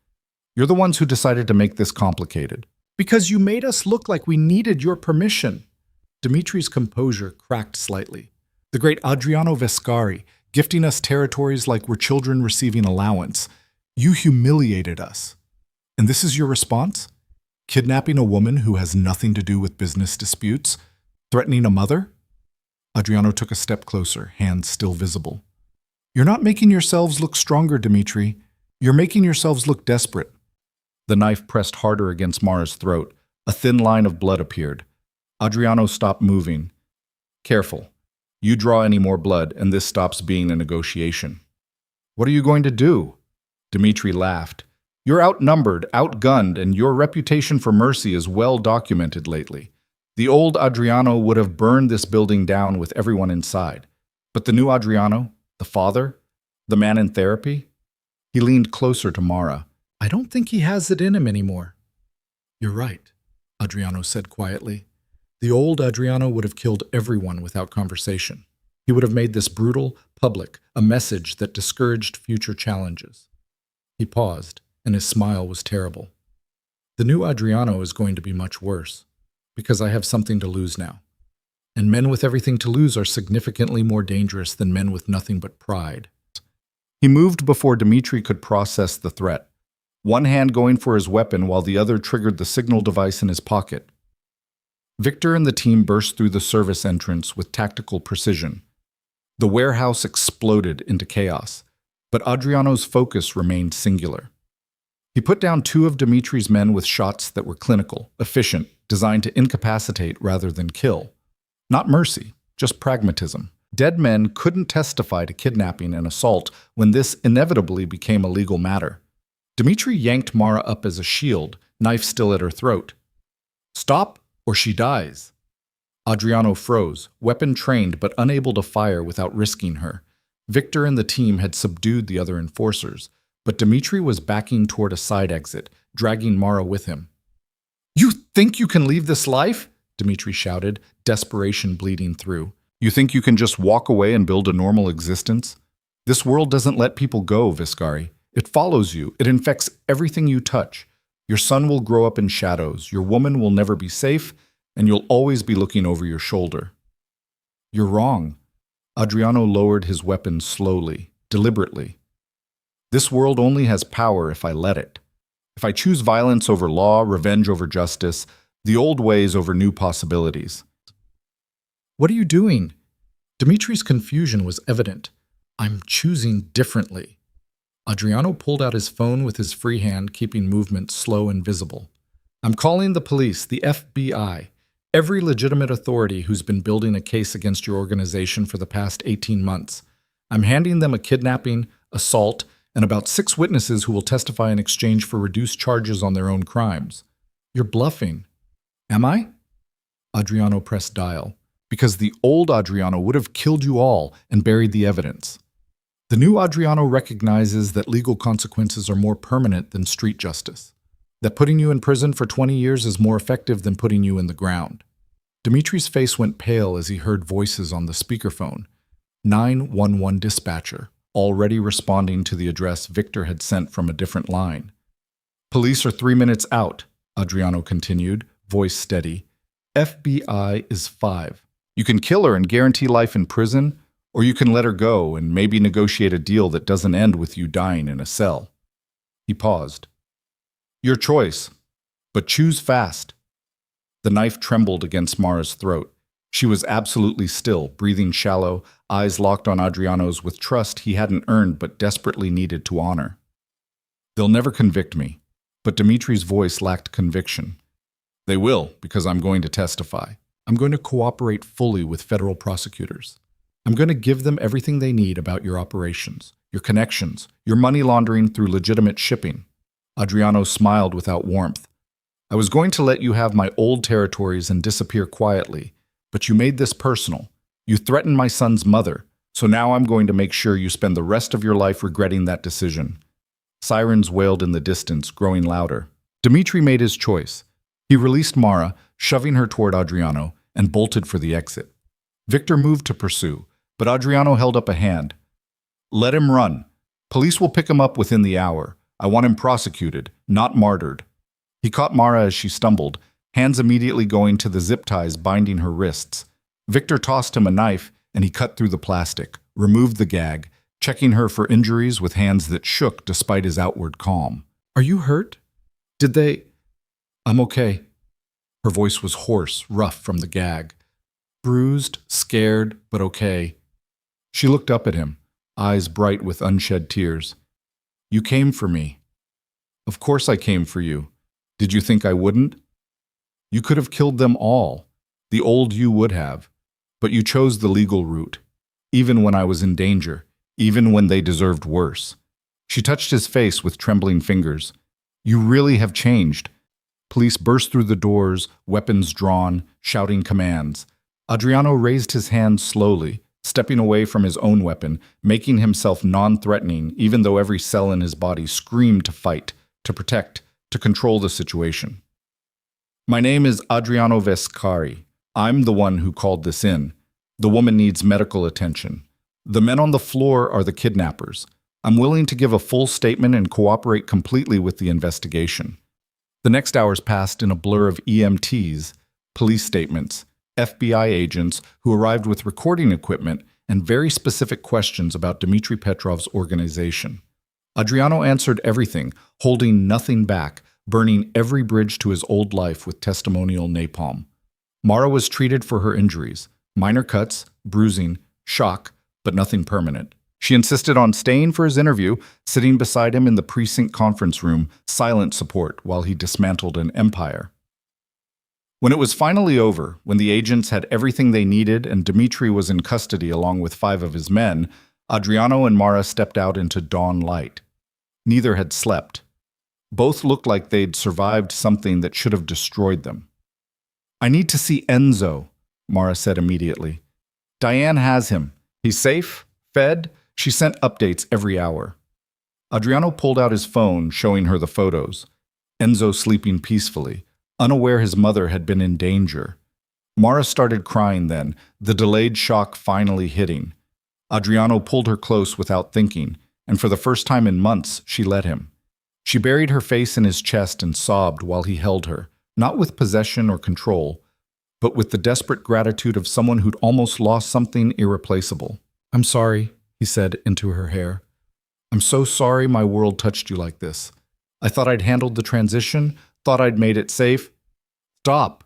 You're the ones who decided to make this complicated. Because you made us look like we needed your permission. Dimitri's composure cracked slightly. The great Adriano Vescari, gifting us territories like we're children receiving allowance. You humiliated us. And this is your response? Kidnapping a woman who has nothing to do with business disputes? Threatening a mother? Adriano took a step closer, hands still visible. You're not making yourselves look stronger, Dimitri. You're making yourselves look desperate. The knife pressed harder against Mara's throat. A thin line of blood appeared. Adriano stopped moving. Careful. You draw any more blood, and this stops being a negotiation. What are you going to do? Dimitri laughed. You're outnumbered, outgunned, and your reputation for mercy is well documented lately. The old Adriano would have burned this building down with everyone inside. But the new Adriano, the father, the man in therapy? He leaned closer to Mara. I don't think he has it in him anymore. You're right, Adriano said quietly. The old Adriano would have killed everyone without conversation. He would have made this brutal, public, a message that discouraged future challenges. He paused, and his smile was terrible. The new Adriano is going to be much worse, because I have something to lose now. And men with everything to lose are significantly more dangerous than men with nothing but pride. He moved before Dimitri could process the threat, one hand going for his weapon while the other triggered the signal device in his pocket. Victor and the team burst through the service entrance with tactical precision. The warehouse exploded into chaos, but Adriano's focus remained singular. He put down two of Dimitri's men with shots that were clinical, efficient, designed to incapacitate rather than kill. Not mercy, just pragmatism. Dead men couldn't testify to kidnapping and assault when this inevitably became a legal matter. Dimitri yanked Mara up as a shield, knife still at her throat. Stop, or she dies. Adriano froze, weapon trained but unable to fire without risking her. Victor and the team had subdued the other enforcers, but Dimitri was backing toward a side exit, dragging Mara with him. You think you can leave this life? Dimitri shouted, desperation bleeding through. You think you can just walk away and build a normal existence? This world doesn't let people go, Vescari. It follows you. It infects everything you touch. Your son will grow up in shadows. Your woman will never be safe, and you'll always be looking over your shoulder. You're wrong. Adriano lowered his weapon slowly, deliberately. This world only has power if I let it. If I choose violence over law, revenge over justice, the old ways over new possibilities. What are you doing? Dimitri's confusion was evident. I'm choosing differently. Adriano pulled out his phone with his free hand, keeping movement slow and visible. I'm calling the police, the FBI, every legitimate authority who's been building a case against your organization for the past 18 months. I'm handing them a kidnapping, assault, and about 6 witnesses who will testify in exchange for reduced charges on their own crimes. You're bluffing. Am I? Adriano pressed dial, because the old Adriano would have killed you all and buried the evidence. The new Adriano recognizes that legal consequences are more permanent than street justice, that putting you in prison for 20 years is more effective than putting you in the ground. Dimitri's face went pale as he heard voices on the speakerphone. 911 dispatcher, already responding to the address Victor had sent from a different line. Police are 3 minutes out, Adriano continued, voice steady. FBI is 5. You can kill her and guarantee life in prison, or you can let her go and maybe negotiate a deal that doesn't end with you dying in a cell. He paused. Your choice, but choose fast. The knife trembled against Mara's throat. She was absolutely still, breathing shallow, eyes locked on Adriano's with trust he hadn't earned but desperately needed to honor. They'll never convict me, but Dimitri's voice lacked conviction. They will, because I'm going to testify. I'm going to cooperate fully with federal prosecutors. I'm going to give them everything they need about your operations, your connections, your money laundering through legitimate shipping. Adriano smiled without warmth. I was going to let you have my old territories and disappear quietly, but you made this personal. You threatened my son's mother, so now I'm going to make sure you spend the rest of your life regretting that decision." Sirens wailed in the distance, growing louder. Dmitri made his choice. He released Mara, shoving her toward Adriano, and bolted for the exit. Victor moved to pursue, but Adriano held up a hand. "Let him run. Police will pick him up within the hour. I want him prosecuted, not martyred." He caught Mara as she stumbled, hands immediately going to the zip ties binding her wrists. Victor tossed him a knife, and he cut through the plastic, removed the gag, checking her for injuries with hands that shook despite his outward calm. "Are you hurt? Did they—" "I'm okay." Her voice was hoarse, rough from the gag. "Bruised, scared, but okay." She looked up at him, eyes bright with unshed tears. "You came for me." "Of course I came for you. Did you think I wouldn't? You could have killed them all. The old you would have. But you chose the legal route, even when I was in danger, even when they deserved worse." She touched his face with trembling fingers. "You really have changed." Police burst through the doors, weapons drawn, shouting commands. Adriano raised his hand slowly, stepping away from his own weapon, making himself non-threatening even though every cell in his body screamed to fight, to protect, to control the situation. "My name is Adriano Vescari. I'm the one who called this in. The woman needs medical attention. The men on the floor are the kidnappers. I'm willing to give a full statement and cooperate completely with the investigation." The next hours passed in a blur of EMTs, police statements, FBI agents who arrived with recording equipment, and very specific questions about Dmitry Petrov's organization. Adriano answered everything, holding nothing back, burning every bridge to his old life with testimonial napalm. Mara was treated for her injuries, minor cuts, bruising, shock, but nothing permanent. She insisted on staying for his interview, sitting beside him in the precinct conference room, silent support while he dismantled an empire. When it was finally over, when the agents had everything they needed and Dmitri was in custody along with 5 of his men, Adriano and Mara stepped out into dawn light. Neither had slept. Both looked like they'd survived something that should have destroyed them. "I need to see Enzo," Mara said immediately. "Diane has him. He's safe, fed." She sent updates every hour. Adriano pulled out his phone, showing her the photos. Enzo sleeping peacefully, unaware his mother had been in danger. Mara started crying then, the delayed shock finally hitting. Adriano pulled her close without thinking, and for the first time in months, she let him. She buried her face in his chest and sobbed while he held her, not with possession or control, but with the desperate gratitude of someone who'd almost lost something irreplaceable. "I'm sorry," he said into her hair. "I'm so sorry my world touched you like this. I thought I'd handled the transition, thought I'd made it safe." "Stop!"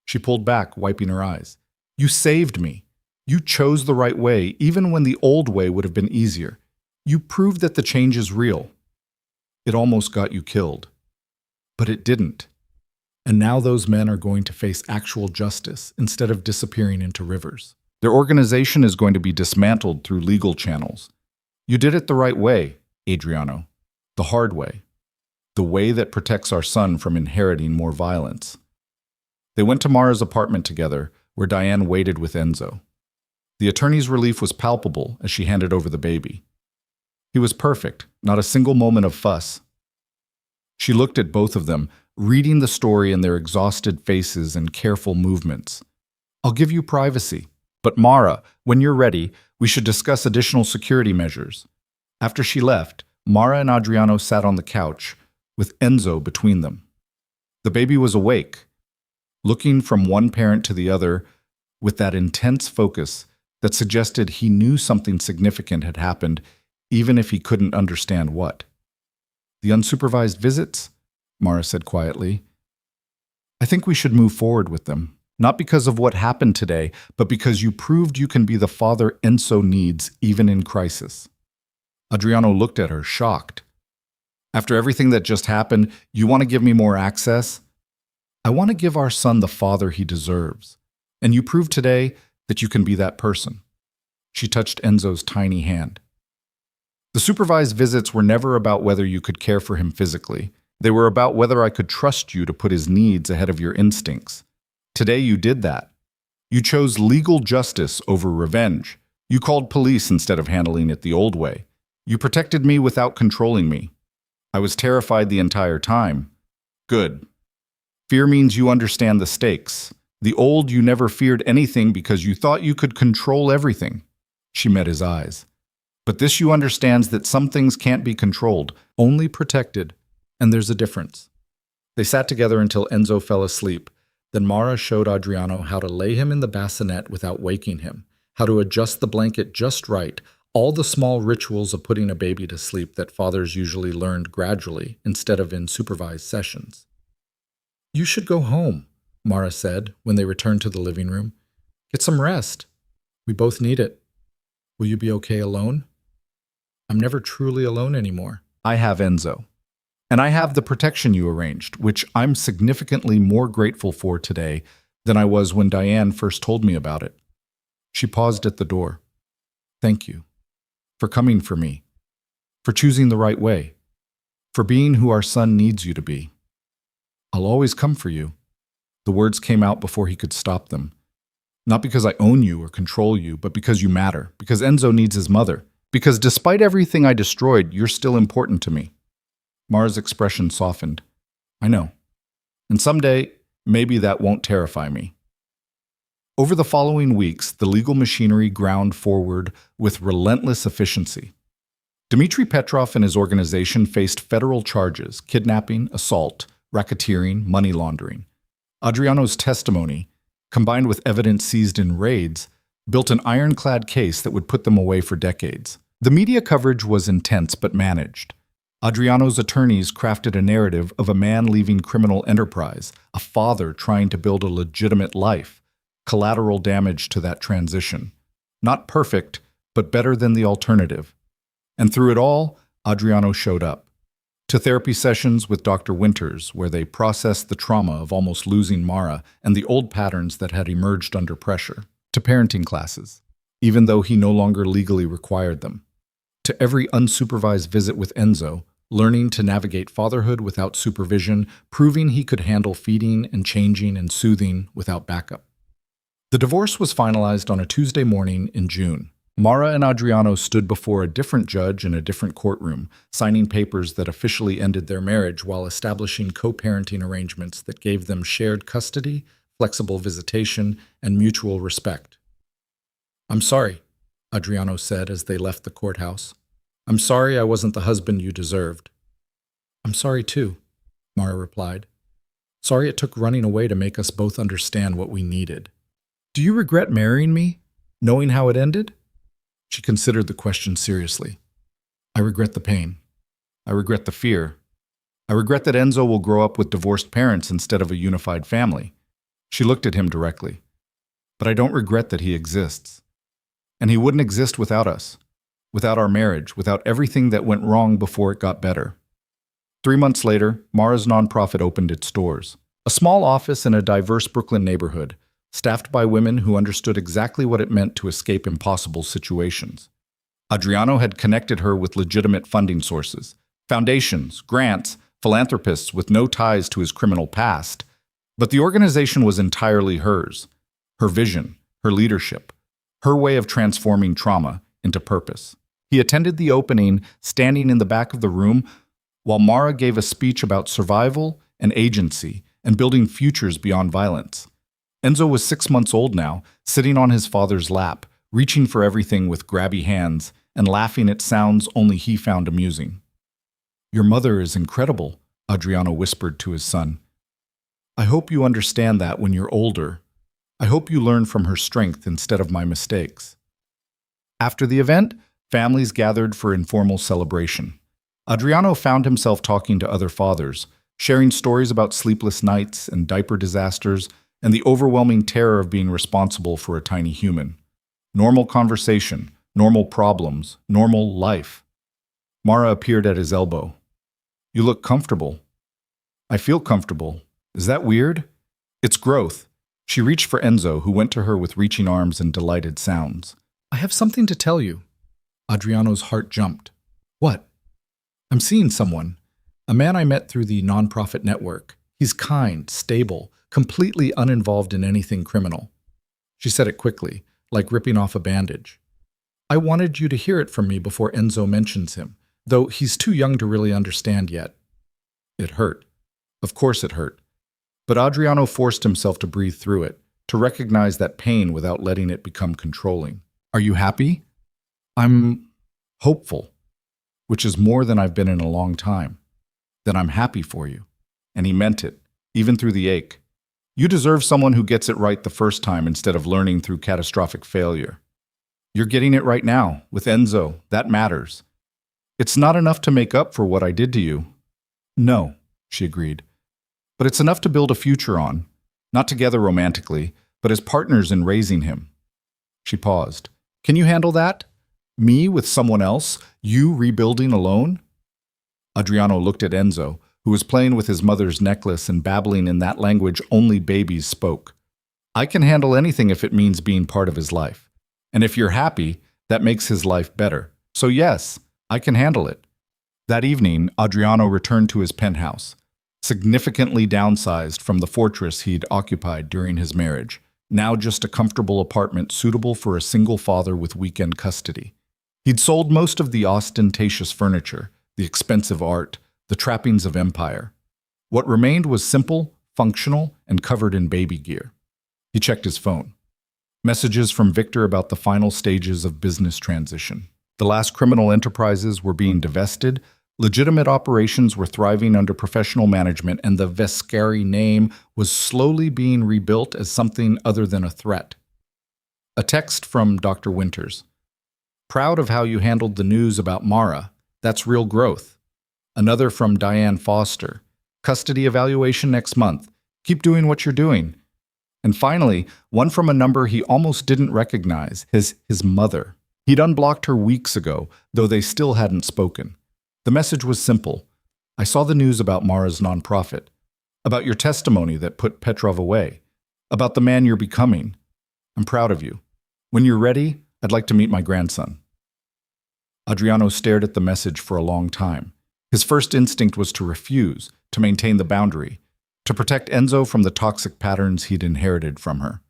She pulled back, wiping her eyes. "You saved me. You chose the right way, even when the old way would have been easier. You proved that the change is real. It almost got you killed. But it didn't. And now those men are going to face actual justice instead of disappearing into rivers. Their organization is going to be dismantled through legal channels. You did it the right way, Adriano. The hard way. The way that protects our son from inheriting more violence." They went to Mara's apartment together, where Diane waited with Enzo. The attorney's relief was palpable as she handed over the baby. He was perfect, not a single moment of fuss. She looked at both of them, reading the story in their exhausted faces and careful movements. "I'll give you privacy. But Mara, when you're ready, we should discuss additional security measures." After she left, Mara and Adriano sat on the couch, with Enzo between them. The baby was awake, looking from one parent to the other with that intense focus that suggested he knew something significant had happened, even if he couldn't understand what. "The unsupervised visits?" Mara said quietly. "I think we should move forward with them. Not because of what happened today, but because you proved you can be the father Enzo needs even in crisis." Adriano looked at her, shocked. "After everything that just happened, you want to give me more access?" "I want to give our son the father he deserves. And you proved today that you can be that person." She touched Enzo's tiny hand. "The supervised visits were never about whether you could care for him physically. They were about whether I could trust you to put his needs ahead of your instincts. Today you did that. You chose legal justice over revenge. You called police instead of handling it the old way. You protected me without controlling me. I was terrified the entire time. Good. Fear means you understand the stakes. The old you never feared anything because you thought you could control everything. She met his eyes. But this you understands that some things can't be controlled, only protected. And there's a difference. They sat together until Enzo fell asleep. Then Mara showed Adriano how to lay him in the bassinet without waking him, how to adjust the blanket just right, all the small rituals of putting a baby to sleep that fathers usually learned gradually instead of in supervised sessions. "You should go home," Mara said when they returned to the living room. "Get some rest. We both need it. Will you be okay alone?" "I'm never truly alone anymore. I have Enzo. And I have the protection you arranged, which I'm significantly more grateful for today than I was when Diane first told me about it." She paused at the door. "Thank you. For coming for me. For choosing the right way. For being who our son needs you to be. I'll always come for you." The words came out before he could stop them. "Not because I own you or control you, but because you matter. Because Enzo needs his mother. Because despite everything I destroyed, you're still important to me." Mara's expression softened. "I know. And someday, maybe that won't terrify me." Over the following weeks, the legal machinery ground forward with relentless efficiency. Dmitry Petrov and his organization faced federal charges: kidnapping, assault, racketeering, money laundering. Adriano's testimony, combined with evidence seized in raids, built an ironclad case that would put them away for decades. The media coverage was intense but managed. Adriano's attorneys crafted a narrative of a man leaving criminal enterprise, a father trying to build a legitimate life, collateral damage to that transition. Not perfect, but better than the alternative. And through it all, Adriano showed up. To therapy sessions with Dr. Winters, where they processed the trauma of almost losing Mara and the old patterns that had emerged under pressure. To parenting classes, even though he no longer legally required them. To every unsupervised visit with Enzo, learning to navigate fatherhood without supervision, proving he could handle feeding and changing and soothing without backup. The divorce was finalized on a Tuesday morning in June. Mara and Adriano stood before a different judge in a different courtroom, signing papers that officially ended their marriage while establishing co-parenting arrangements that gave them shared custody, flexible visitation, and mutual respect. "I'm sorry," Adriano said as they left the courthouse. "I'm sorry I wasn't the husband you deserved." "I'm sorry too," Mara replied. "Sorry it took running away to make us both understand what we needed." "Do you regret marrying me, knowing how it ended?" She considered the question seriously. "I regret the pain. I regret the fear. I regret that Enzo will grow up with divorced parents instead of a unified family." She looked at him directly. "But I don't regret that he exists. And he wouldn't exist without us, without our marriage, without everything that went wrong before it got better." 3 months later, Mara's nonprofit opened its doors. A small office in a diverse Brooklyn neighborhood, staffed by women who understood exactly what it meant to escape impossible situations. Adriano had connected her with legitimate funding sources, foundations, grants, philanthropists with no ties to his criminal past. But the organization was entirely hers, her vision, her leadership, her way of transforming trauma into purpose. He attended the opening, standing in the back of the room, while Mara gave a speech about survival and agency and building futures beyond violence. Enzo was 6 months old now, sitting on his father's lap, reaching for everything with grabby hands and laughing at sounds only he found amusing. "Your mother is incredible," Adriano whispered to his son. "I hope you understand that when you're older. I hope you learn from her strength instead of my mistakes." After the event, families gathered for informal celebration. Adriano found himself talking to other fathers, sharing stories about sleepless nights and diaper disasters and the overwhelming terror of being responsible for a tiny human. Normal conversation, normal problems, normal life. Mara appeared at his elbow. "You look comfortable." "I feel comfortable. Is that weird?" "It's growth." She reached for Enzo, who went to her with reaching arms and delighted sounds. "I have something to tell you." Adriano's heart jumped. "What?" "I'm seeing someone. A man I met through the nonprofit network. He's kind, stable, completely uninvolved in anything criminal. She said it quickly, like ripping off a bandage. I wanted you to hear it from me before Enzo mentions him, though he's too young to really understand yet. It hurt. Of course it hurt. But Adriano forced himself to breathe through it, to recognize that pain without letting it become controlling. Are you happy? I'm hopeful, which is more than I've been in a long time. Then I'm happy for you. And he meant it, even through the ache. You deserve someone who gets it right the first time instead of learning through catastrophic failure. You're getting it right now, with Enzo. That matters. It's not enough to make up for what I did to you. No, she agreed. But it's enough to build a future on, not together romantically, but as partners in raising him. She paused. Can you handle that? Me with someone else? You rebuilding alone? Adriano looked at Enzo, who was playing with his mother's necklace and babbling in that language only babies spoke. I can handle anything if it means being part of his life. And if you're happy, that makes his life better. So yes, I can handle it. That evening, Adriano returned to his penthouse, significantly downsized from the fortress he'd occupied during his marriage, now just a comfortable apartment suitable for a single father with weekend custody. He'd sold most of the ostentatious furniture, the expensive art, the trappings of empire. What remained was simple, functional, and covered in baby gear. He checked his phone. Messages from Victor about the final stages of business transition. The last criminal enterprises were being divested, legitimate operations were thriving under professional management, and the Vescari name was slowly being rebuilt as something other than a threat. A text from Dr. Winters. Proud of how you handled the news about Mara. That's real growth. Another from Diane Foster. Custody evaluation next month. Keep doing what you're doing. And finally, one from a number he almost didn't recognize, his mother. He'd unblocked her weeks ago, though they still hadn't spoken. The message was simple. I saw the news about Mara's nonprofit, about your testimony that put Petrov away, about the man you're becoming. I'm proud of you. When you're ready, I'd like to meet my grandson. Adriano stared at the message for a long time. His first instinct was to refuse, to maintain the boundary, to protect Enzo from the toxic patterns he'd inherited from her.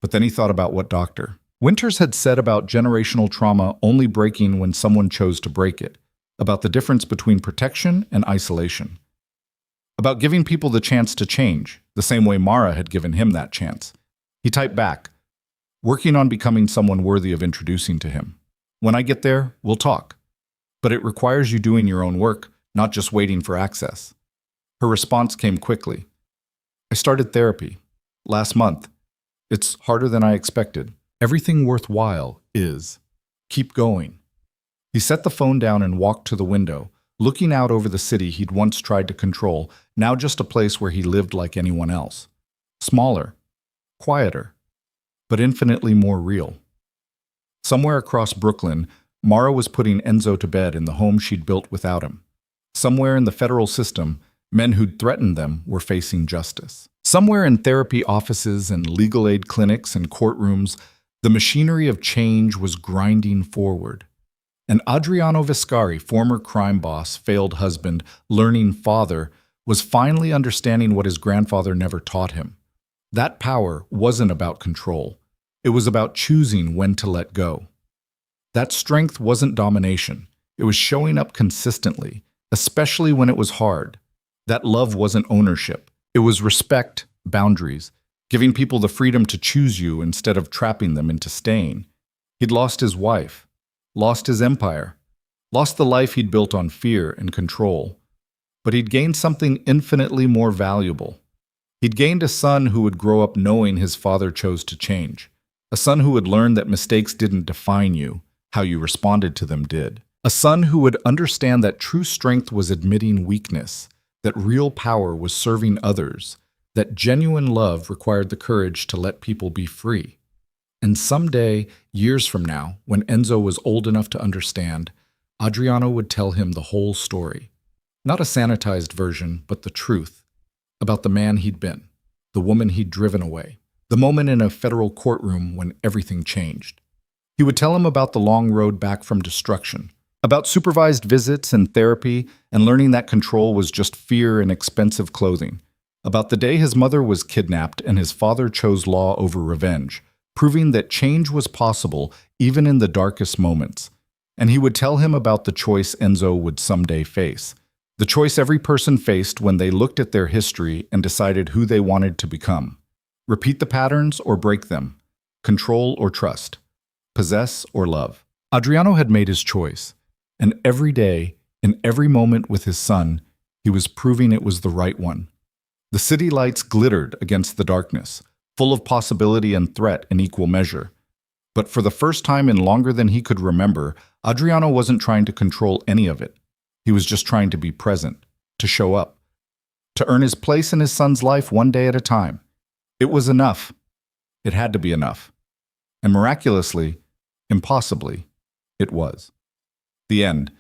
But then he thought about what Dr. Winters had said about generational trauma only breaking when someone chose to break it, about the difference between protection and isolation, about giving people the chance to change, the same way Mara had given him that chance. He typed back, working on becoming someone worthy of introducing to him. When I get there, we'll talk. But it requires you doing your own work, not just waiting for access. Her response came quickly. I started therapy last month. It's harder than I expected. Everything worthwhile is. Keep going. He set the phone down and walked to the window, looking out over the city he'd once tried to control, now just a place where he lived like anyone else. Smaller, quieter, but infinitely more real. Somewhere across Brooklyn, Mara was putting Enzo to bed in the home she'd built without him. Somewhere in the federal system, men who'd threatened them were facing justice. Somewhere in therapy offices and legal aid clinics and courtrooms, the machinery of change was grinding forward. And Adriano Vescari, former crime boss, failed husband, learning father, was finally understanding what his grandfather never taught him. That power wasn't about control. It was about choosing when to let go. That strength wasn't domination. It was showing up consistently, especially when it was hard. That love wasn't ownership. It was respect, boundaries, giving people the freedom to choose you instead of trapping them into staying. He'd lost his wife, lost his empire, lost the life he'd built on fear and control. But he'd gained something infinitely more valuable. He'd gained a son who would grow up knowing his father chose to change. A son who would learn that mistakes didn't define you, how you responded to them did. A son who would understand that true strength was admitting weakness, that real power was serving others, that genuine love required the courage to let people be free. And someday, years from now, when Enzo was old enough to understand, Adriano would tell him the whole story. Not a sanitized version, but the truth, about the man he'd been, the woman he'd driven away, the moment in a federal courtroom when everything changed. He would tell him about the long road back from destruction, About supervised visits and therapy and learning that control was just fear and expensive clothing. About the day his mother was kidnapped and his father chose law over revenge, proving that change was possible even in the darkest moments. And he would tell him about the choice Enzo would someday face. The choice every person faced when they looked at their history and decided who they wanted to become. Repeat the patterns or break them. Control or trust. Possess or love. Adriano had made his choice, and every day, in every moment with his son, he was proving it was the right one. The city lights glittered against the darkness, full of possibility and threat in equal measure. But for the first time in longer than he could remember, Adriano wasn't trying to control any of it. He was just trying to be present, to show up, to earn his place in his son's life one day at a time. It was enough. It had to be enough. And miraculously, impossibly, it was. The end.